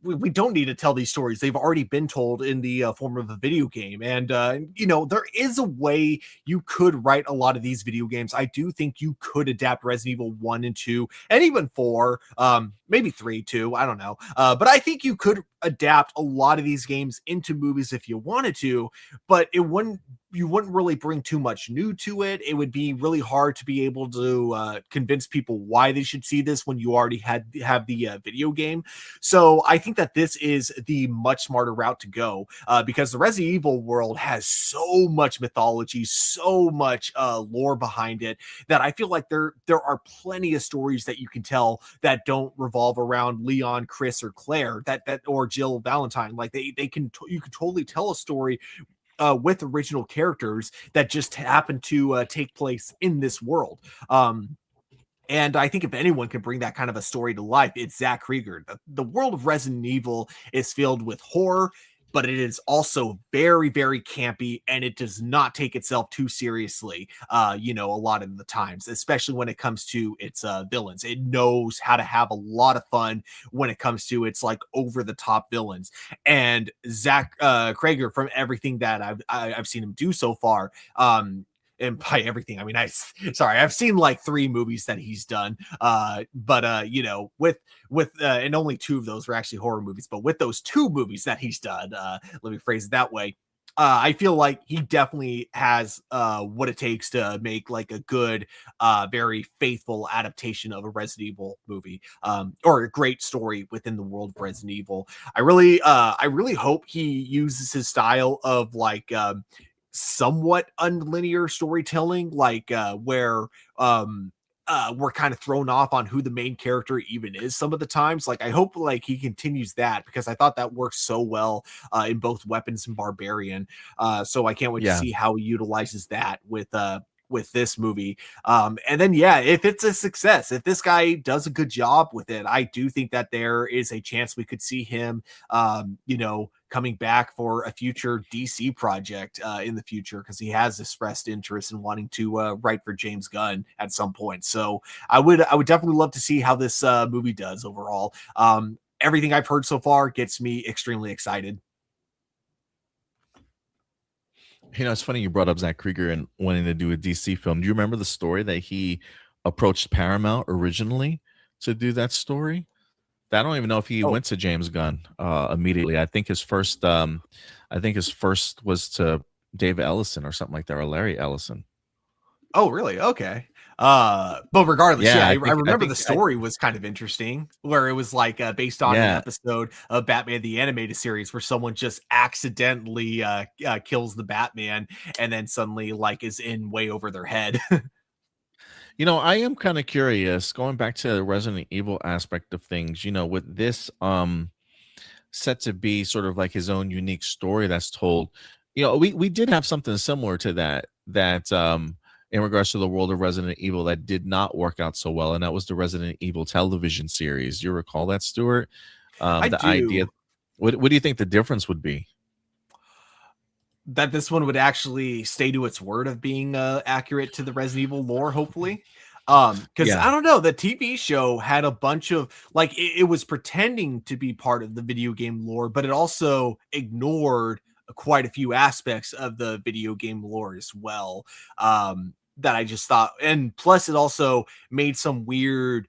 we don't need to tell these stories; they've already been told in the form of a video game, and you know, there is a way you could write a lot of these video games. I do think you could adapt Resident Evil 1 and 2, and even 4, maybe 3 too. I don't know, but I think you could adapt a lot of these games into movies if you wanted to, but you wouldn't really bring too much new to it. It would be really hard to be able to convince people why they should see this when you already have the video game. So I think that this is the much smarter route to go, because the Resident Evil world has so much mythology, so much lore behind it, that I feel like there are plenty of stories that you can tell that don't revolve around Leon, Chris, or Claire, that or Jill Valentine. Like you can totally tell a story with original characters that just happen to take place in this world. And I think if anyone can bring that kind of a story to life, it's Zach Cregger. The world of Resident Evil is filled with horror, but it is also very, very campy, and it does not take itself too seriously, you know, a lot of the times, especially when it comes to its villains. It knows how to have a lot of fun when it comes to its like over-the-top villains. And Zach Cregger, from everything that I've seen him do so far, and by everything, I mean, I've seen like 3 movies that he's done. But you know, with and only 2 of those were actually horror movies, but with those 2 movies that he's done, let me phrase it that way. I feel like he definitely has what it takes to make like a good, very faithful adaptation of a Resident Evil movie, or a great story within the world of Resident Evil. I really hope he uses his style of like somewhat unlinear storytelling, like where we're kind of thrown off on who the main character even is some of the times. Like I hope like he continues that, because I thought that worked so well in both Weapons and Barbarian. So I can't wait to see how he utilizes that with this movie. And then yeah, if it's a success, if this guy does a good job with it, I do think that there is a chance we could see him you know, coming back for a future DC project in the future, because he has expressed interest in wanting to write for James Gunn at some point. So I would definitely love to see how this movie does overall. Everything I've heard so far gets me extremely excited. You know, it's funny you brought up Zach Cregger and wanting to do a DC film. Do you remember the story that he approached Paramount originally to do that story? I don't even know if he went to James Gunn immediately. I think his first was to Dave Ellison or something like that, or Larry Ellison. Oh, really? Okay. But regardless, yeah, I remember the story was kind of interesting, where it was like based on an episode of Batman the Animated Series where someone just accidentally kills the Batman and then suddenly like is in way over their head. You know, I am kind of curious, going back to the Resident Evil aspect of things, you know, with this set to be sort of like his own unique story that's told. You know, we did have something similar to that in regards to the world of Resident Evil that did not work out so well, and that was the Resident Evil television series. Do you recall that, Stuart? I the do. idea. What do you think the difference would be? That this one would actually stay to its word of being accurate to the Resident Evil lore, hopefully. Because I don't know, the TV show had a bunch of like it was pretending to be part of the video game lore, but it also ignored quite a few aspects of the video game lore as well. That I just thought, and plus it also made some weird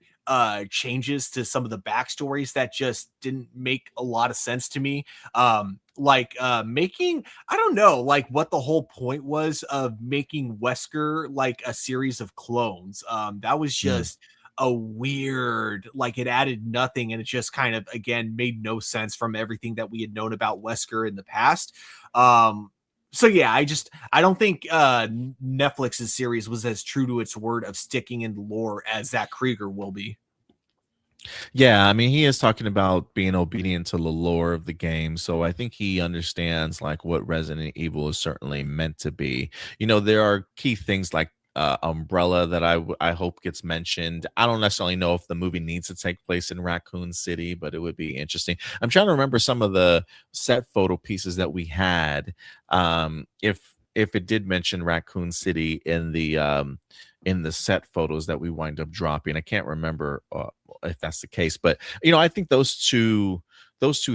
changes to some of the backstories that just didn't make a lot of sense to me. Making, I don't know, like what the whole point was of making Wesker like a series of clones. That was just a weird, like it added nothing, and it just kind of again made no sense from everything that we had known about Wesker in the past. So yeah, I don't think Netflix's series was as true to its word of sticking in the lore as Zach Cregger will be. Yeah, I mean, he is talking about being obedient to the lore of the game, so I think he understands like what Resident Evil is certainly meant to be. You know, there are key things like Umbrella that I hope gets mentioned. I don't necessarily know if the movie needs to take place in Raccoon City, but it would be interesting. I'm trying to remember some of the set photo pieces that we had. If it did mention Raccoon City in the set photos that we wind up dropping. I can't remember if that's the case, but you know, I think those two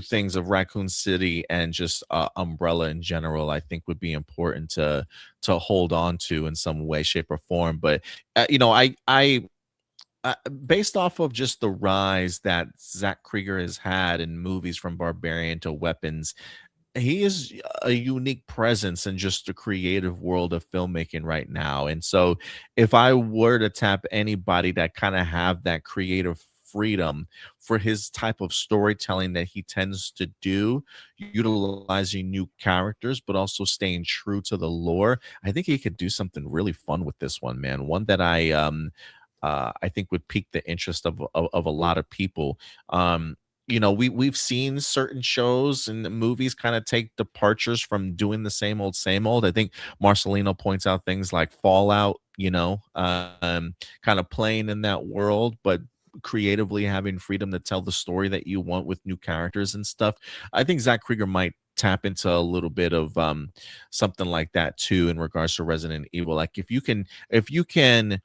things of Raccoon City and just Umbrella in general, I think would be important to hold on to in some way, shape, or form. But you know, I based off of just the rise that Zach Cregger has had in movies from Barbarian to Weapons, he is a unique presence in just the creative world of filmmaking right now. And so if I were to tap anybody that kind of have that creative freedom for his type of storytelling that he tends to do, utilizing new characters but also staying true to the lore, I think he could do something really fun with this one, man. One that I think would pique the interest of a lot of people. You know, we've seen certain shows and movies kind of take departures from doing the same old, same old. I think Marcelino points out things like Fallout, you know, kind of playing in that world, but creatively having freedom to tell the story that you want with new characters and stuff. I think Zach Cregger might tap into a little bit of something like that too in regards to Resident Evil. Like if you can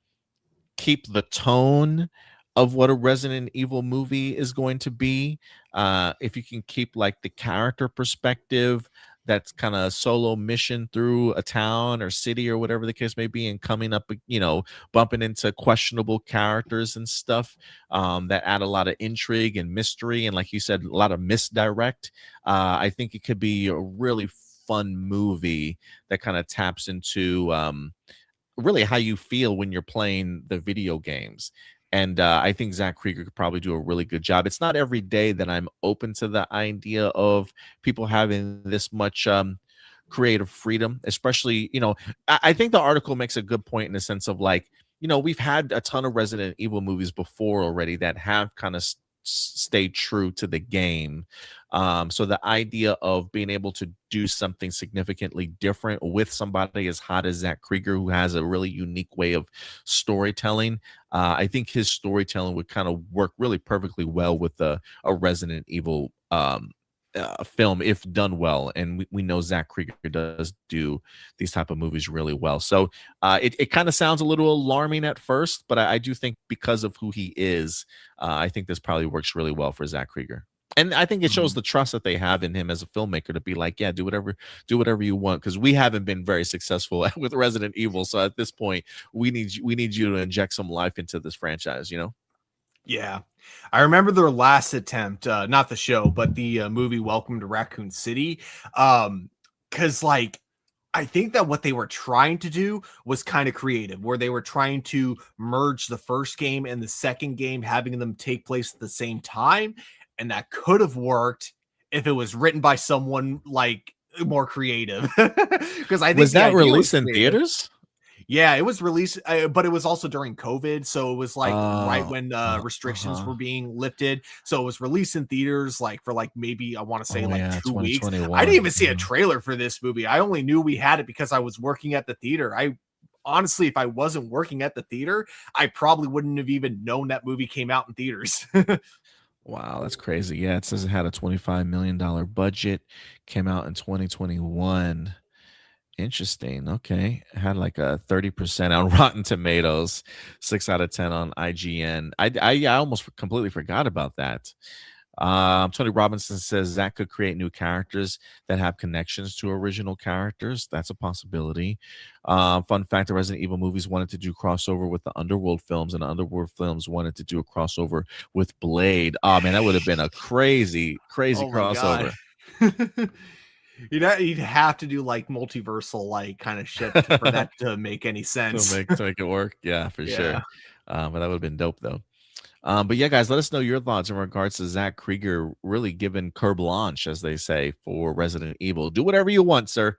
keep the tone of what a Resident Evil movie is going to be, if you can keep like the character perspective, that's kind of solo mission through a town or city or whatever the case may be, and coming up, you know, bumping into questionable characters and stuff that add a lot of intrigue and mystery, and like you said, a lot of misdirect. I think it could be a really fun movie that kind of taps into really how you feel when you're playing the video games. And I think Zach Cregger could probably do a really good job. It's not every day that I'm open to the idea of people having this much creative freedom, especially, you know, I think the article makes a good point in the sense of like, you know, we've had a ton of Resident Evil movies before already that have kind of stayed true to the game. So the idea of being able to do something significantly different with somebody as hot as Zach Cregger, who has a really unique way of storytelling, I think his storytelling would kind of work really perfectly well with a Resident Evil film if done well. And we know Zach Cregger does do these type of movies really well. So it kind of sounds a little alarming at first, but I do think because of who he is, I think this probably works really well for Zach Cregger. And I think it shows the trust that they have in him as a filmmaker to be like, yeah, do whatever you want, because we haven't been very successful with Resident Evil. So at this point, we need you to inject some life into this franchise, you know? Yeah. I remember their last attempt, not the show, but the movie Welcome to Raccoon City. Because like, I think that what they were trying to do was kind of creative, where they were trying to merge the first game and the second game, having them take place at the same time. And that could have worked if it was written by someone like more creative. Because I think was that released in theaters? Yeah, it was released, but it was also during COVID, so it was like right when restrictions were being lifted. So it was released in theaters like for like maybe I want to say 2 weeks. I didn't even see a trailer for this movie. I only knew we had it because I was working at the theater. I honestly, if I wasn't working at the theater, I probably wouldn't have even known that movie came out in theaters. Wow, that's crazy. Yeah, it says it had a $25 million budget, came out in 2021. Interesting. Okay. It had like a 30% on Rotten Tomatoes, 6 out of 10 on IGN. I almost completely forgot about that. Tony Robinson says Zach could create new characters that have connections to original characters. That's a possibility. Fun fact: the Resident Evil movies wanted to do crossover with the Underworld films, and the Underworld films wanted to do a crossover with Blade. Oh man, that would have been a crazy Oh my crossover. God. You'd have to do like multiversal like kind of shit for that to make any sense. To make it work. Yeah, for sure. But that would have been dope though. But yeah, guys, let us know your thoughts in regards to Zach Cregger really giving carte blanche, as they say, for Resident Evil. Do whatever you want, sir.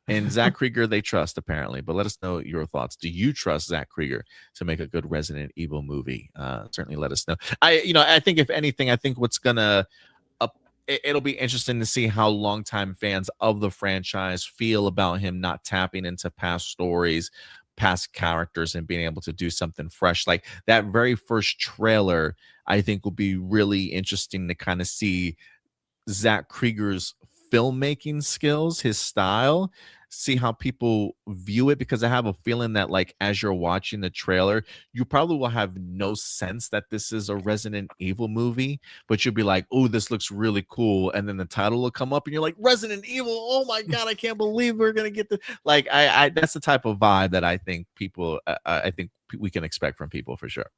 And Zach Cregger, they trust apparently. But let us know your thoughts. Do you trust Zach Cregger to make a good Resident Evil movie? Certainly let us know. I think if anything, I think what's gonna it'll be interesting to see how longtime fans of the franchise feel about him not tapping into past stories, past characters, and being able to do something fresh. Like that very first trailer, I think will be really interesting to kind of see Zach Cregger's filmmaking skills, his style, see how people view it, because I have a feeling that like as you're watching the trailer, you probably will have no sense that this is a Resident Evil movie, but you'll be like, oh, this looks really cool, and then the title will come up and you're like, Resident Evil, oh my God, I can't believe we're gonna get the like I that's the type of vibe that I think people I think we can expect from people for sure.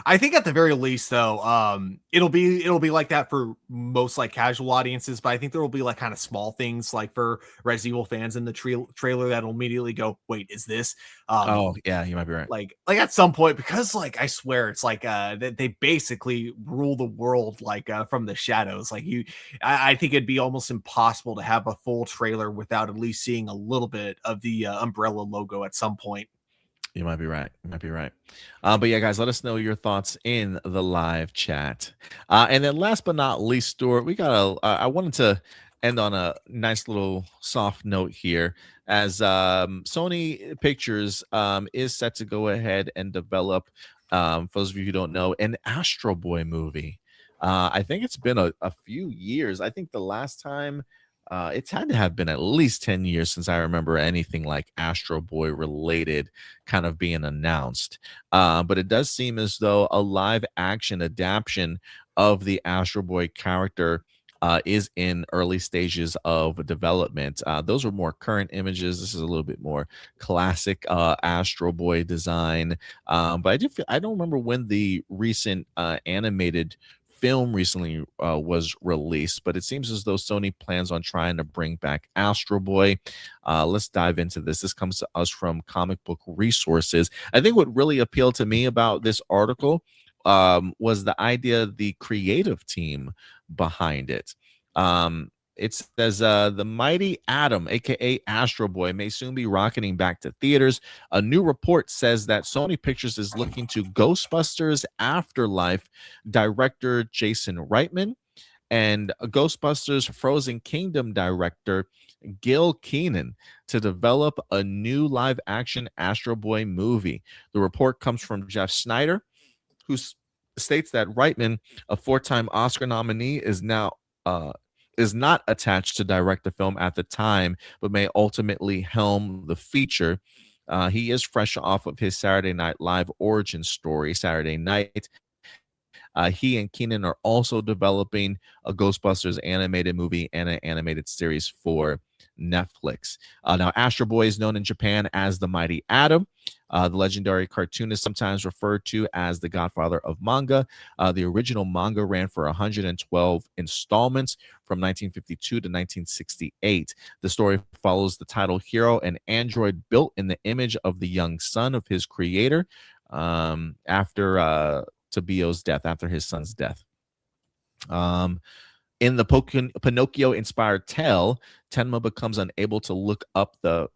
I think at the very least, though, it'll be like that for most like casual audiences, but I think there will be like kind of small things like for Resident Evil fans in the trailer that'll immediately go, "Wait, is this?" Oh yeah, you might be right. Like at some point, because like I swear it's like they basically rule the world like from the shadows. Like I think it'd be almost impossible to have a full trailer without at least seeing a little bit of the Umbrella logo at some point. You might be right. You might be right. But yeah, guys, let us know your thoughts in the live chat. And then last but not least, Stuart, I wanted to end on a nice little soft note here, as Sony Pictures is set to go ahead and develop, for those of you who don't know, an Astro Boy movie. I think it's been a few years. I think the last time it's had to have been at least 10 years since I remember anything like Astro Boy related kind of being announced. But it does seem as though a live action adaptation of the Astro Boy character is in early stages of development. Those are more current images. This is a little bit more classic Astro Boy design. But I don't remember when the recent animated film recently was released, but it seems as though Sony plans on trying to bring back Astro Boy. Let's dive into this. This comes to us from Comic Book Resources. I think what really appealed to me about this article was the idea, the creative team behind it. It says the mighty Atom, aka Astro Boy, may soon be rocketing back to theaters. A new report says that Sony Pictures is looking to Ghostbusters Afterlife director Jason Reitman and Ghostbusters Frozen Kingdom director Gil Keenan to develop a new live-action Astro Boy movie. The report comes from Jeff Snyder, who states that Reitman, a four-time Oscar nominee, is not attached to direct the film at the time, but may ultimately helm the feature. He is fresh off of his Saturday Night Live origin story, Saturday Night. He and Keenan are also developing a Ghostbusters animated movie and an animated series for Netflix. Now, Astro Boy is known in Japan as the Mighty Atom. The legendary cartoon is sometimes referred to as the godfather of manga. The original manga ran for 112 installments from 1952 to 1968. The story follows the title hero, an android built in the image of the young son of his creator after Tabio's death, after his son's death. In the Pinocchio-inspired tale, Tenma becomes unable to look up the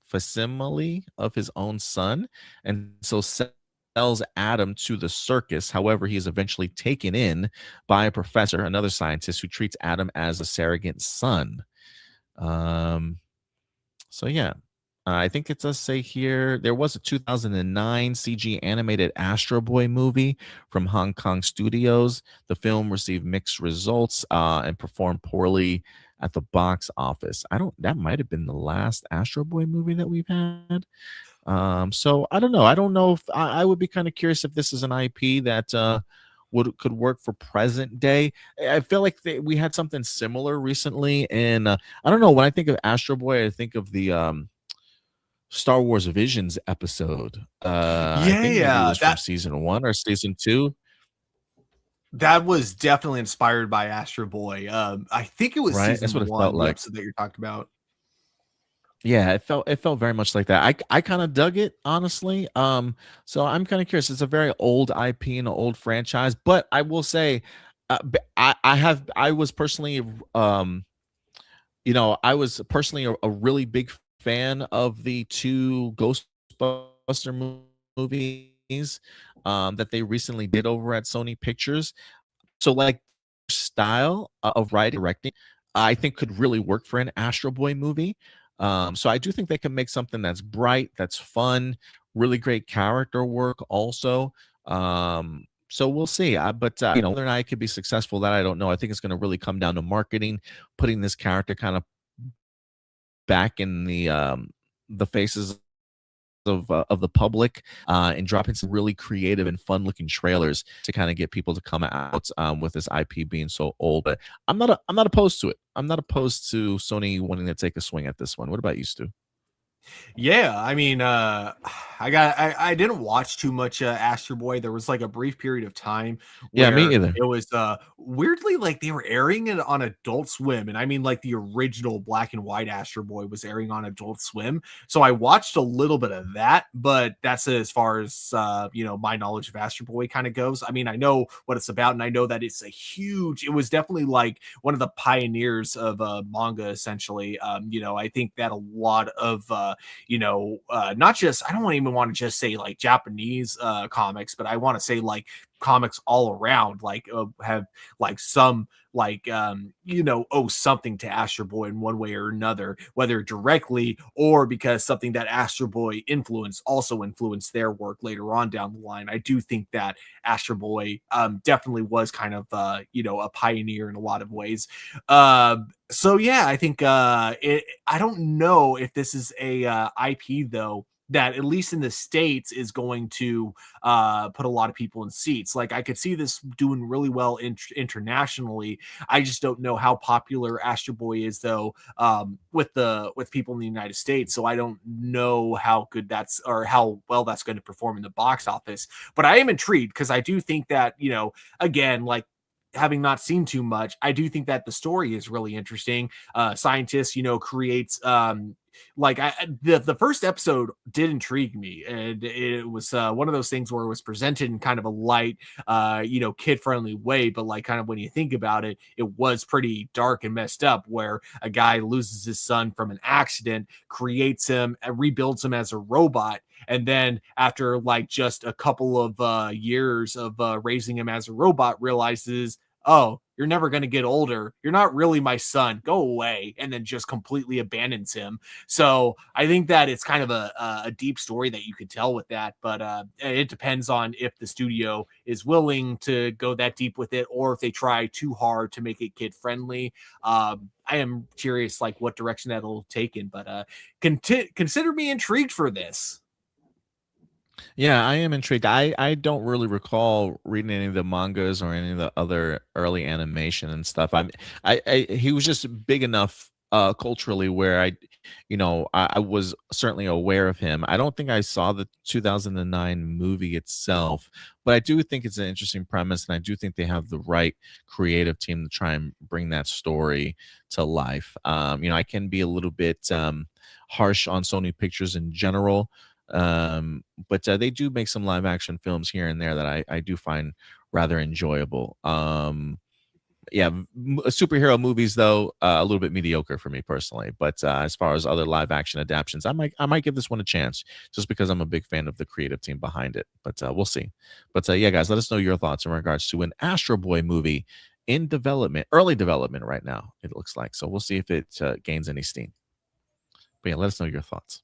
facsimile of his own son, and so sells Adam to the circus. However, he is eventually taken in by a professor, another scientist, who treats Adam as a surrogate son. So yeah. I think it does say here there was a 2009 CG animated Astro Boy movie from Hong Kong Studios. The film received mixed results and performed poorly at the box office. That might have been the last Astro Boy movie that we've had. So I don't know. I don't know if I would be kind of curious if this is an IP that could work for present day. I feel like we had something similar recently, and I don't know. When I think of Astro Boy, I think of the Star Wars Visions episode. I think maybe it Yeah, was from season 1 or season 2, that was definitely inspired by Astro Boy. I think it was right? That's season what it felt 1, the like. episode that you're talking about. Yeah, it felt very much like that. I kind of dug it, honestly. So I'm kind of curious. It's a very old IP and an old franchise, but I will say, I was personally, I was personally a really big fan of the two Ghostbuster movies that they recently did over at Sony Pictures. So like style of writing directing, I think could really work for an Astro Boy movie. So I do think they can make something that's bright, that's fun, really great character work also. So we'll see. But whether or not it could be successful, that I don't know. I think it's going to really come down to marketing, putting this character kind of back in the faces of the public, and dropping some really creative and fun looking trailers to kind of get people to come out with this IP being so old. But I'm not opposed to it. I'm not opposed to Sony wanting to take a swing at this one. What about you, Stu? Yeah, I mean, I didn't watch too much Astro Boy. There was like a brief period of time Yeah, me where either. it was weirdly like they were airing it on Adult Swim, and I mean like the original black and white Astro Boy was airing on Adult Swim. So I watched a little bit of that, but that's as far as my knowledge of Astro Boy kind of goes. I mean, I know what it's about, and I know that it's it was definitely like one of the pioneers of manga, essentially. I think that a lot of not just, I don't even want to just say like Japanese comics, but I want to say like comics all around, like have like some like owe something to Astro Boy in one way or another, whether directly or because something that Astro Boy also influenced their work later on down the line. I do think that Astro Boy definitely was kind of a pioneer in a lot of ways. So yeah, I think I don't know if this is a IP though that at least in the States is going to put a lot of people in seats. Like I could see this doing really well internationally. I just don't know how popular Astro Boy is though with people in the United States. So I don't know how good that's or how well that's going to perform in the box office. But I am intrigued because I do think that again, like having not seen too much, I do think that the story is really interesting. Scientists, creates the first episode did intrigue me, and it was one of those things where it was presented in kind of a light, kid friendly way, but like kind of when you think about it, it was pretty dark and messed up. Where a guy loses his son from an accident, creates him, and rebuilds him as a robot. And then after like just a couple of years of raising him as a robot, realizes, oh, you're never going to get older. You're not really my son. Go away. And then just completely abandons him. So I think that it's kind of a deep story that you could tell with that. But it depends on if the studio is willing to go that deep with it or if they try too hard to make it kid friendly. I am curious like what direction that'll take in. But consider me intrigued for this. Yeah, I am intrigued. I don't really recall reading any of the mangas or any of the other early animation and stuff. He was just big enough culturally where I was certainly aware of him. I don't think I saw the 2009 movie itself, but I do think it's an interesting premise, and I do think they have the right creative team to try and bring that story to life. I can be a little bit harsh on Sony Pictures in general, but they do make some live action films here and there that I do find rather enjoyable. Superhero movies though a little bit mediocre for me personally, but as far as other live action adaptations, I might give this one a chance just because I'm a big fan of the creative team behind it. But we'll see. But yeah, guys, let us know your thoughts in regards to an Astro Boy movie in development, early development right now, it looks like. So we'll see if it gains any steam. But yeah, let us know your thoughts.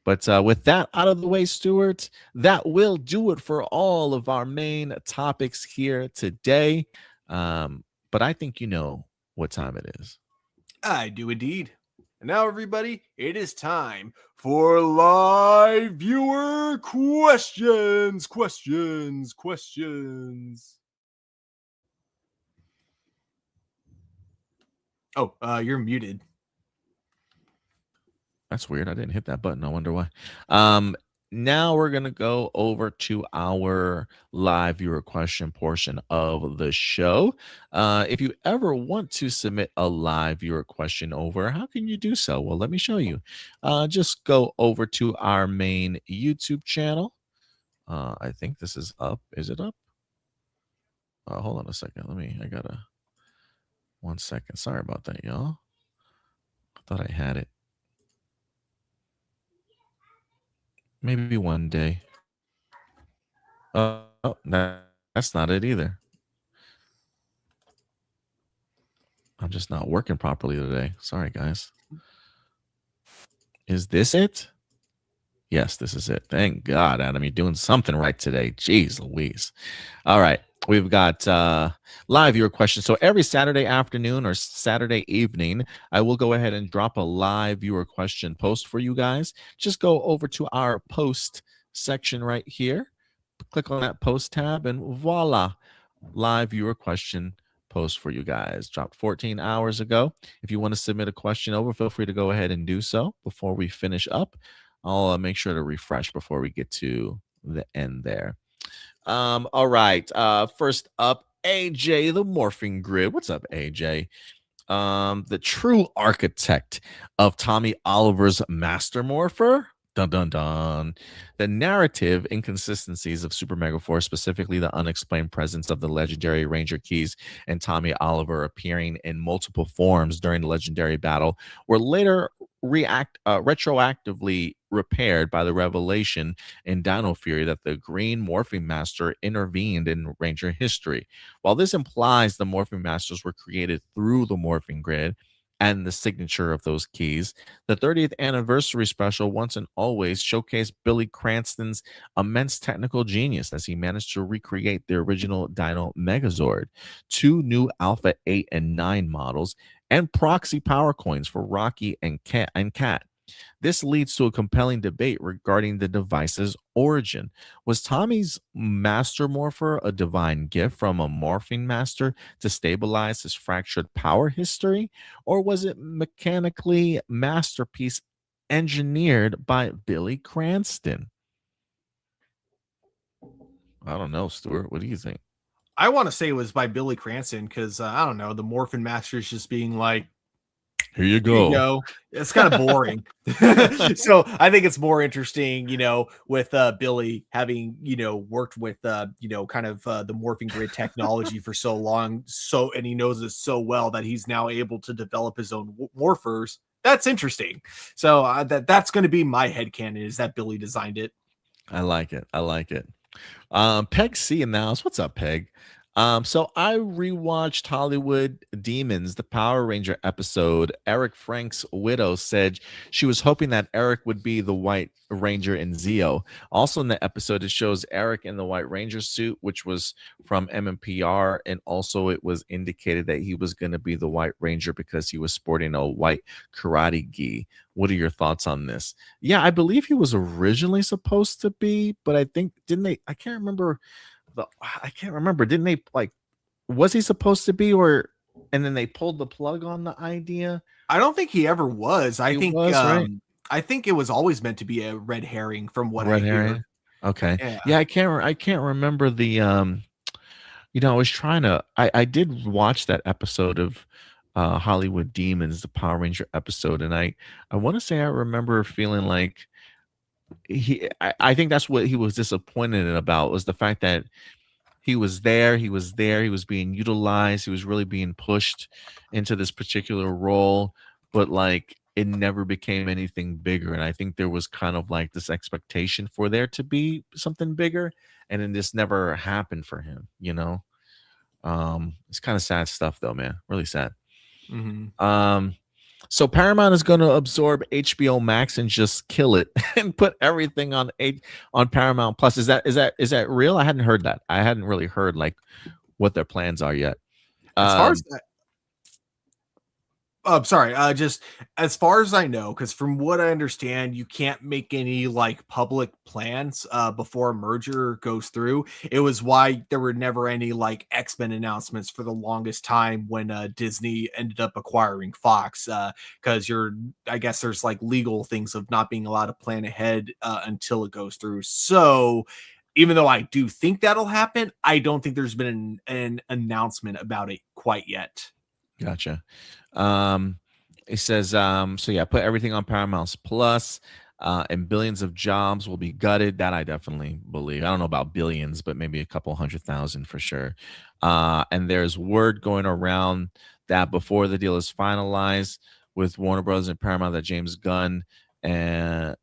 But with that out of the way, Stuart, that will do it for all of our main topics here today. But I think you know what time it is. I do indeed. And now, everybody, it is time for live viewer questions. Oh, you're muted. That's weird. I didn't hit that button. I wonder why. Now we're going to go over to our live viewer question portion of the show. If you ever want to submit a live viewer question over, how can you do so? Well, let me show you. Just go over to our main YouTube channel. I think this is up. Is it up? Hold on a second. I gotta, 1 second. Sorry about that, y'all. I thought I had it. Maybe one day. Oh, that's not it either. I'm just not working properly today. Sorry, guys. Is this it? Yes, this is it. Thank God, Adam. You're doing something right today. Jeez Louise. All right. We've got live viewer questions. So every Saturday afternoon or Saturday evening, I will go ahead and drop a live viewer question post for you guys. Just go over to our post section right here. Click on that post tab and voila, live viewer question post for you guys. Dropped 14 hours ago. If you want to submit a question over, feel free to go ahead and do so before we finish up. I'll make sure to refresh before we get to the end there. All right. First up, AJ, the Morphing Grid. What's up, AJ? The true architect of Tommy Oliver's Master Morpher. Dun dun dun. The narrative inconsistencies of Super Mega Force, specifically the unexplained presence of the legendary Ranger Keys and Tommy Oliver appearing in multiple forms during the legendary battle, were later retroactively repaired by the revelation in Dino Fury that the Green Morphing Master intervened in Ranger history. While this implies the Morphing Masters were created through the Morphing Grid and the signature of those keys, the 30th anniversary special once and always showcased Billy Cranston's immense technical genius as he managed to recreate the original Dino Megazord, 2 new Alpha 8 and 9 models, and proxy power coins for Rocky and Cat. This leads to a compelling debate regarding the device's origin. Was Tommy's Master Morpher a divine gift from a morphing master to stabilize his fractured power history? Or was it mechanically masterpiece engineered by Billy Cranston? I don't know, Stuart. What do you think? I want to say it was by Billy Cranston because I don't know, the Morphin Masters just being like, here you go. It's kind of boring. So I think it's more interesting, with Billy having, worked with, kind of the Morphing Grid technology for so long. And he knows it so well that he's now able to develop his own morphers. That's interesting. So that's going to be my headcanon, is that Billy designed it. I like it. Peg C in the house. What's up, Peg? So I rewatched Hollywood Demons, the Power Ranger episode. Eric Frank's widow said she was hoping that Eric would be the White Ranger in Zeo. Also in the episode, it shows Eric in the White Ranger suit, which was from MMPR, and also it was indicated that he was going to be the White Ranger because he was sporting a white karate gi. What are your thoughts on this? Yeah, I believe he was originally supposed to be, but I think, I can't remember. Didn't they, was he supposed to be, and then they pulled the plug on the idea? I don't think he ever was. I think right? I think it was always meant to be a red herring from what I hear. Okay. Yeah, I can't remember the I was trying to I did watch that episode of Hollywood Demons, the Power Ranger episode, and I want to say I remember feeling like I think that's what he was disappointed about, was the fact that he was there, he was being utilized, he was really being pushed into this particular role, but it never became anything bigger. And I think there was kind of this expectation for there to be something bigger, and then this never happened for him. It's kind of sad stuff though, man. Really sad. Mm-hmm. So Paramount is going to absorb HBO Max and just kill it and put everything on Paramount Plus. Is that real? I hadn't heard that. I hadn't really heard what their plans are yet. As far as Oh, sorry. Just as far as I know, because from what I understand, you can't make any like public plans before a merger goes through. It was why there were never any like X-Men announcements for the longest time when Disney ended up acquiring Fox. Because I guess there's like legal things of not being allowed to plan ahead until it goes through. So even though I do think that'll happen, I don't think there's been an announcement about it quite yet. Gotcha. It says, so yeah, put everything on Paramount Plus, and billions of jobs will be gutted. That I definitely believe. I don't know about billions, but maybe a couple 100,000 for sure. And there's word going around that before the deal is finalized with Warner Bros. And Paramount, that James Gunn and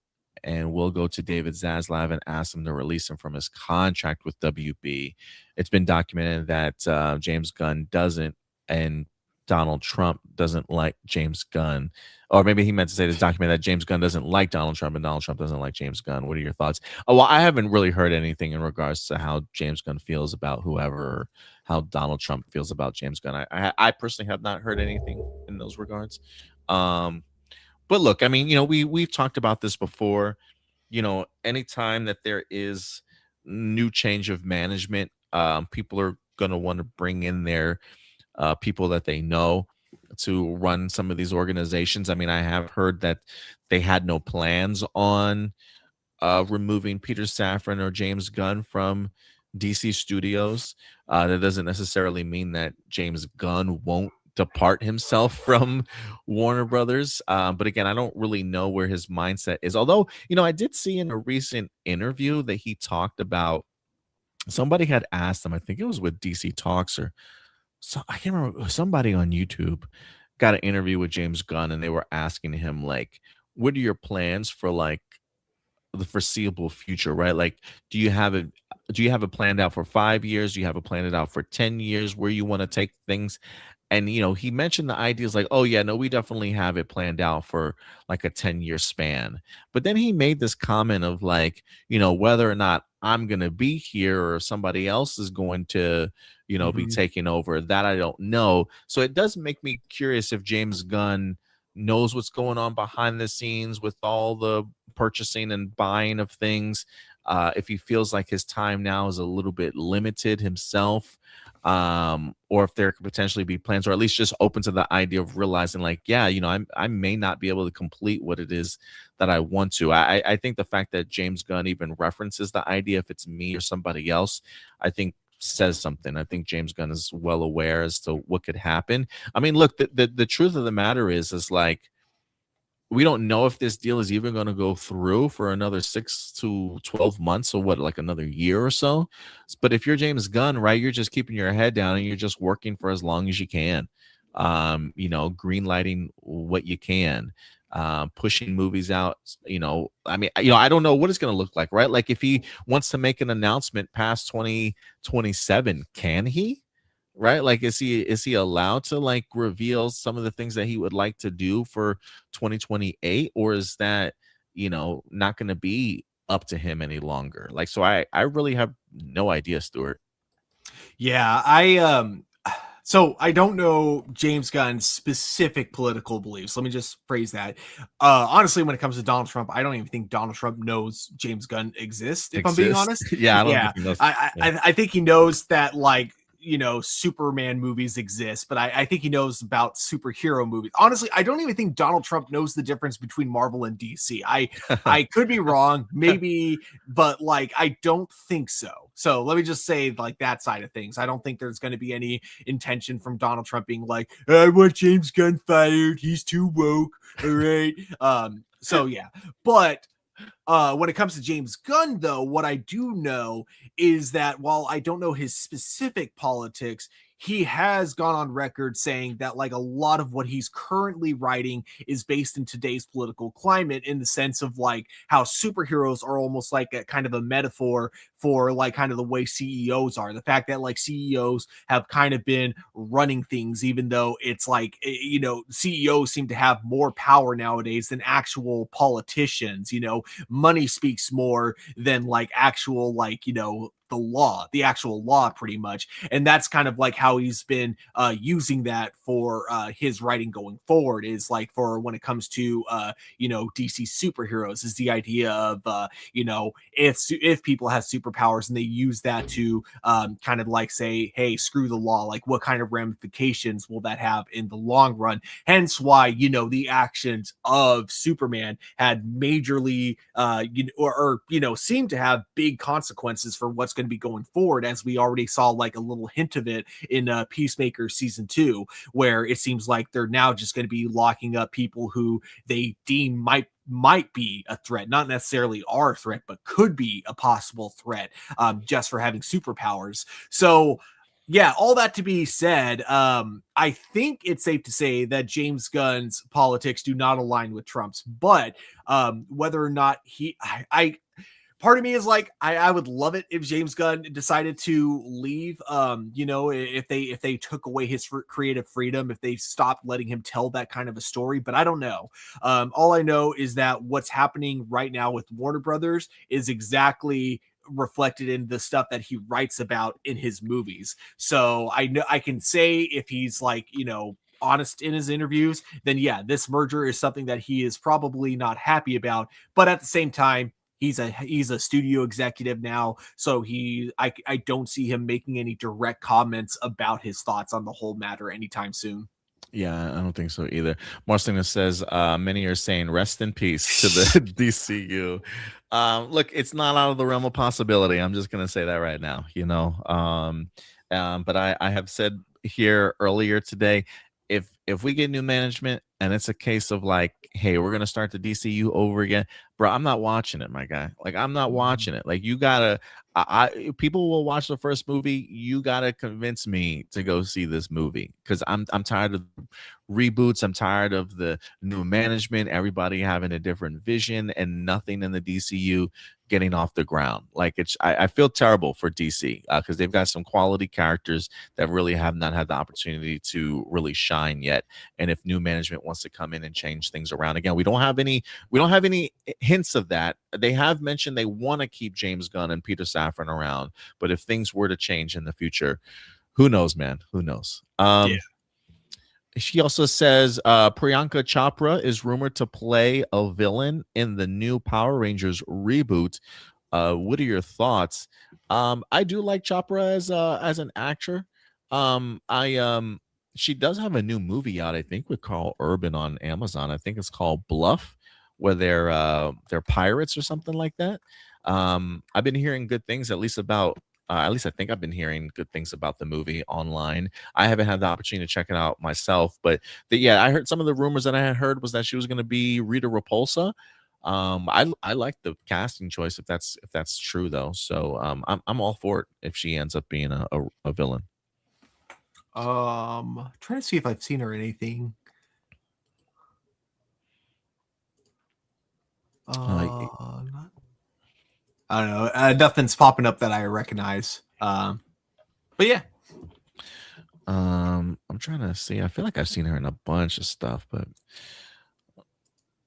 will go to David Zaslav and ask him to release him from his contract with WB. It's been documented that James Gunn doesn't, and Donald Trump doesn't like James Gunn. Or maybe he meant to say this document that James Gunn doesn't like Donald Trump and Donald Trump doesn't like James Gunn. What are your thoughts? Oh, well, I haven't really heard anything in regards to how James Gunn feels about whoever, or how Donald Trump feels about James Gunn. I personally have not heard anything in those regards. But look, I mean, we've talked about this before. Anytime that there is new change of management, people are going to want to bring in their people that they know to run some of these organizations. I mean, I have heard that they had no plans on removing Peter Safran or James Gunn from DC Studios. That doesn't necessarily mean that James Gunn won't depart himself from Warner Brothers. But again, I don't really know where his mindset is. Although, I did see in a recent interview that he talked about, somebody had asked him, I think it was with DC Talks, or so I can't remember, somebody on YouTube got an interview with James Gunn, and they were asking him, like, what are your plans for like the foreseeable future, right? Like, do you have it planned out for 5 years? Do you have it planned out for 10 years, where you want to take things? And he mentioned the ideas like, oh yeah, no, we definitely have it planned out for like a 10-year span. But then he made this comment of like, whether or not I'm going to be here or somebody else is going to, be taking over, that I don't know. So it does make me curious if James Gunn knows what's going on behind the scenes with all the purchasing and buying of things. If he feels like his time now is a little bit limited himself, or if there could potentially be plans, or at least just open to the idea of realizing like, yeah, I may not be able to complete what it is that I want to. I think the fact that James Gunn even references the idea, if it's me or somebody else, I think says something. I think James Gunn is well aware as to what could happen. I mean, look, the truth of the matter is like, we don't know if this deal is even going to go through for another 6 to 12 months, or what, like another year or so. But if you're James Gunn, right, you're just keeping your head down and you're just working for as long as you can, green lighting what you can, pushing movies out. I mean, I don't know what it's going to look like, right? Like if he wants to make an announcement past 2027, can he? Right? Like, is he allowed to like reveal some of the things that he would like to do for 2028, or is that not going to be up to him any longer? Like, so I really have no idea, Stuart. Yeah, so I don't know James Gunn's specific political beliefs. Let me just phrase that. Honestly, when it comes to Donald Trump, I don't even think Donald Trump knows James Gunn exists, if I'm being honest. Yeah, I don't think he knows. I think he knows that, like, Superman movies exist, but I think he knows about superhero movies. Honestly, I don't even think Donald Trump knows the difference between Marvel and DC. I could be wrong, maybe, but like, I don't think so. So let me just say, like, that side of things, I don't think there's going to be any intention from Donald Trump being like, I want James Gunn fired, he's too woke. All right. So yeah, but when it comes to James Gunn, though, what I do know is that while I don't know his specific politics, he has gone on record saying that like a lot of what he's currently writing is based in today's political climate, in the sense of like how superheroes are almost like a kind of a metaphor for like kind of the way CEOs are. The fact that like CEOs have kind of been running things, even though it's like, CEOs seem to have more power nowadays than actual politicians. Money speaks more than like actual, like, the the law, the actual law, pretty much. And that's kind of like how he's been using that for his writing going forward, is like for when it comes to DC superheroes, is the idea of if people have superpowers and they use that to kind of like say, hey, screw the law, like what kind of ramifications will that have in the long run? Hence why the actions of Superman had majorly seemed to have big consequences for what's going to be going forward, as we already saw like a little hint of it in Peacemaker season 2, where it seems like they're now just going to be locking up people who they deem might be a threat, not necessarily are a threat, but could be a possible threat, just for having superpowers. So yeah, all that to be said, I think it's safe to say that James Gunn's politics do not align with Trump's, but whether or not part of me is like, I would love it if James Gunn decided to leave. If they took away his creative freedom, if they stopped letting him tell that kind of a story, but I don't know. All I know is that what's happening right now with Warner Brothers is exactly reflected in the stuff that he writes about in his movies. So I know I can say, if he's like, honest in his interviews, then yeah, this merger is something that he is probably not happy about. But at the same time, he's a studio executive now, so I don't see him making any direct comments about his thoughts on the whole matter anytime soon. Yeah, I don't think so either. Marcelina says many are saying rest in peace to the DCU. Look, it's not out of the realm of possibility. I'm just gonna say that right now, but I have said here earlier today, if we get new management and it's a case of like, hey, we're gonna start the DCU over again, bro, I'm not watching it, my guy. Like, I'm not watching it. Like, you gotta, people will watch the first movie. You gotta convince me to go see this movie, because I'm tired of reboots. I'm tired of the new management, everybody having a different vision, and nothing in the DCU getting off the ground. Like, I feel terrible for DC, because they've got some quality characters that really have not had the opportunity to really shine yet. And if new management wants to come in and change things around again, we don't have any hints of that. They have mentioned they want to keep James Gunn and Peter Safran around, but if things were to change in the future, who knows, man? Who knows? Yeah. She also says Priyanka Chopra is rumored to play a villain in the new Power Rangers reboot. What are your thoughts? I do like Chopra as an actor. She does have a new movie out, I think, with Carl Urban on Amazon. I think it's called Bluff, where they're pirates or something like that. I've been hearing good things, at least I think I've been hearing good things about the movie online. I haven't had the opportunity to check it out myself, but I heard some of the rumors that I had heard was that she was going to be Rita Repulsa. I like the casting choice if that's true though. So I'm all for it if she ends up being a villain. Trying to see if I've seen her in anything. I don't know. Nothing's popping up that I recognize. But yeah. I'm trying to see. I feel like I've seen her in a bunch of stuff, but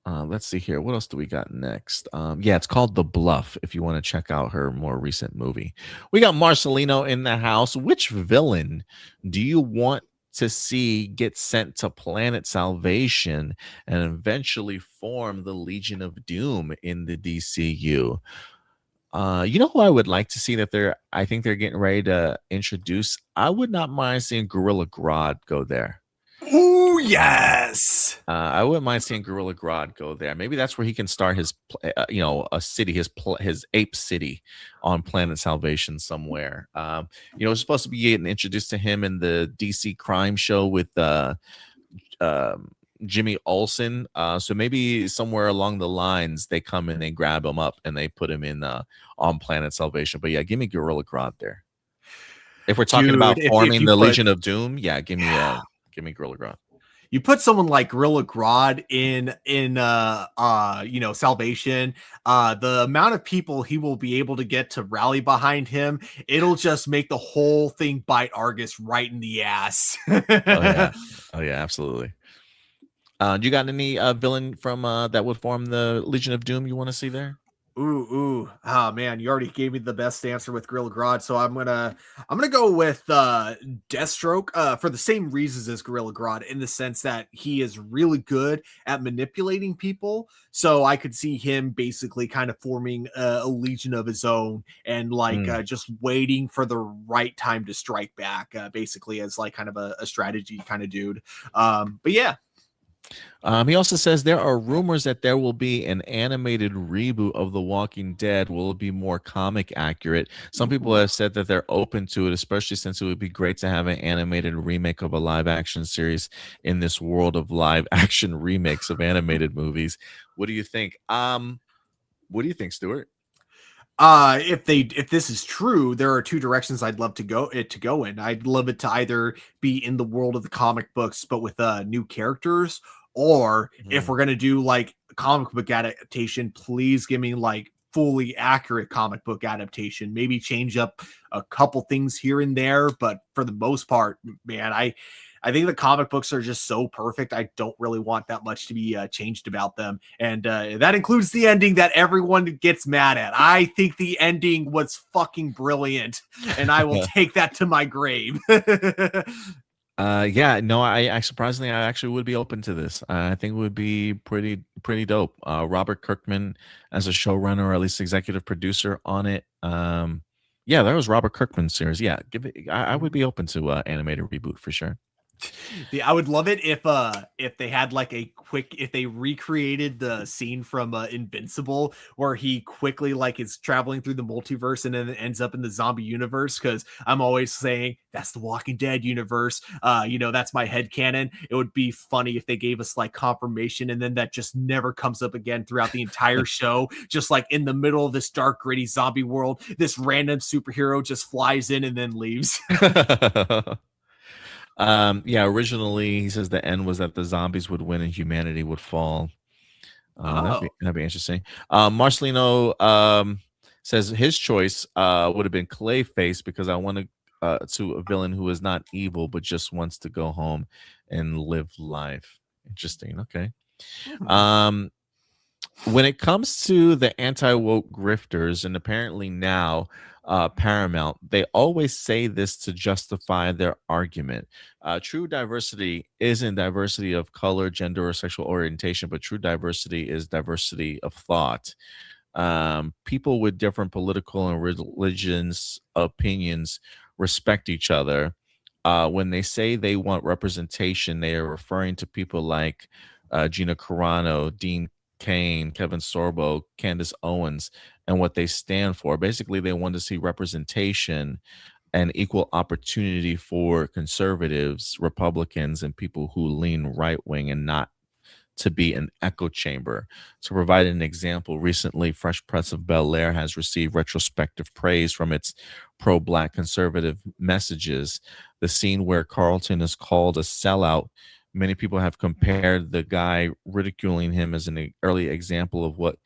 let's see here. What else do we got next? It's called The Bluff, if you want to check out her more recent movie. We got Marcelino in the house. Which villain do you want to see get sent to Planet Salvation and eventually form the Legion of Doom in the DCU? You know who I would like to see that I think they're getting ready to introduce? I would not mind seeing Gorilla Grodd go there. Ooh, yes. I wouldn't mind seeing Gorilla Grodd go there. Maybe that's where he can start his, a city, his ape city on Planet Salvation somewhere. It's supposed to be getting introduced to him in the DC crime show with Jimmy Olsen. So maybe somewhere along the lines they come and they grab him up and they put him in on Planet Salvation. But yeah, give me Gorilla Grodd there. If we're talking about forming the Legion of Doom, give me Gorilla Grodd. You put someone like Gorilla Grodd in Salvation, the amount of people he will be able to get to rally behind him, it'll just make the whole thing bite Argus right in the ass. Oh yeah, absolutely. Do you got any villain from that would form the Legion of Doom you want to see there? Oh man, you already gave me the best answer with Gorilla Grodd, so I'm gonna go with Deathstroke for the same reasons as Gorilla Grodd, in the sense that he is really good at manipulating people. So I could see him basically kind of forming a legion of his own, and like just waiting for the right time to strike back, basically as like kind of a strategy kind of dude. But yeah. He also says there are rumors that there will be an animated reboot of The Walking Dead. Will it be more comic accurate? Some people have said that they're open to it, especially since it would be great to have an animated remake of a live action series in this world of live action remakes of animated movies. What do you think? What do you think, Stuart? If this is true, there are two directions I'd love to go in. I'd love it to either be in the world of the comic books, but with new characters, or if we're gonna do like comic book adaptation, please give me like fully accurate comic book adaptation. Maybe change up a couple things here and there, but for the most part, man, I think the comic books are just so perfect. I don't really want that much to be changed about them. And that includes the ending that everyone gets mad at. I think the ending was fucking brilliant, and I will take that to my grave. Yeah, no, I surprisingly, I actually would be open to this. I think it would be pretty dope. Robert Kirkman as a showrunner, or at least executive producer on it. Yeah, that was Robert Kirkman's series. Yeah, give it. I would be open to animated reboot for sure. I would love it if they had like if they recreated the scene from Invincible, where he quickly like is traveling through the multiverse and then ends up in the zombie universe, because I'm always saying that's the Walking Dead universe. That's my headcanon. It would be funny if they gave us like confirmation, and then that just never comes up again throughout the entire show. Just like in the middle of this dark, gritty zombie world, this random superhero just flies in and then leaves. Yeah, originally he says the end was that the zombies would win and humanity would fall. That'd be interesting. Marcelino says his choice would have been Clayface, because I want to a villain who is not evil but just wants to go home and live life. Interesting. Okay. When it comes to the anti-woke grifters, and apparently now Paramount, they always say this to justify their argument. True diversity isn't diversity of color, gender, or sexual orientation, but true diversity is diversity of thought. People with different political and religious opinions respect each other. When they say they want representation, they are referring to people like Gina Carano, Dean Kane, Kevin Sorbo, Candace Owens, and what they stand for. Basically, they want to see representation and equal opportunity for conservatives, Republicans, and people who lean right wing, and not to be an echo chamber. To provide an example, recently, Fresh Prince of Bel-Air has received retrospective praise from its pro-Black conservative messages. The scene where Carlton is called a sellout, many people have compared the guy ridiculing him as an early example of what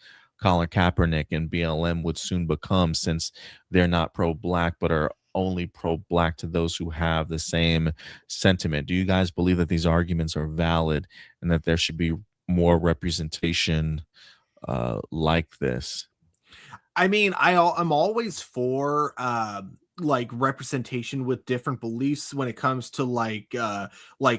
Colin Kaepernick and BLM would soon become, since they're not pro-Black but are only pro-Black to those who have the same sentiment. Do you guys believe that these arguments are valid and that there should be more representation like this? I mean, I'm always for like representation with different beliefs when it comes to like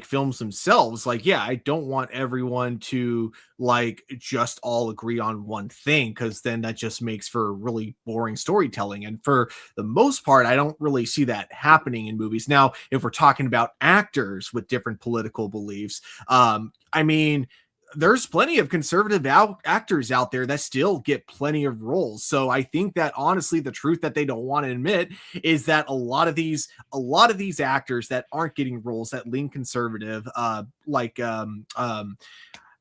films themselves. Like, yeah, I don't want everyone to like just all agree on one thing, because then that just makes for really boring storytelling. And for the most part, I don't really see that happening in movies. Now, if we're talking about actors with different political beliefs, I mean, there's plenty of conservative actors out there that still get plenty of roles. So I think that honestly, the truth that they don't want to admit is that a lot of these actors that aren't getting roles that lean conservative, I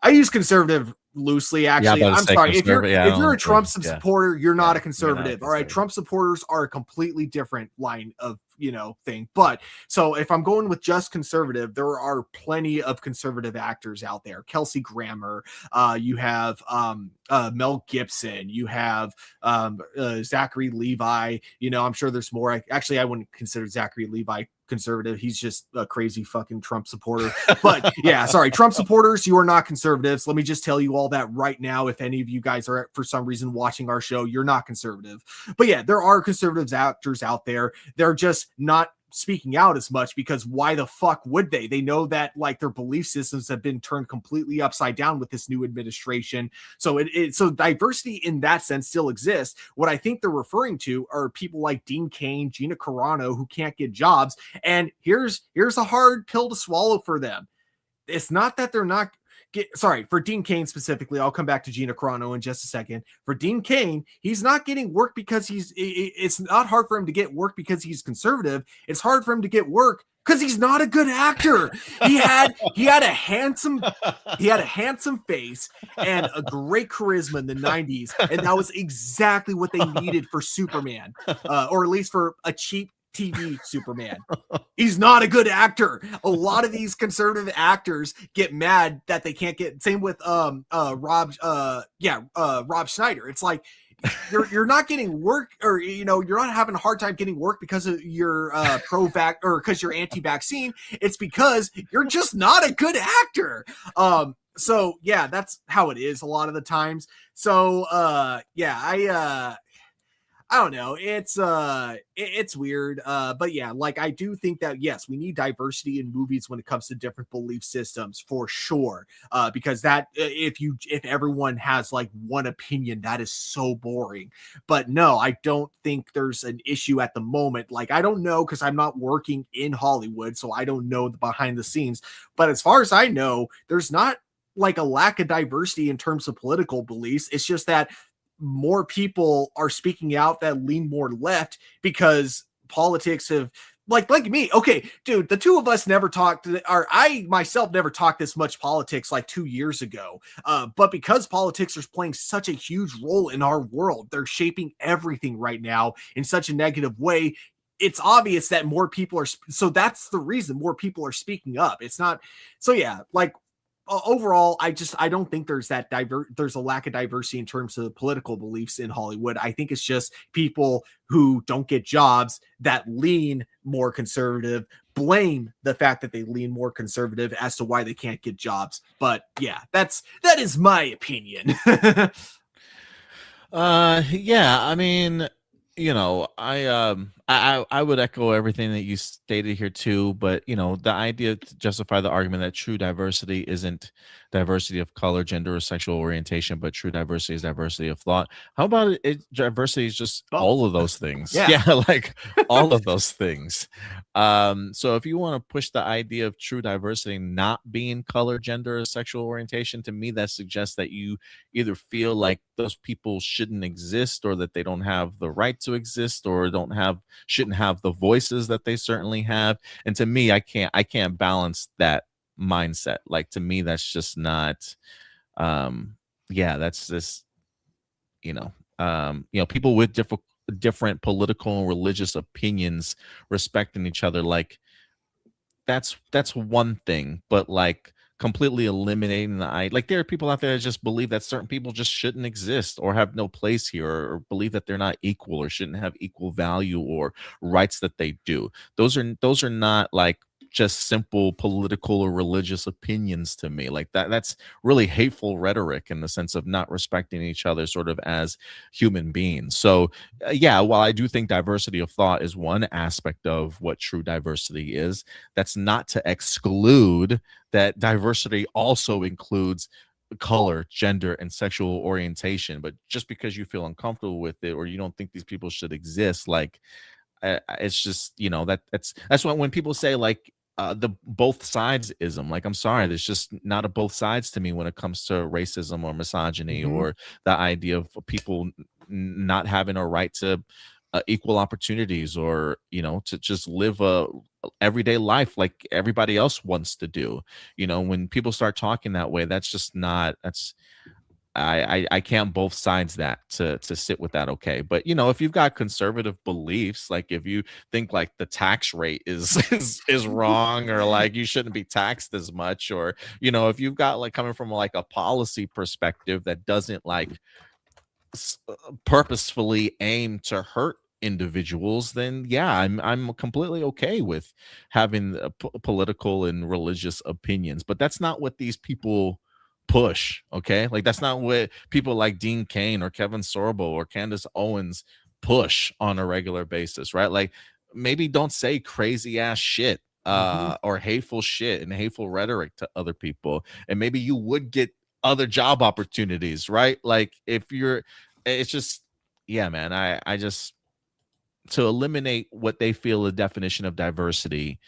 use conservative loosely, actually. Yeah, I'm sorry. If you're a Trump supporter, you're not a Not conservative. All right. Trump supporters are a completely different line of, thing. But so if I'm going with just conservative, there are plenty of conservative actors out there. Kelsey Grammer, you have Mel Gibson, you have Zachary Levi. I'm sure there's more. I wouldn't consider Zachary Levi conservative. He's just a crazy fucking Trump supporter. But yeah, sorry, Trump supporters, you are not conservatives. Let me just tell you all that right now. If any of you guys are for some reason watching our show, you're not conservative. But yeah, there are conservative actors out there. They're just not speaking out as much, because why the fuck would they? They know that like their belief systems have been turned completely upside down with this new administration. So so diversity in that sense still exists. What I think they're referring to are people like Dean Cain, Gina Carano, who can't get jobs. And here's a hard pill to swallow for them. It's not that they're not for Dean Cain specifically. I'll come back to Gina Carano in just a second. For Dean Cain, he's not getting work because it's not hard for him to get work because he's conservative. It's hard for him to get work because he's not a good actor. He had a handsome face and a great charisma in the 90s, and that was exactly what they needed for Superman, or at least for a cheap TV Superman. He's not a good actor. A lot of these conservative actors get mad that they can't get. Same with Rob Schneider. It's like you're not getting work, or you're not having a hard time getting work because of your pro-vac or because you're anti-vaccine. It's because you're just not a good actor. So yeah, that's how it is a lot of the times. So I don't know. It's weird. But yeah, like I do think that yes, we need diversity in movies when it comes to different belief systems for sure. Because that if everyone has like one opinion, that is so boring. But no, I don't think there's an issue at the moment. Like I don't know, because I'm not working in Hollywood, so I don't know the behind the scenes. But as far as I know, there's not like a lack of diversity in terms of political beliefs. It's just that more people are speaking out that lean more left because politics have like me. Okay, dude, the two of us never talked, or I myself never talked this much politics like 2 years ago. But because politics is playing such a huge role in our world, they're shaping everything right now in such a negative way. It's obvious that more people are. So that's the reason more people are speaking up. It's not. So yeah, like overall, I don't think there's there's a lack of diversity in terms of political beliefs in Hollywood. I think it's just people who don't get jobs that lean more conservative blame the fact that they lean more conservative as to why they can't get jobs. But yeah, that is my opinion. Yeah, I mean, I would echo everything that you stated here too, but the idea to justify the argument that true diversity isn't diversity of color, gender, or sexual orientation, but true diversity is diversity of thought. How about diversity is just all of those things? Yeah, like all of those things. So if you want to push the idea of true diversity not being color, gender, or sexual orientation, to me that suggests that you either feel like those people shouldn't exist, or that they don't have the right to exist, or shouldn't have the voices that they certainly have. And to me, I can't balance that mindset. Like, to me, that's just not that's just people with different political and religious opinions respecting each other, like that's one thing. But like completely eliminating like there are people out there that just believe that certain people just shouldn't exist or have no place here, or believe that they're not equal or shouldn't have equal value or rights that they do. Those are not like just simple political or religious opinions to me. Like that's really hateful rhetoric in the sense of not respecting each other sort of as human beings. So while I do think diversity of thought is one aspect of what true diversity is, that's not to exclude that diversity also includes color, gender, and sexual orientation. But just because you feel uncomfortable with it, or you don't think these people should exist, like it's just that's why when people say like the both sides ism, like I'm sorry, there's just not a both sides to me when it comes to racism or misogyny, or the idea of people not having a right to equal opportunities, or to just live a everyday life like everybody else wants to do. When people start talking that way, that's just not, I can't both sides that to sit with that. Okay, but if you've got conservative beliefs, like if you think like the tax rate is wrong, or like you shouldn't be taxed as much, or if you've got like coming from like a policy perspective that doesn't like purposefully aim to hurt individuals, then yeah, I'm completely okay with having political and religious opinions. But that's not what these people push. Okay, like that's not what people like Dean Cain or Kevin Sorbo or Candace Owens push on a regular basis, right? Like maybe don't say crazy ass shit or hateful shit and hateful rhetoric to other people, and maybe you would get other job opportunities, right? Like if you're, it's just, yeah, man, I just, to eliminate what they feel the definition of diversity,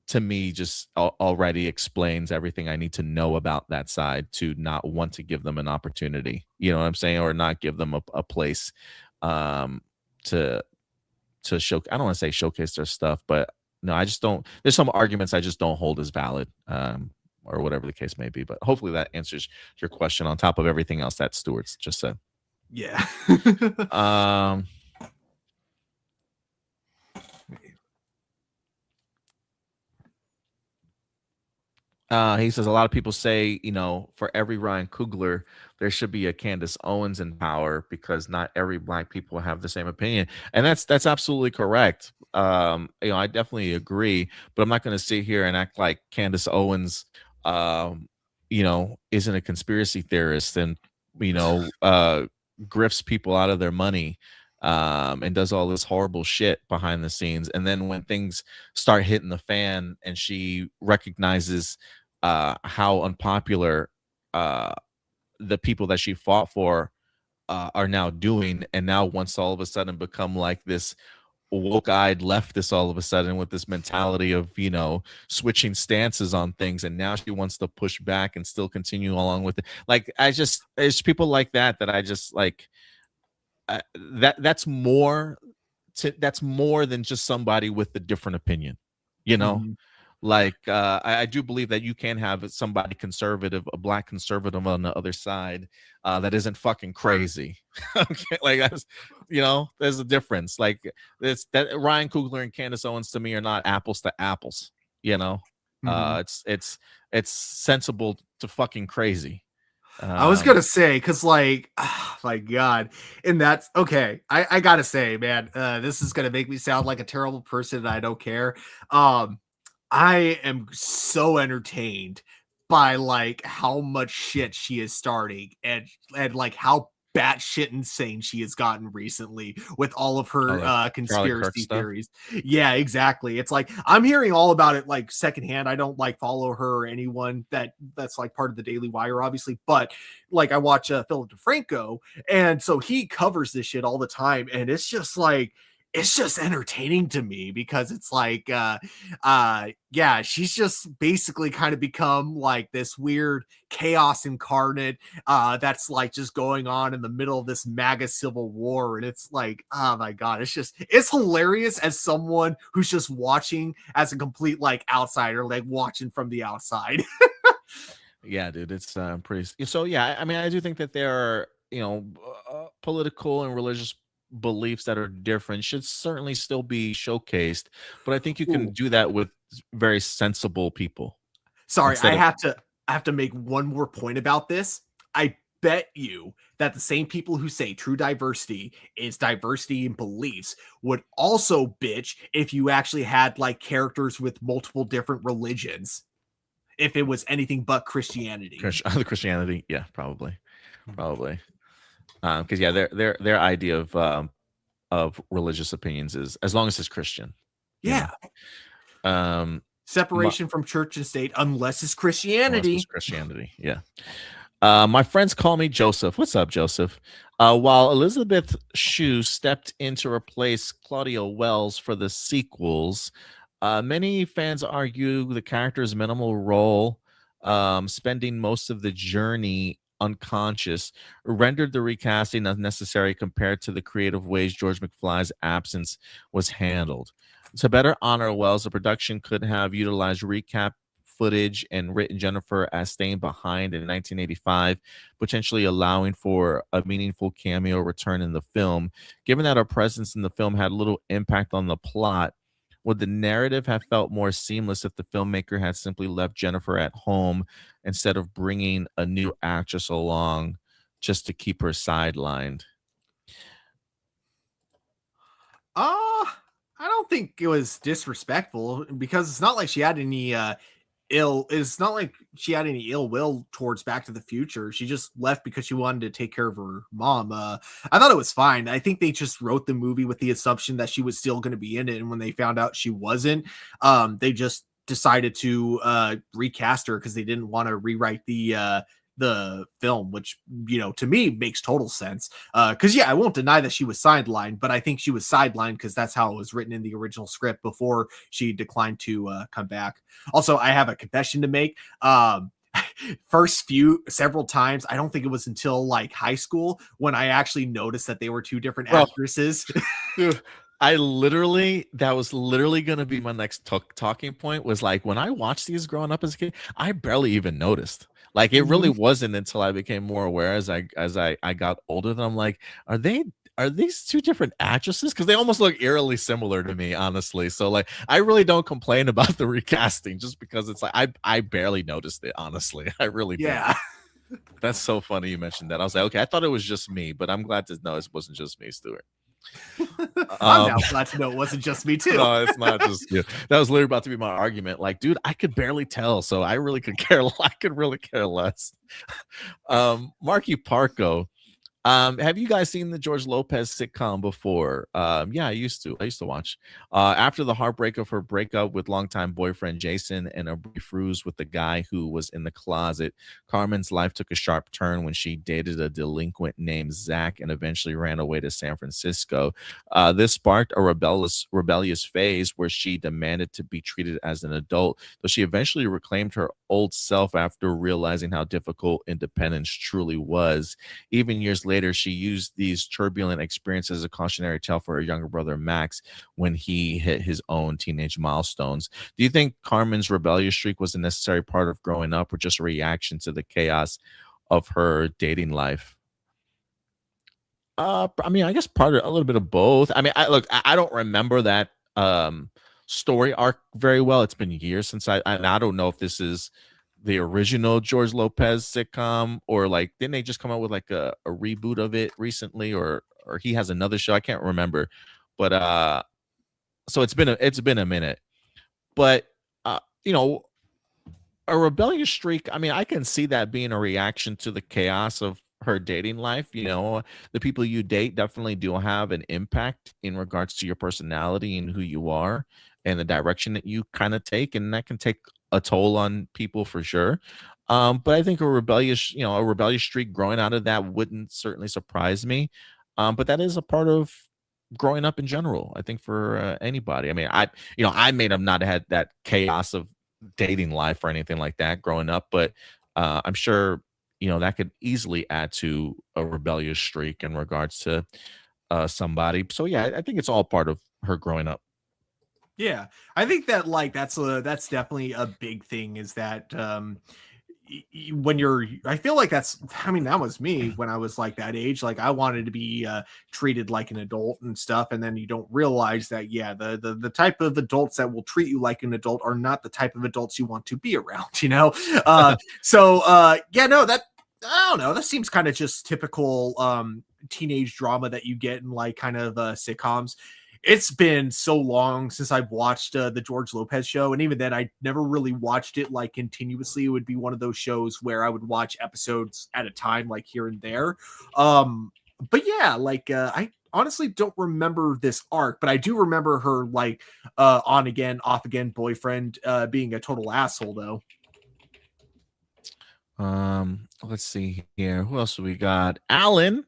to me just already explains everything I need to know about that side to not want to give them an opportunity, you know what I'm saying, or not give them a place to show, I don't want to say showcase their stuff, but no, I just don't, there's some arguments I just don't hold as valid, or whatever the case may be. But hopefully that answers your question on top of everything else that Stewart's just said. Yeah. He says a lot of people say, you know, for every Ryan Coogler, there should be a Candace Owens in power because not every black people have the same opinion, and that's absolutely correct. You know, I definitely agree, but I'm not going to sit here and act like Candace Owens, you know, isn't a conspiracy theorist and you know, grifts people out of their money, and does all this horrible shit behind the scenes, and then when things start hitting the fan and she recognizes how unpopular the people that she fought for are now doing, and now wants all of a sudden become like this woke-eyed leftist all of a sudden with this mentality of, you know, switching stances on things, and now she wants to push back and still continue along with it. Like I just, there's people like that I just like, that's more than just somebody with a different opinion, you know. Like I do believe that you can have somebody conservative, a black conservative on the other side that isn't fucking crazy. Okay, like that's, you know, there's a difference. Like it's that Ryan Coogler and Candace Owens to me are not apples to apples, you know. It's sensible to fucking crazy. I was gonna say, because like, oh my god, and that's okay. I gotta say, man, this is gonna make me sound like a terrible person, and I don't care. I am so entertained by like how much shit she is starting, and like how batshit insane she has gotten recently with all of her conspiracy theories. Yeah, exactly. It's like I'm hearing all about it like secondhand. I don't like follow her or anyone that's like part of the Daily Wire, obviously, but like I watch Philip DeFranco, and so he covers this shit all the time, and it's just like, it's just entertaining to me because it's like yeah, she's just basically kind of become like this weird chaos incarnate that's like just going on in the middle of this MAGA civil war, and it's like, oh my god, it's hilarious as someone who's just watching as a complete like outsider, like watching from the outside. Yeah, dude, it's pretty. So yeah, I mean, I do think that there are, you know, political and religious beliefs that are different should certainly still be showcased, but I think you can do that with very sensible people. Sorry, I have to make one more point about this. I bet you that the same people who say true diversity is diversity in beliefs would also bitch if you actually had like characters with multiple different religions, if it was anything but Christianity. Christianity, yeah, probably. Because yeah, their idea of religious opinions is as long as it's Christian. Yeah. Separation from church and state, unless it's Christianity. Yeah. My friends call me Joseph. What's up, Joseph? While Elizabeth Shue stepped in to replace Claudia Wells for the sequels, many fans argue the character's minimal role, spending most of the journey unconscious, rendered the recasting unnecessary compared to the creative ways George McFly's absence was handled. To better honor Wells, the production could have utilized recap footage and written Jennifer as staying behind in 1985, potentially allowing for a meaningful cameo return in the film. Given that her presence in the film had little impact on the plot, would the narrative have felt more seamless if the filmmaker had simply left Jennifer at home instead of bringing a new actress along just to keep her sidelined? don't think it was disrespectful because it's not like she had any it's not like she had any ill will towards Back to the Future. She just left because she wanted to take care of her mom. I thought it was fine. I think they just wrote the movie with the assumption that she was still going to be in it, and when they found out she wasn't, they just decided to recast her because they didn't want to rewrite the film, which, you know, to me makes total sense. Because I won't deny that she was sidelined, but I think she was sidelined because that's how it was written in the original script before she declined to come back. Also, I have a confession to make. Several times, I don't think it was until like high school when I actually noticed that they were two different actresses. Dude, that was literally going to be my next talking point, was like, when I watched these growing up as a kid, I barely even noticed. Like, it really wasn't until I became more aware as I got older that I'm like, are these two different actresses? Because they almost look eerily similar to me, honestly. So like, I really don't complain about the recasting just because it's like I barely noticed it, honestly. I really didn't. That's so funny you mentioned that. I was like, okay, I thought it was just me, but I'm glad to know it wasn't just me, Stuart. I'm now glad to know it wasn't just me too. No, it's not just you. That was literally about to be my argument. Like, dude, I could barely tell, so I really could care. I could really care less. Marky Parko, have you guys seen the George Lopez sitcom before? Yeah, I used to watch. After the heartbreak of her breakup with longtime boyfriend Jason and a brief ruse with the guy who was in the closet, Carmen's life took a sharp turn when she dated a delinquent named Zach and eventually ran away to San Francisco. This sparked a rebellious phase where she demanded to be treated as an adult, though she eventually reclaimed her old self after realizing how difficult independence truly was. Even years later, she used these turbulent experiences as a cautionary tale for her younger brother Max when he hit his own teenage milestones. Do you think Carmen's rebellious streak was a necessary part of growing up, or just a reaction to the chaos of her dating life? I mean, I guess a little bit of both. I mean, I don't remember that story arc very well. It's been years since I don't know if this is the original George Lopez sitcom, or like, didn't they just come out with like a reboot of it recently, or he has another show? I can't remember, but so it's been a minute. But you know, a rebellious streak, I mean, I can see that being a reaction to the chaos of her dating life. You know, the people you date definitely do have an impact in regards to your personality and who you are and the direction that you kind of take, and that can take a toll on people for sure. But I think a rebellious streak growing out of that wouldn't certainly surprise me. But that is a part of growing up in general, I think, for anybody. I mean, I may have not had that chaos of dating life or anything like that growing up, but I'm sure, you know, that could easily add to a rebellious streak in regards to somebody. So yeah, I think it's all part of her growing up. Yeah, I think that like that's definitely a big thing, is that when you're, I feel like I mean, that was me when I was like that age. Like, I wanted to be treated like an adult and stuff, and then you don't realize that the type of adults that will treat you like an adult are not the type of adults you want to be around, you know. Yeah, no, that, I don't know, that seems kind of just typical teenage drama that you get in like kind of sitcoms. It's been so long since I've watched the George Lopez show, and even then I never really watched it like continuously. It would be one of those shows where I would watch episodes at a time, like here and there. But yeah, like I honestly don't remember this arc, but I do remember her like on again, off again boyfriend being a total asshole though. Let's see here. Who else do we got? Alan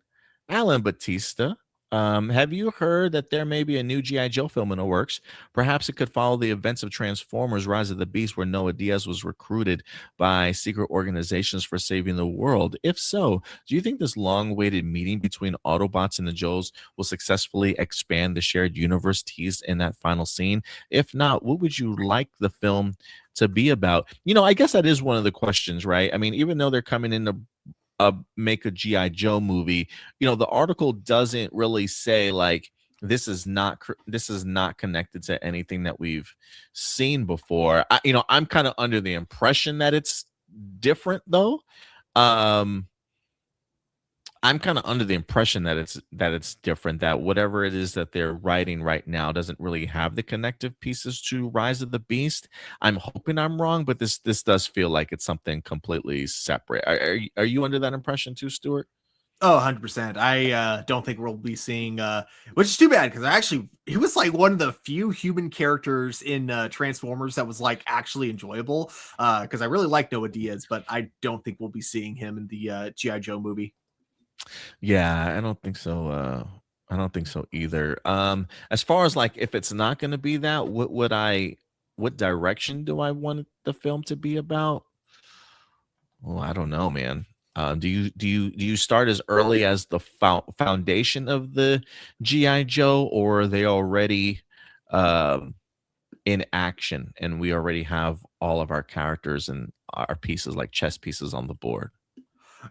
Batista. Have you heard that there may be a new G.I.Joe film in the works? Perhaps it could follow the events of Transformers Rise of the Beast, where Noah Diaz was recruited by secret organizations for saving the world. If so, do you think this long-awaited meeting between Autobots and the Joes will successfully expand the shared universe teased in that final scene? If not, what would you like the film to be about? You know, I guess that is one of the questions, right? I mean, even though they're coming in to make a G.I. Joe movie, you know, the article doesn't really say like this is not connected to anything that we've seen before. I'm kind of under the impression that it's different though. I'm kind of under the impression that it's different, that whatever it is that they're writing right now doesn't really have the connective pieces to Rise of the Beast. I'm hoping I'm wrong, but this does feel like it's something completely separate. Are you under that impression too, Stuart? Oh, 100%. I don't think we'll be seeing, which is too bad because he was like one of the few human characters in Transformers that was like actually enjoyable. Because I really like Noah Diaz, but I don't think we'll be seeing him in the G.I. Joe movie. Yeah, I don't think so. I don't think so either. As far as like if it's not going to be that, what direction do I want the film to be about? Well, I don't know, man. Do you start as early as the foundation of the GI Joe, or are they already in action and we already have all of our characters and our pieces like chess pieces on the board?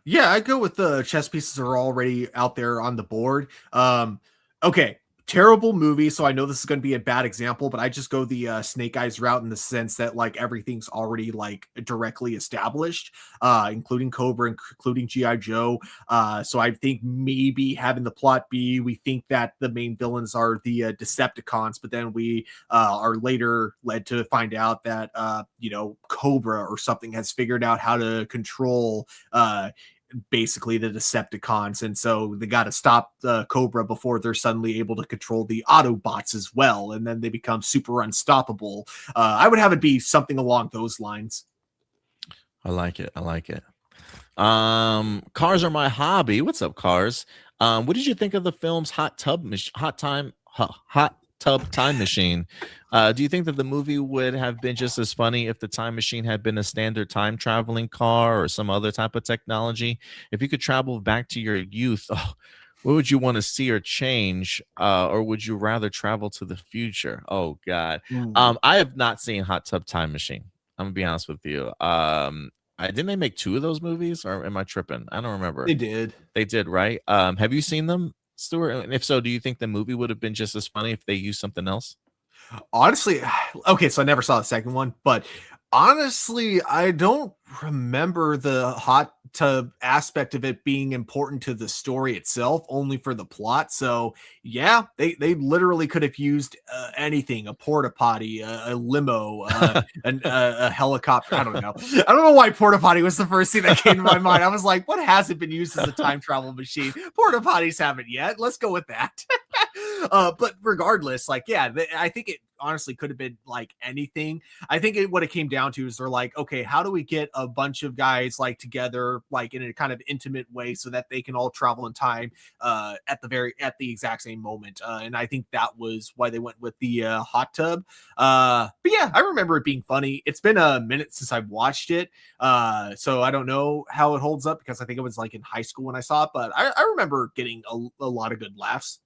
Yeah, I go with the chess pieces are already out there on the board. Okay, terrible movie, so I know this is going to be a bad example, but I just go the Snake Eyes route in the sense that like everything's already like directly established, including Cobra, including GI Joe. So I think maybe having the plot be we think that the main villains are the Decepticons, but then we are later led to find out that Cobra or something has figured out how to control basically the Decepticons, and so they got to stop the Cobra before they're suddenly able to control the Autobots as well, and then they become super unstoppable. I would have it be something along those lines. I like it. I like it. Cars are my hobby. What's up, Cars? What did you think of the film's hot tub time machine? Do you think that the movie would have been just as funny if the time machine had been a standard time traveling car or some other type of technology? If you could travel back to your youth, what would you want to see or change? Or would you rather travel to the future? Oh God. I have not seen Hot Tub Time Machine. I'm gonna be honest with you. Didn't they make 2 of those movies, or am I tripping? I don't remember. They did. They did, right? Have you seen them, Stuart? And if so, do you think the movie would have been just as funny if they used something else? Honestly, okay, so I never saw the second one, but honestly, I don't remember the hot tub aspect of it being important to the story itself, only for the plot. So yeah, they literally could have used anything, a porta potty, a limo, a helicopter. I don't know. I don't know why porta potty was the first thing that came to my mind. I was like, what hasn't been used as a time travel machine? Porta potties haven't yet. Let's go with that. But regardless, like, yeah, I think it honestly could have been like anything. I think what it came down to is they're like, okay, how do we get a bunch of guys like together, like in a kind of intimate way so that they can all travel in time at the exact same moment. And I think that was why they went with the hot tub. But yeah, I remember it being funny. It's been a minute since I've watched it. So I don't know how it holds up because I think it was like in high school when I saw it, but I remember getting a lot of good laughs.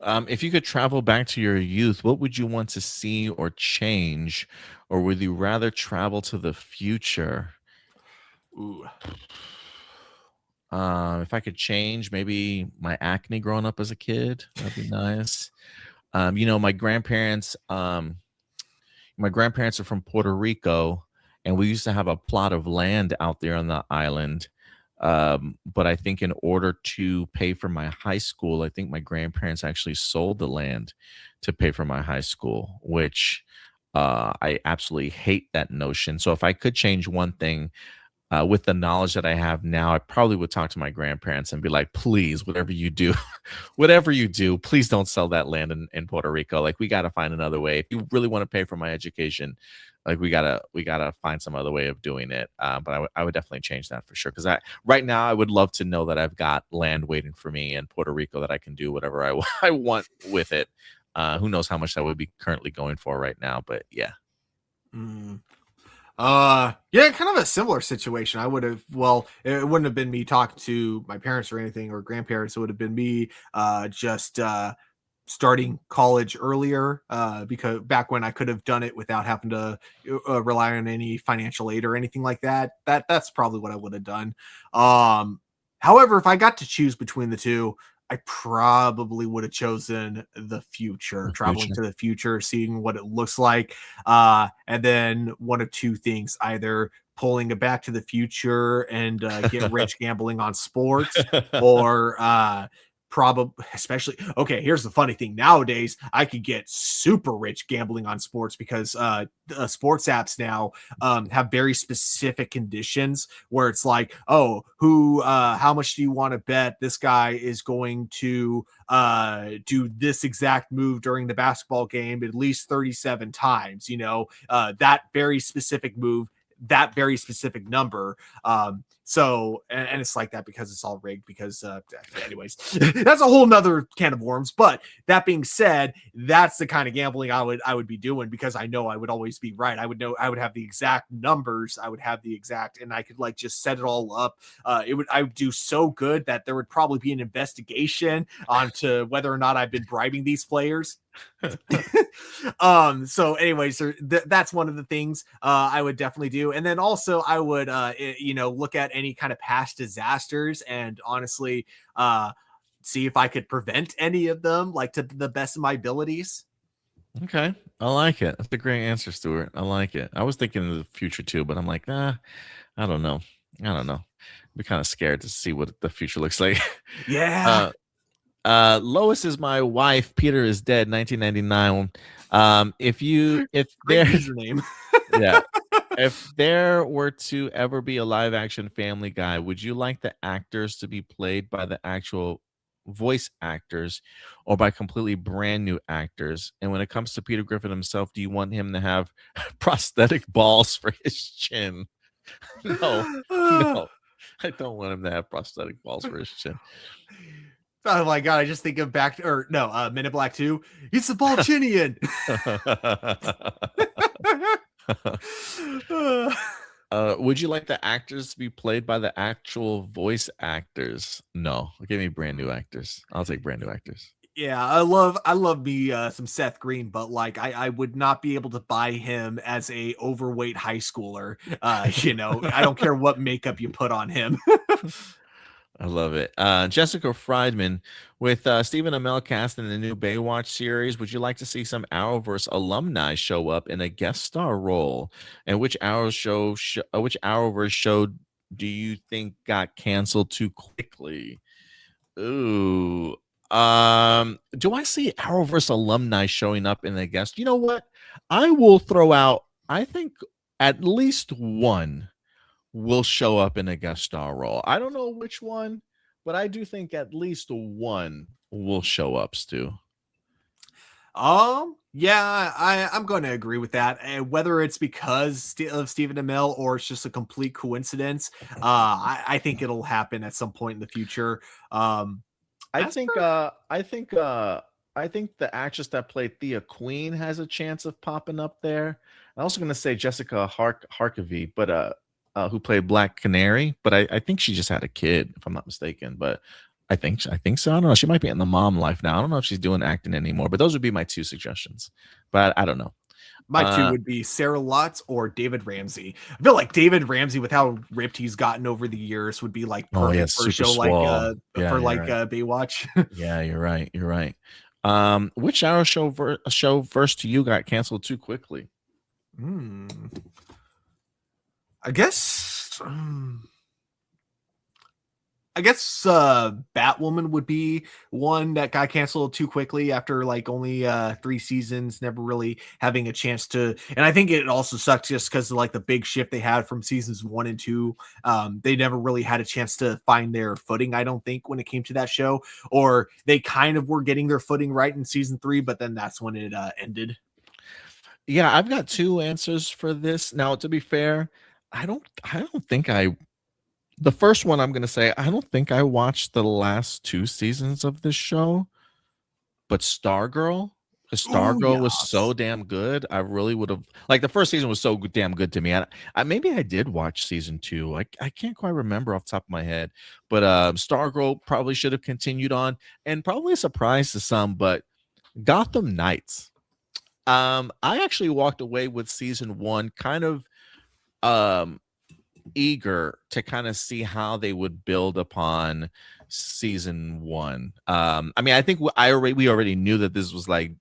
If you could travel back to your youth, what would you want to see or change, or would you rather travel to the future? Ooh. If I could change, maybe my acne growing up as a kid, that'd be nice. My grandparents are from Puerto Rico, and we used to have a plot of land out there on the island. But I think in order to pay for my high school, I think my grandparents actually sold the land to pay for my high school, which I absolutely hate that notion. So if I could change one thing with the knowledge that I have now, I probably would talk to my grandparents and be like, please, whatever you do, please don't sell that land in Puerto Rico. Like, we got to find another way. If you really want to pay for my education, like we gotta find some other way of doing it. But I would definitely change that for sure. Because right now I would love to know that I've got land waiting for me in Puerto Rico that I can do whatever I want with it. Who knows how much that would be currently going for right now? But yeah. Yeah, kind of a similar situation. It wouldn't have been me talking to my parents or anything or grandparents. It would have been me just starting college earlier, because back when I could have done it without having to rely on any financial aid or anything like that. That's probably what I would have done. However, if I got to choose between the two, I probably would have chosen the future, traveling to the future, seeing what it looks like. And then one of two things, either pulling a Back to the Future and get rich gambling on sports, or probably, especially, okay, here's the funny thing. Nowadays, I could get super rich gambling on sports because sports apps now have very specific conditions where it's like, oh, how much do you want to bet this guy is going to do this exact move during the basketball game at least 37 times, that very specific move, that very specific number. So and it's like that because it's all rigged, because anyways, that's a whole nother can of worms. But that being said, that's the kind of gambling I would be doing, because I know I would always be right. I would have the exact numbers, and I could like just set it all up. I would do so good that there would probably be an investigation onto whether or not I've been bribing these players. So anyways, that's one of the things I would definitely do. And then also I would look at any kind of past disasters and honestly see if I could prevent any of them, like to the best of my abilities. Okay, I like it. That's a great answer, Stuart. I like it. I was thinking of the future too, but I'm like, I don't know. Be kind of scared to see what the future looks like. Yeah. Lois is my wife. Peter is dead. 1999. If there's username. Yeah. If there were to ever be a live action Family Guy, would you like the actors to be played by the actual voice actors or by completely brand new actors? And when it comes to Peter Griffin himself, do you want him to have prosthetic balls for his chin? No, I don't want him to have prosthetic balls for his chin. Oh my god, I just think of Men in Black 2. It's the Balchinian. Would you like the actors to be played by the actual voice actors? No, give me brand new actors. I'll take brand new actors. Yeah, I love me some Seth Green, but like I would not be able to buy him as a overweight high schooler. I don't care what makeup you put on him. I love it. Jessica Friedman, with Stephen Amell cast in the new Baywatch series, would you like to see some Arrowverse alumni show up in a guest star role? And which Arrowverse show do you think got canceled too quickly? Ooh. Do I see Arrowverse alumni showing up in a guest? You know what? I will throw out, I think at least one will show up in a guest star role. I don't know which one, but I do think at least one will show up, Stu. Yeah, I'm going to agree with that. And whether it's because of Stephen Amell or it's just a complete coincidence, I think it'll happen at some point in the future. I think the actress that played Thea Queen has a chance of popping up there. I'm also going to say Jessica Harkavy, but who played Black Canary, but I think she just had a kid, if I'm not mistaken. But I think so. I don't know. She might be in the mom life now. I don't know if she's doing acting anymore. But those would be my two suggestions. But I don't know. My two would be Sarah Lutz or David Ramsey. I feel like David Ramsey, with how ripped he's gotten over the years, would be like perfect for a show Baywatch. Yeah, you're right. Which Arrow show verse to you got canceled too quickly? I guess Batwoman would be one that got canceled too quickly after like only 3 seasons, never really having a chance to. And I think it also sucked just because of like the big shift they had from seasons 1 and 2. They never really had a chance to find their footing, I don't think, when it came to that show. Or they kind of were getting their footing right in season 3, but then that's when it ended. Yeah, I've got 2 answers for this. Now, to be fair, I don't think the first one I'm going to say, I don't think I watched the last 2 seasons of this show, but Stargirl, because Stargirl was so damn good. I really would have, like, the first season was so damn good to me. Maybe I did watch season 2. I can't quite remember off the top of my head, but Stargirl probably should have continued on, and probably a surprise to some, but Gotham Knights. I actually walked away with season 1 kind of eager to kind of see how they would build upon season 1. I mean, I think we already knew that this was like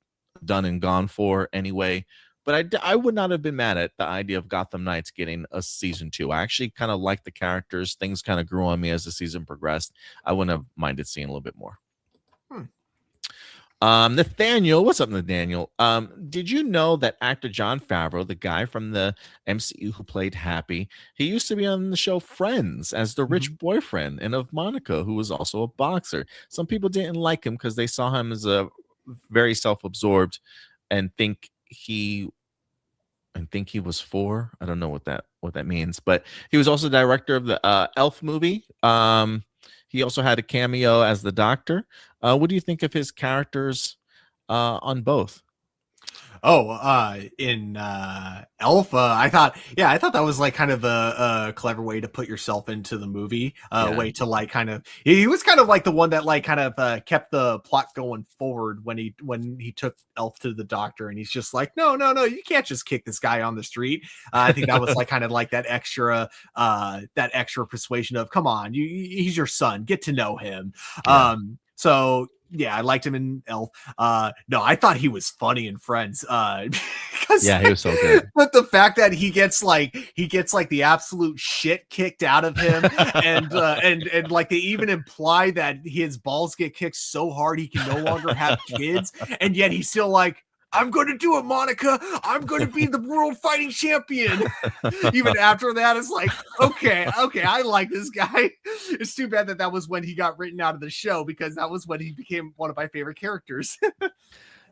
done and gone for anyway, But I would not have been mad at the idea of Gotham Knights getting a season 2. I actually kind of liked the characters. Things kind of grew on me as the season progressed. I wouldn't have minded seeing a little bit more. Nathaniel, what's up, Nathaniel? Did you know that actor Jon Favreau, the guy from the MCU who played Happy, he used to be on the show Friends as the rich boyfriend and of Monica, who was also a boxer. Some people didn't like him because they saw him as a very self-absorbed and think he was 4. I don't know what that means, but he was also the director of the Elf movie. He also had a cameo as the Doctor. What do you think of his characters on both? In Alpha, I thought that was like kind of a clever way to put yourself into the movie. Way to like kind of, he was kind of like the one that like kind of kept the plot going forward when he took Elf to the Doctor, and he's just like, no, you can't just kick this guy on the street. I think that was like kind of like that extra persuasion of, come on, he's your son, get to know him. So yeah, I liked him in Elf. No, I thought he was funny in Friends. Yeah, he was so good. But the fact that he gets like the absolute shit kicked out of him, and like they even imply that his balls get kicked so hard he can no longer have kids, and yet he's still like, I'm going to do it, Monica. I'm going to be the world fighting champion. Even after that, it's like, okay, I like this guy. It's too bad that was when he got written out of the show, because that was when he became one of my favorite characters.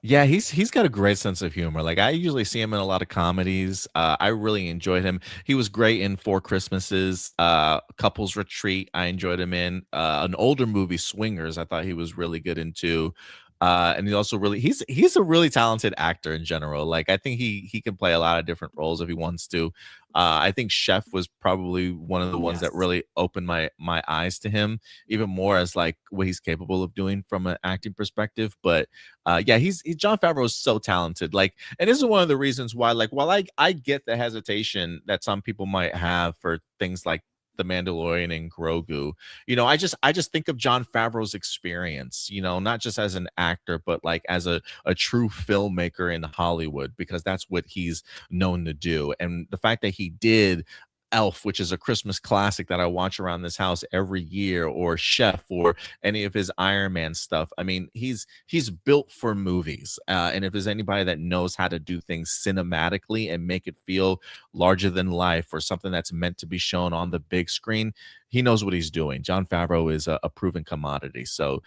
Yeah, he's got a great sense of humor. Like, I usually see him in a lot of comedies. I really enjoyed him. He was great in Four Christmases, Couples Retreat. I enjoyed him in an older movie, Swingers. I thought he was really good in too. And he's a really talented actor in general. Like, I think he can play a lot of different roles if he wants to. I think Chef was probably one of the ones that really opened my eyes to him even more as like what he's capable of doing from an acting perspective. But yeah, Jon Favreau is so talented. Like, and this is one of the reasons why, like, while I get the hesitation that some people might have for things like The Mandalorian and Grogu, you know, I just think of Jon Favreau's experience, you know, not just as an actor, but like as a true filmmaker in Hollywood, because that's what he's known to do. And the fact that he did Elf, which is a Christmas classic that I watch around this house every year, or Chef, or any of his Iron Man stuff. I mean, he's built for movies. And if there's anybody that knows how to do things cinematically and make it feel larger than life, or something that's meant to be shown on the big screen, he knows what he's doing. Jon Favreau is a proven commodity. So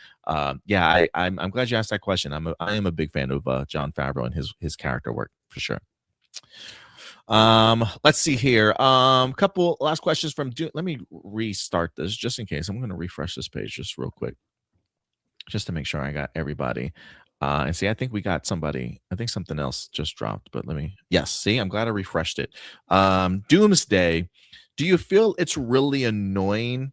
yeah, I'm glad you asked that question. I am a big fan of Jon Favreau and his character work for sure. Let's see here. Couple last questions from let me restart this just in case. I'm going to refresh this page just real quick, just to make sure I got everybody. And see, I think we got somebody. I think something else just dropped, but yes, see, I'm glad I refreshed it. Doomsday, do you feel it's really annoying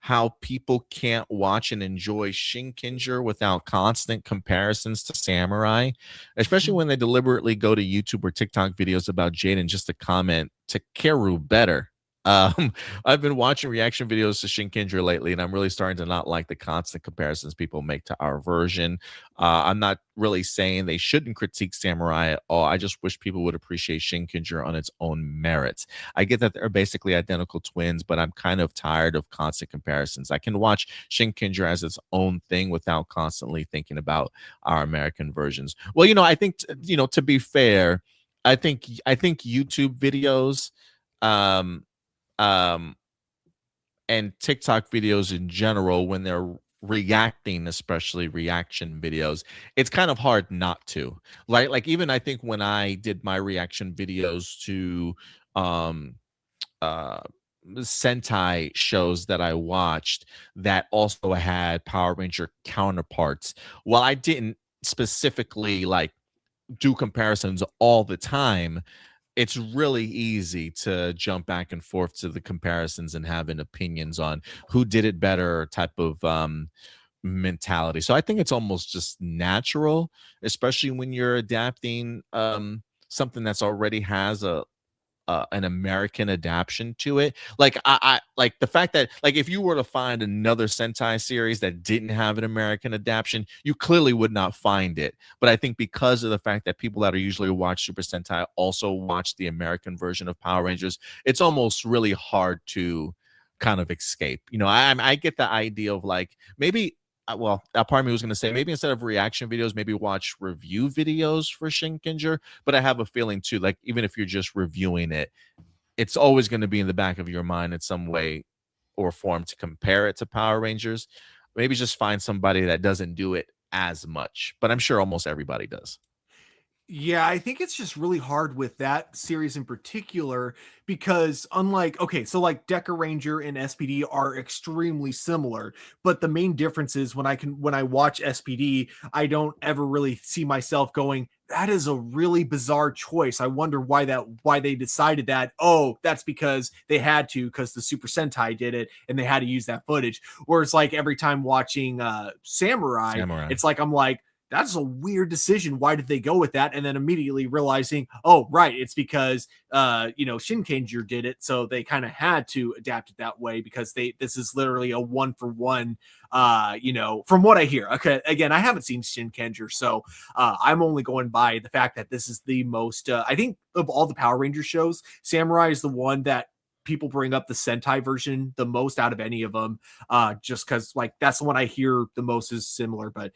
how people can't watch and enjoy Shinkinger without constant comparisons to Samurai, especially when they deliberately go to YouTube or TikTok videos about Jaden just to comment Takeru better? I've been watching reaction videos to Shinkinger lately, and I'm really starting to not like the constant comparisons people make to our version. I'm not really saying they shouldn't critique Samurai at all. I just wish people would appreciate Shinkinger on its own merits. I get that they're basically identical twins, but I'm kind of tired of constant comparisons. I can watch Shinkinger as its own thing without constantly thinking about our American versions. Well, you know, I think, you know, to be fair, I think YouTube videos, and TikTok videos in general, when they're reacting, especially reaction videos, it's kind of hard not to. Like even I think when I did my reaction videos to Sentai shows that I watched that also had Power Ranger counterparts, while I didn't specifically like do comparisons all the time, it's really easy to jump back and forth to the comparisons and having opinions on who did it better type of mentality. So I think it's almost just natural, especially when you're adapting something that's already has a an American adaptation to it. Like I like the fact that like if you were to find another Sentai series that didn't have an American adaptation, you clearly would not find it. But I think because of the fact that people that are usually watch Super Sentai also watch the American version of Power Rangers, it's almost really hard to kind of escape. You know, I get the idea of like maybe well, that part of me was going to say maybe instead of reaction videos, maybe watch review videos for Shinkenger. But I have a feeling too, like even if you're just reviewing it, it's always going to be in the back of your mind in some way or form to compare it to Power Rangers. Maybe just find somebody that doesn't do it as much, but I'm sure almost everybody does. Yeah, I think it's just really hard with that series in particular because unlike so like Deca Ranger and SPD are extremely similar, but the main difference is when I watch SPD, I don't ever really see myself going, that is a really bizarre choice. I wonder why they decided that. Oh, that's because they had to, because the Super Sentai did it and they had to use that footage. Whereas like every time watching Samurai, it's like I'm like, that's a weird decision. Why did they go with that? And then immediately realizing, oh, right, it's because Shinkenger did it, so they kind of had to adapt it that way because this is literally a 1-for-1. From what I hear. Okay, again, I haven't seen Shinkenger, so I'm only going by the fact that this is the most. I think of all the Power Ranger shows, Samurai is the one that people bring up the Sentai version the most out of any of them, just because like that's the one I hear the most is similar, but.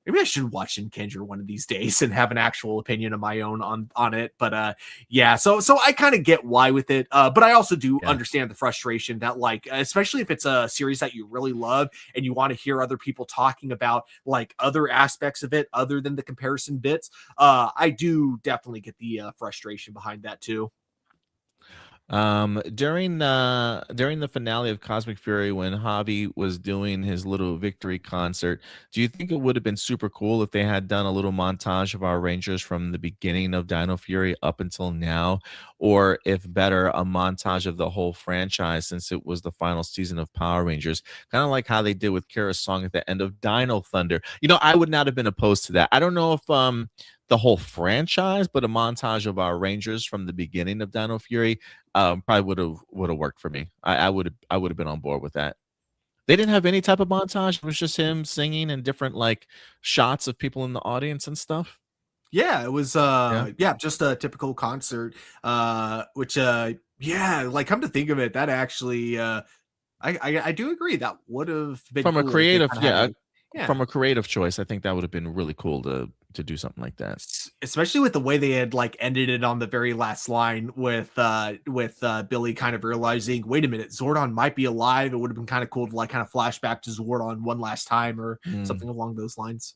Maybe I should watch Shinkenger one of these days and have an actual opinion of my own on it. But yeah, so I kind of get why with it. But I also do understand the frustration that like, especially if it's a series that you really love and you want to hear other people talking about like other aspects of it other than the comparison bits. I do definitely get the frustration behind that too. During the finale of Cosmic Fury, when Javi was doing his little victory concert, do you think it would have been super cool if they had done a little montage of our Rangers from the beginning of Dino Fury up until now, or if better, a montage of the whole franchise since it was the final season of Power Rangers, kind of like how they did with Kira's song at the end of Dino Thunder? You know, I would not have been opposed to that. I don't know if the whole franchise, but a montage of our Rangers from the beginning of Dino Fury probably would have worked for me. I would have been on board with that. They didn't have any type of montage. It was just him singing and different like shots of people in the audience and stuff. Yeah, it was just a typical concert. Which like come to think of it, that actually I do agree that would have been from cool a creative yeah. From a creative choice. I think that would have been really cool to do something like that, especially with the way they had like ended it on the very last line with Billy kind of realizing, wait a minute, Zordon might be alive. It would have been kind of cool to like kind of flash back to Zordon one last time or something along those lines.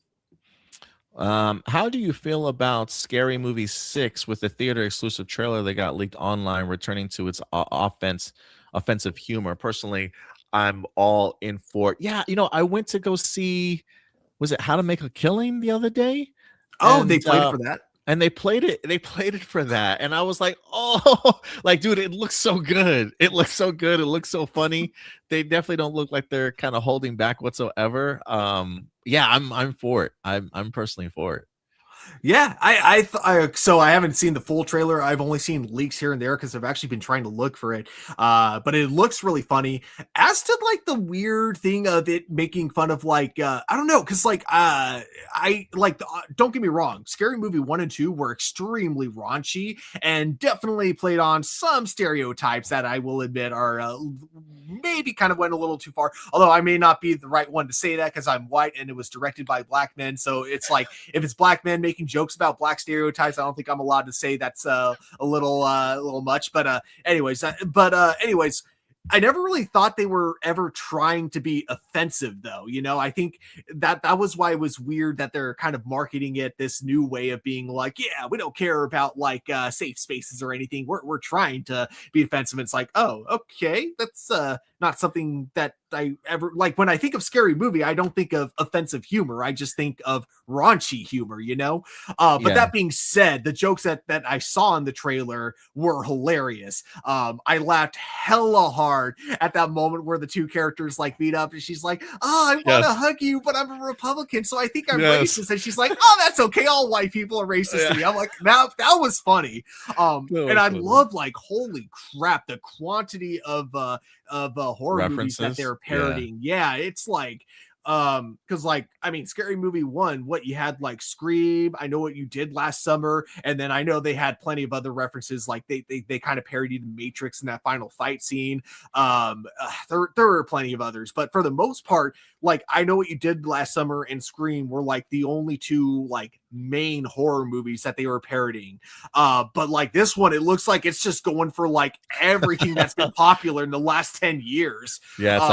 How do you feel about Scary Movie 6 with the theater exclusive trailer that got leaked online returning to its offensive humor? Personally, I'm all in for it. Yeah, you know, I went to go see, was it How to Make a Killing the other day? Oh, and they played it for that? And they played it for that. And I was like, oh, like, dude, it looks so good. It looks so good. It looks so funny. They definitely don't look like they're kind of holding back whatsoever. Yeah, I'm for it. I'm personally for it. Yeah, so I haven't seen the full trailer. I've only seen leaks here and there because I've actually been trying to look for it. But it looks really funny. As to like the weird thing of it making fun of like I don't know, because like I like don't get me wrong, Scary Movie 1 and 2 were extremely raunchy and definitely played on some stereotypes that I will admit are maybe kind of went a little too far. Although I may not be the right one to say that because I'm white and it was directed by black men. So it's like if it's black men making jokes about black stereotypes, I don't think I'm allowed to say that's a little much. But anyways, I never really thought they were ever trying to be offensive, though. You know, I think that was why it was weird that they're kind of marketing it this new way of being like, yeah, we don't care about like safe spaces or anything. We're trying to be offensive. It's like, oh, okay, that's not something that I ever like when I think of scary movie, I don't think of offensive humor. I just think of raunchy humor, you know? But that being said, the jokes that I saw in the trailer were hilarious. I laughed hella hard at that moment where the two characters like meet up and she's like, oh, I want to hug you, but I'm a Republican, so I think I'm racist. And she's like, oh, that's okay. All white people are racist to me. I'm like, that was funny. And I love, like, holy crap, the quantity of horror references movies that they're parodying. Yeah, it's like, because like, I mean, Scary Movie 1, what you had like Scream, I Know What You Did Last Summer, and then I know they had plenty of other references, like they kind of parodied the Matrix in that final fight scene. There were plenty of others, but for the most part, like I Know What You Did Last Summer and Scream were like the only two like main horror movies that they were parodying. But like this one, it looks like it's just going for like everything that's been popular in the last 10 years. Yeah, it's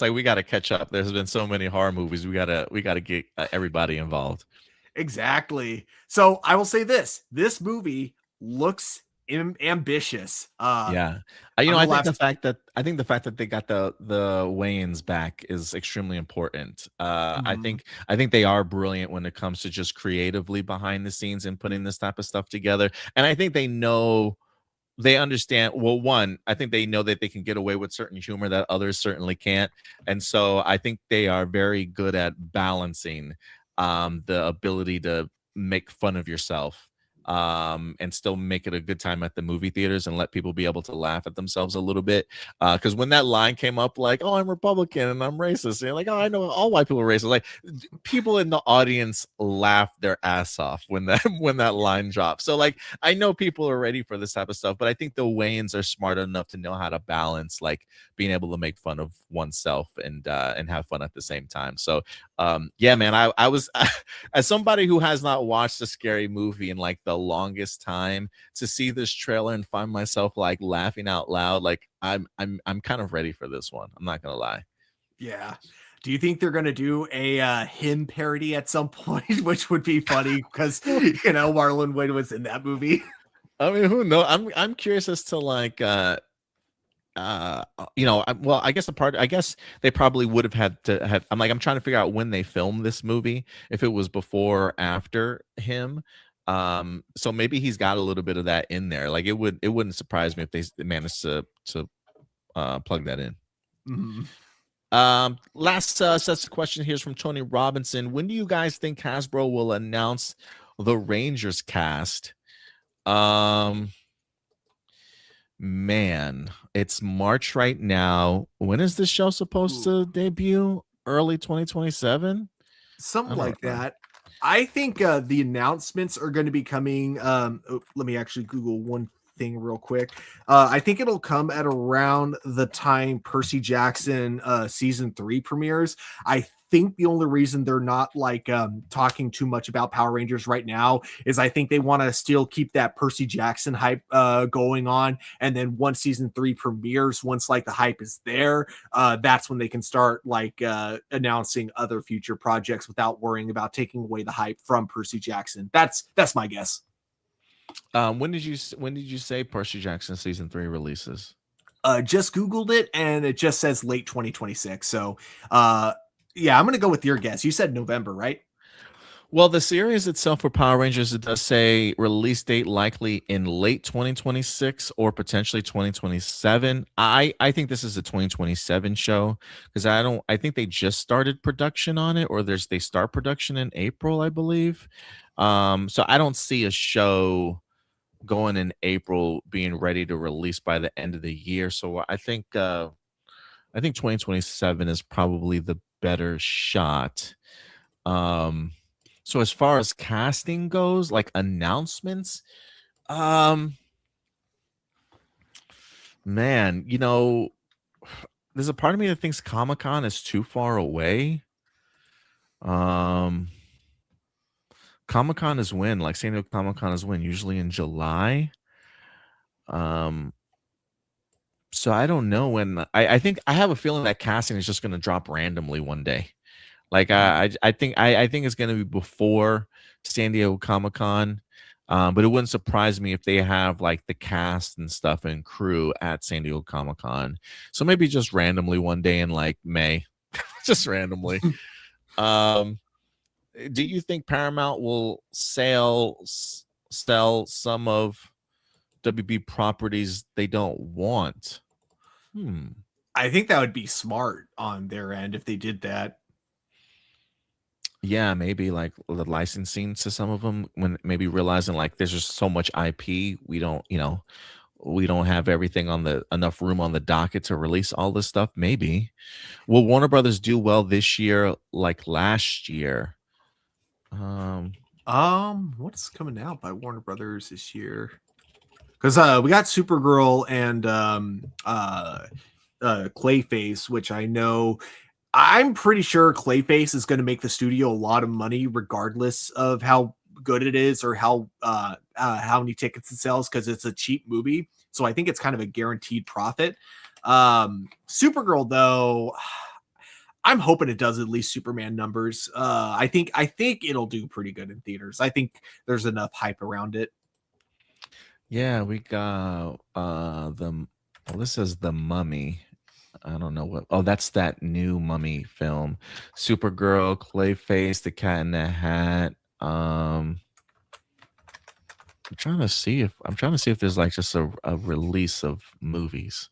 like we got to catch up. There's been so many horror movies. We gotta get everybody involved. Exactly. So I will say this movie looks ambitious. I think the fact that they got the Wayans back is extremely important. I think they are brilliant when it comes to just creatively behind the scenes and putting this type of stuff together. And I think they understand. Well, one, I think they know that they can get away with certain humor that others certainly can't. And so I think they are very good at balancing the ability to make fun of yourself and still make it a good time at the movie theaters and let people be able to laugh at themselves a little bit. Because when that line came up, like, oh, I'm Republican and I'm racist, and you're like, oh, I know all white people are racist. Like, people in the audience laughed their ass off when that line dropped. So like, I know people are ready for this type of stuff, but I think the Wayans are smart enough to know how to balance like being able to make fun of oneself and have fun at the same time. So yeah, man, I was as somebody who has not watched a scary movie in like the longest time, to see this trailer and find myself like laughing out loud, like I'm kind of ready for this one. I'm not gonna lie. Yeah. Do you think they're gonna do a him parody at some point, which would be funny because Marlon Wayne was in that movie? I mean, who knows? I'm curious as to like I guess they probably would have had to have. I'm trying to figure out when they filmed this movie, if it was before or after him. So maybe he's got a little bit of that in there. Like it wouldn't surprise me if they managed to plug that in. Mm-hmm. Last sets of question here is from Tony Robinson. When do you guys think Hasbro will announce the Rangers cast? Man, it's March right now. When is this show supposed to debut? Early 2027? Something like that. I think the announcements are going to be coming. Let me actually Google one thing real quick. I think it'll come at around the time Percy Jackson season 3 premieres. I think the only reason they're not like talking too much about Power Rangers right now is I think they want to still keep that Percy Jackson hype going on, and then once season 3 premieres, once like the hype is there, that's when they can start like announcing other future projects without worrying about taking away the hype from Percy Jackson. That's my guess. When did you say Percy Jackson season 3 releases? Just Googled it and it just says late 2026. So yeah, I'm going to go with your guess. You said November, right? Well, the series itself for Power Rangers, it does say release date likely in late 2026 or potentially 2027. I think this is a 2027 show because I think they just started production on it, or they start production in April, I believe. So I don't see a show going in April being ready to release by the end of the year. So I think 2027 is probably the better shot. So as far as casting goes, like announcements, man, there's a part of me that thinks Comic-Con is too far away. Comic-Con is when? Like San Diego Comic-Con is when? Usually in July. So I don't know when. I think I have a feeling that casting is just going to drop randomly one day. Like I think it's going to be before San Diego Comic-Con. But it wouldn't surprise me if they have like the cast and stuff and crew at San Diego Comic-Con. So maybe just randomly one day in like May, just randomly. Do you think Paramount will sell some of WB properties they don't want? I think that would be smart on their end if they did that. Yeah, maybe like the licensing to some of them, when maybe realizing like there's just so much IP, we don't have everything on the enough room on the docket to release all this stuff. Maybe. Will Warner Brothers do well this year like last year? What's coming out by Warner Brothers this year? Because we got Supergirl and Clayface, which I'm pretty sure Clayface is going to make the studio a lot of money regardless of how good it is or how many tickets it sells, because it's a cheap movie. So I think it's kind of a guaranteed profit. Supergirl, though, I'm hoping it does at least Superman numbers. I think it'll do pretty good in theaters. I think there's enough hype around it. Yeah, we got this is The Mummy. I don't know what. Oh, that's that new Mummy film. Supergirl, Clayface, The Cat in the Hat. I'm trying to see if there's like just a release of movies.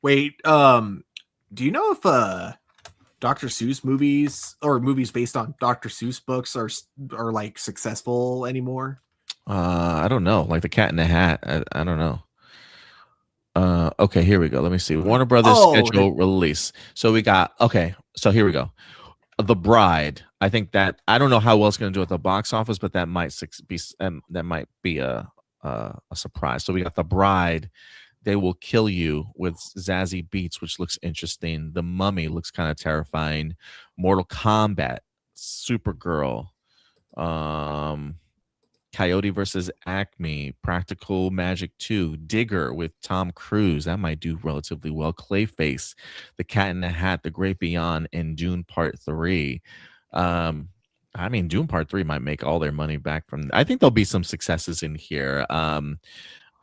Wait, do you know if Dr. Seuss movies or movies based on Dr. Seuss books are like successful anymore? I don't know. Like The Cat in the Hat. I don't know. Okay, here we go. Let me see. Warner Brothers schedule release. So we got so here we go. The Bride. I think that I don't know how well it's going to do at the box office, but that might be a surprise. So we got The Bride. They Will Kill You with Zazie Beetz, which looks interesting. The Mummy looks kind of terrifying. Mortal Kombat, Supergirl, Coyote versus Acme, Practical Magic 2, Digger with Tom Cruise. That might do relatively well. Clayface, The Cat in the Hat, The Great Beyond, and Dune Part 3. I mean, Dune Part 3 might make all their money back from. I think there'll be some successes in here.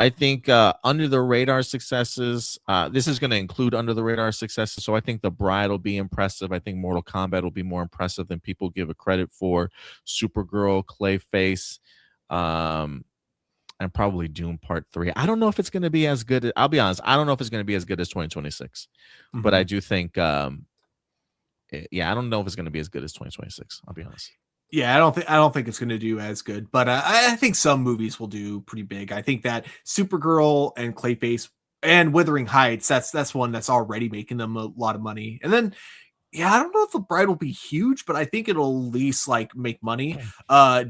I think under the radar successes, this is going to include under the radar successes. So I think The Bride will be impressive. I think Mortal Kombat will be more impressive than people give it credit for. Supergirl, Clayface, and probably Dune Part 3. I don't know if it's going to be as good. I'll be honest. I don't know if it's going to be as good as 2026, but I do think, I don't know if it's going to be as good as 2026. I'll be honest. Yeah, I don't think it's going to do as good, but I think some movies will do pretty big. I think that Supergirl and Clayface and Wuthering Heights, that's one that's already making them a lot of money. And then, yeah, I don't know if The Bride will be huge, but I think it'll at least like make money.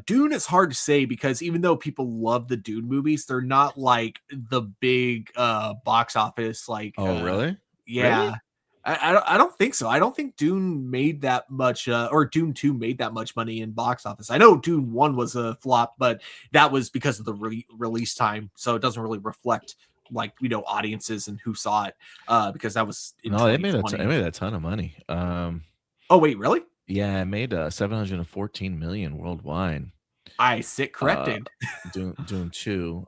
Dune is hard to say because even though people love the Dune movies, they're not like the big box office like. Oh, really? Yeah. Really? I don't think so. I don't think Dune made that much, or Dune 2 made that much money in box office. I know Dune 1 was a flop, but that was because of the release time. So it doesn't really reflect like, audiences and who saw it, because that was they made a ton of money. Oh, wait, really? Yeah, it made 714 million worldwide. I sit corrected. Dune 2.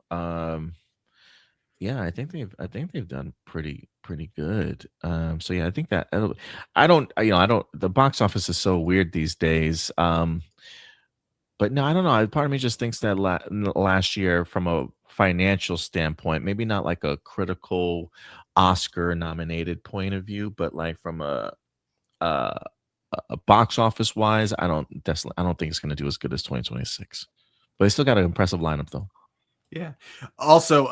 Yeah, I think they've done pretty good. So yeah, I think that the box office is so weird these days. But no, I don't know. Part of me just thinks that last year, from a financial standpoint, maybe not like a critical Oscar nominated point of view, but like from a box office wise, I don't think it's going to do as good as 2026. But they still got an impressive lineup though. Yeah. Also,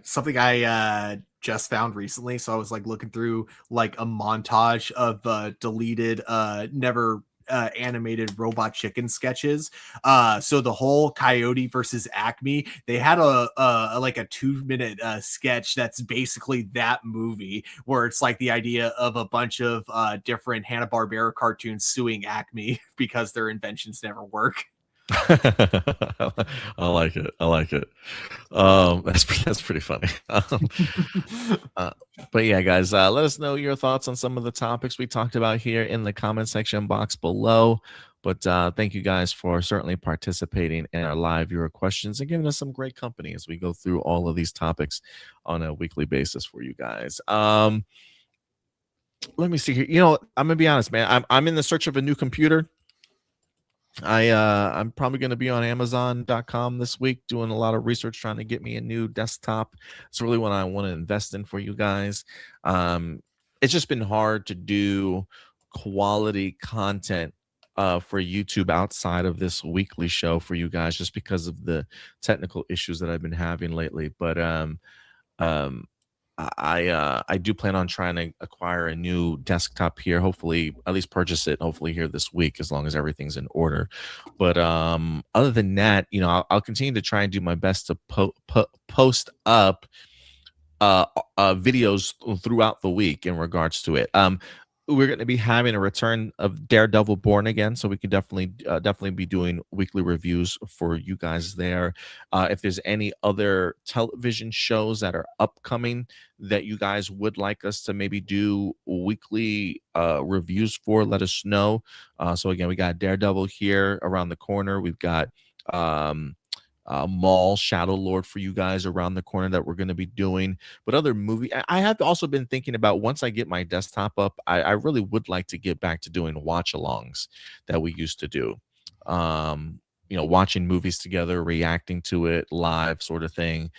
something I just found recently. So I was like looking through like a montage of deleted, never animated Robot Chicken sketches. So the whole Coyote versus Acme, they had a 2-minute sketch that's basically that movie, where it's like the idea of a bunch of different Hanna-Barbera cartoons suing Acme because their inventions never work. I like it. I like it. That's pretty funny. Uh, but yeah, guys, let us know your thoughts on some of the topics we talked about here in the comment section box below. But thank you guys for certainly participating in our live viewer questions and giving us some great company as we go through all of these topics on a weekly basis for you guys. Let me see here. You know, I'm gonna be honest, man. I'm in the search of a new computer. I'm probably going to be on Amazon.com this week doing a lot of research trying to get me a new desktop. It's really what I want to invest in for you guys. It's just been hard to do quality content for YouTube outside of this weekly show for you guys just because of the technical issues that I've been having lately. But I do plan on trying to acquire a new desktop here. Hopefully, at least purchase it. Hopefully here this week, as long as everything's in order. But other than that, you know, I'll continue to try and do my best to post up videos throughout the week in regards to it. We're going to be having a return of Daredevil Born Again, so we could definitely be doing weekly reviews for you guys there. If there's any other television shows that are upcoming that you guys would like us to maybe do weekly reviews for, let us know. So again, we got Daredevil here around the corner. We've got Maul, Shadow Lord for you guys around the corner that we're going to be doing. But other movie, I have also been thinking about once I get my desktop up, I really would like to get back to doing watch-alongs that we used to do. You know, watching movies together, reacting to it live sort of thing.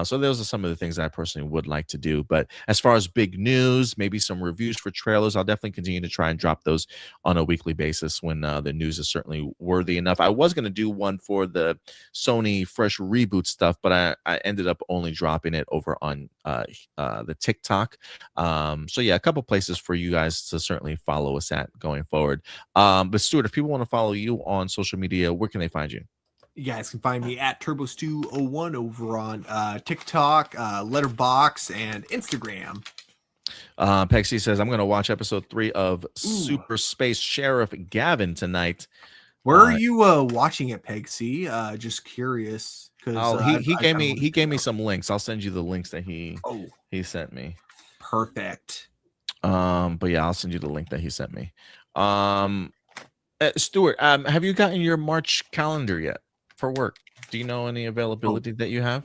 So those are some of the things that I personally would like to do. But as far as big news, maybe some reviews for trailers, I'll definitely continue to try and drop those on a weekly basis when the news is certainly worthy enough. I was going to do one for the Sony fresh reboot stuff, but I ended up only dropping it over on the TikTok. So yeah, a couple places for you guys to certainly follow us at going forward. But Stuart, if people want to follow you on social media, where can they find you? You guys can find me at Turbo201 over on TikTok, Letterboxd, and Instagram. Pexy says, I'm going to watch episode 3 of Super Space Sheriff Gavin tonight. Where are you watching it, Peg C? Just curious. He gave me some links. I'll send you the links that he sent me. Perfect. But yeah, I'll send you the link that he sent me. Stuart, have you gotten your March calendar yet for work? Do you know any availability that you have?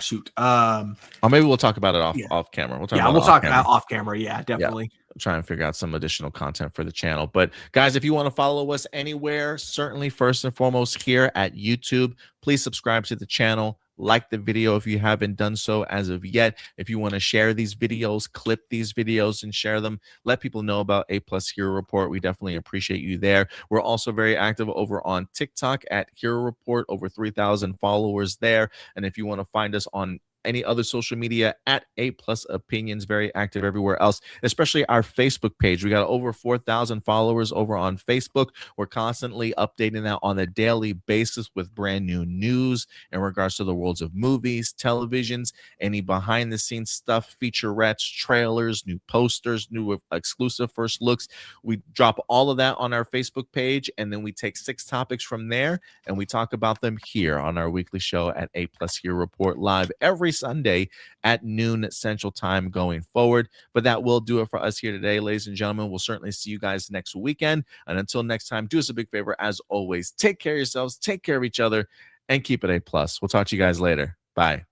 Shoot. Or maybe we'll talk about it off camera. We'll talk about off camera. Yeah, definitely. Yeah. Try and figure out some additional content for the channel. But guys, if you want to follow us anywhere, certainly first and foremost here at YouTube, please subscribe to the channel. Like the video if you haven't done so as of yet. If you want to share these videos, clip these videos and share them. Let people know about A+ Hero Report. We definitely appreciate you there. We're also very active over on TikTok at Hero Report, over 3,000 followers there. And if you want to find us on any other social media at A+ Opinions, very active everywhere else, especially our Facebook page. We got over 4,000 followers over on Facebook. We're constantly updating that on a daily basis with brand new news in regards to the worlds of movies, televisions, any behind the scenes stuff, featurettes, trailers, new posters, new exclusive first looks. We drop all of that on our Facebook page, and then we take 6 topics from there and we talk about them here on our weekly show at A+ Hero Report live every Sunday at noon Central Time going forward. But that will do it for us here today, ladies and gentlemen. We'll certainly see you guys next weekend. And until next time, do us a big favor. As always, take care of yourselves, take care of each other, and keep it A+. We'll talk to you guys later. Bye.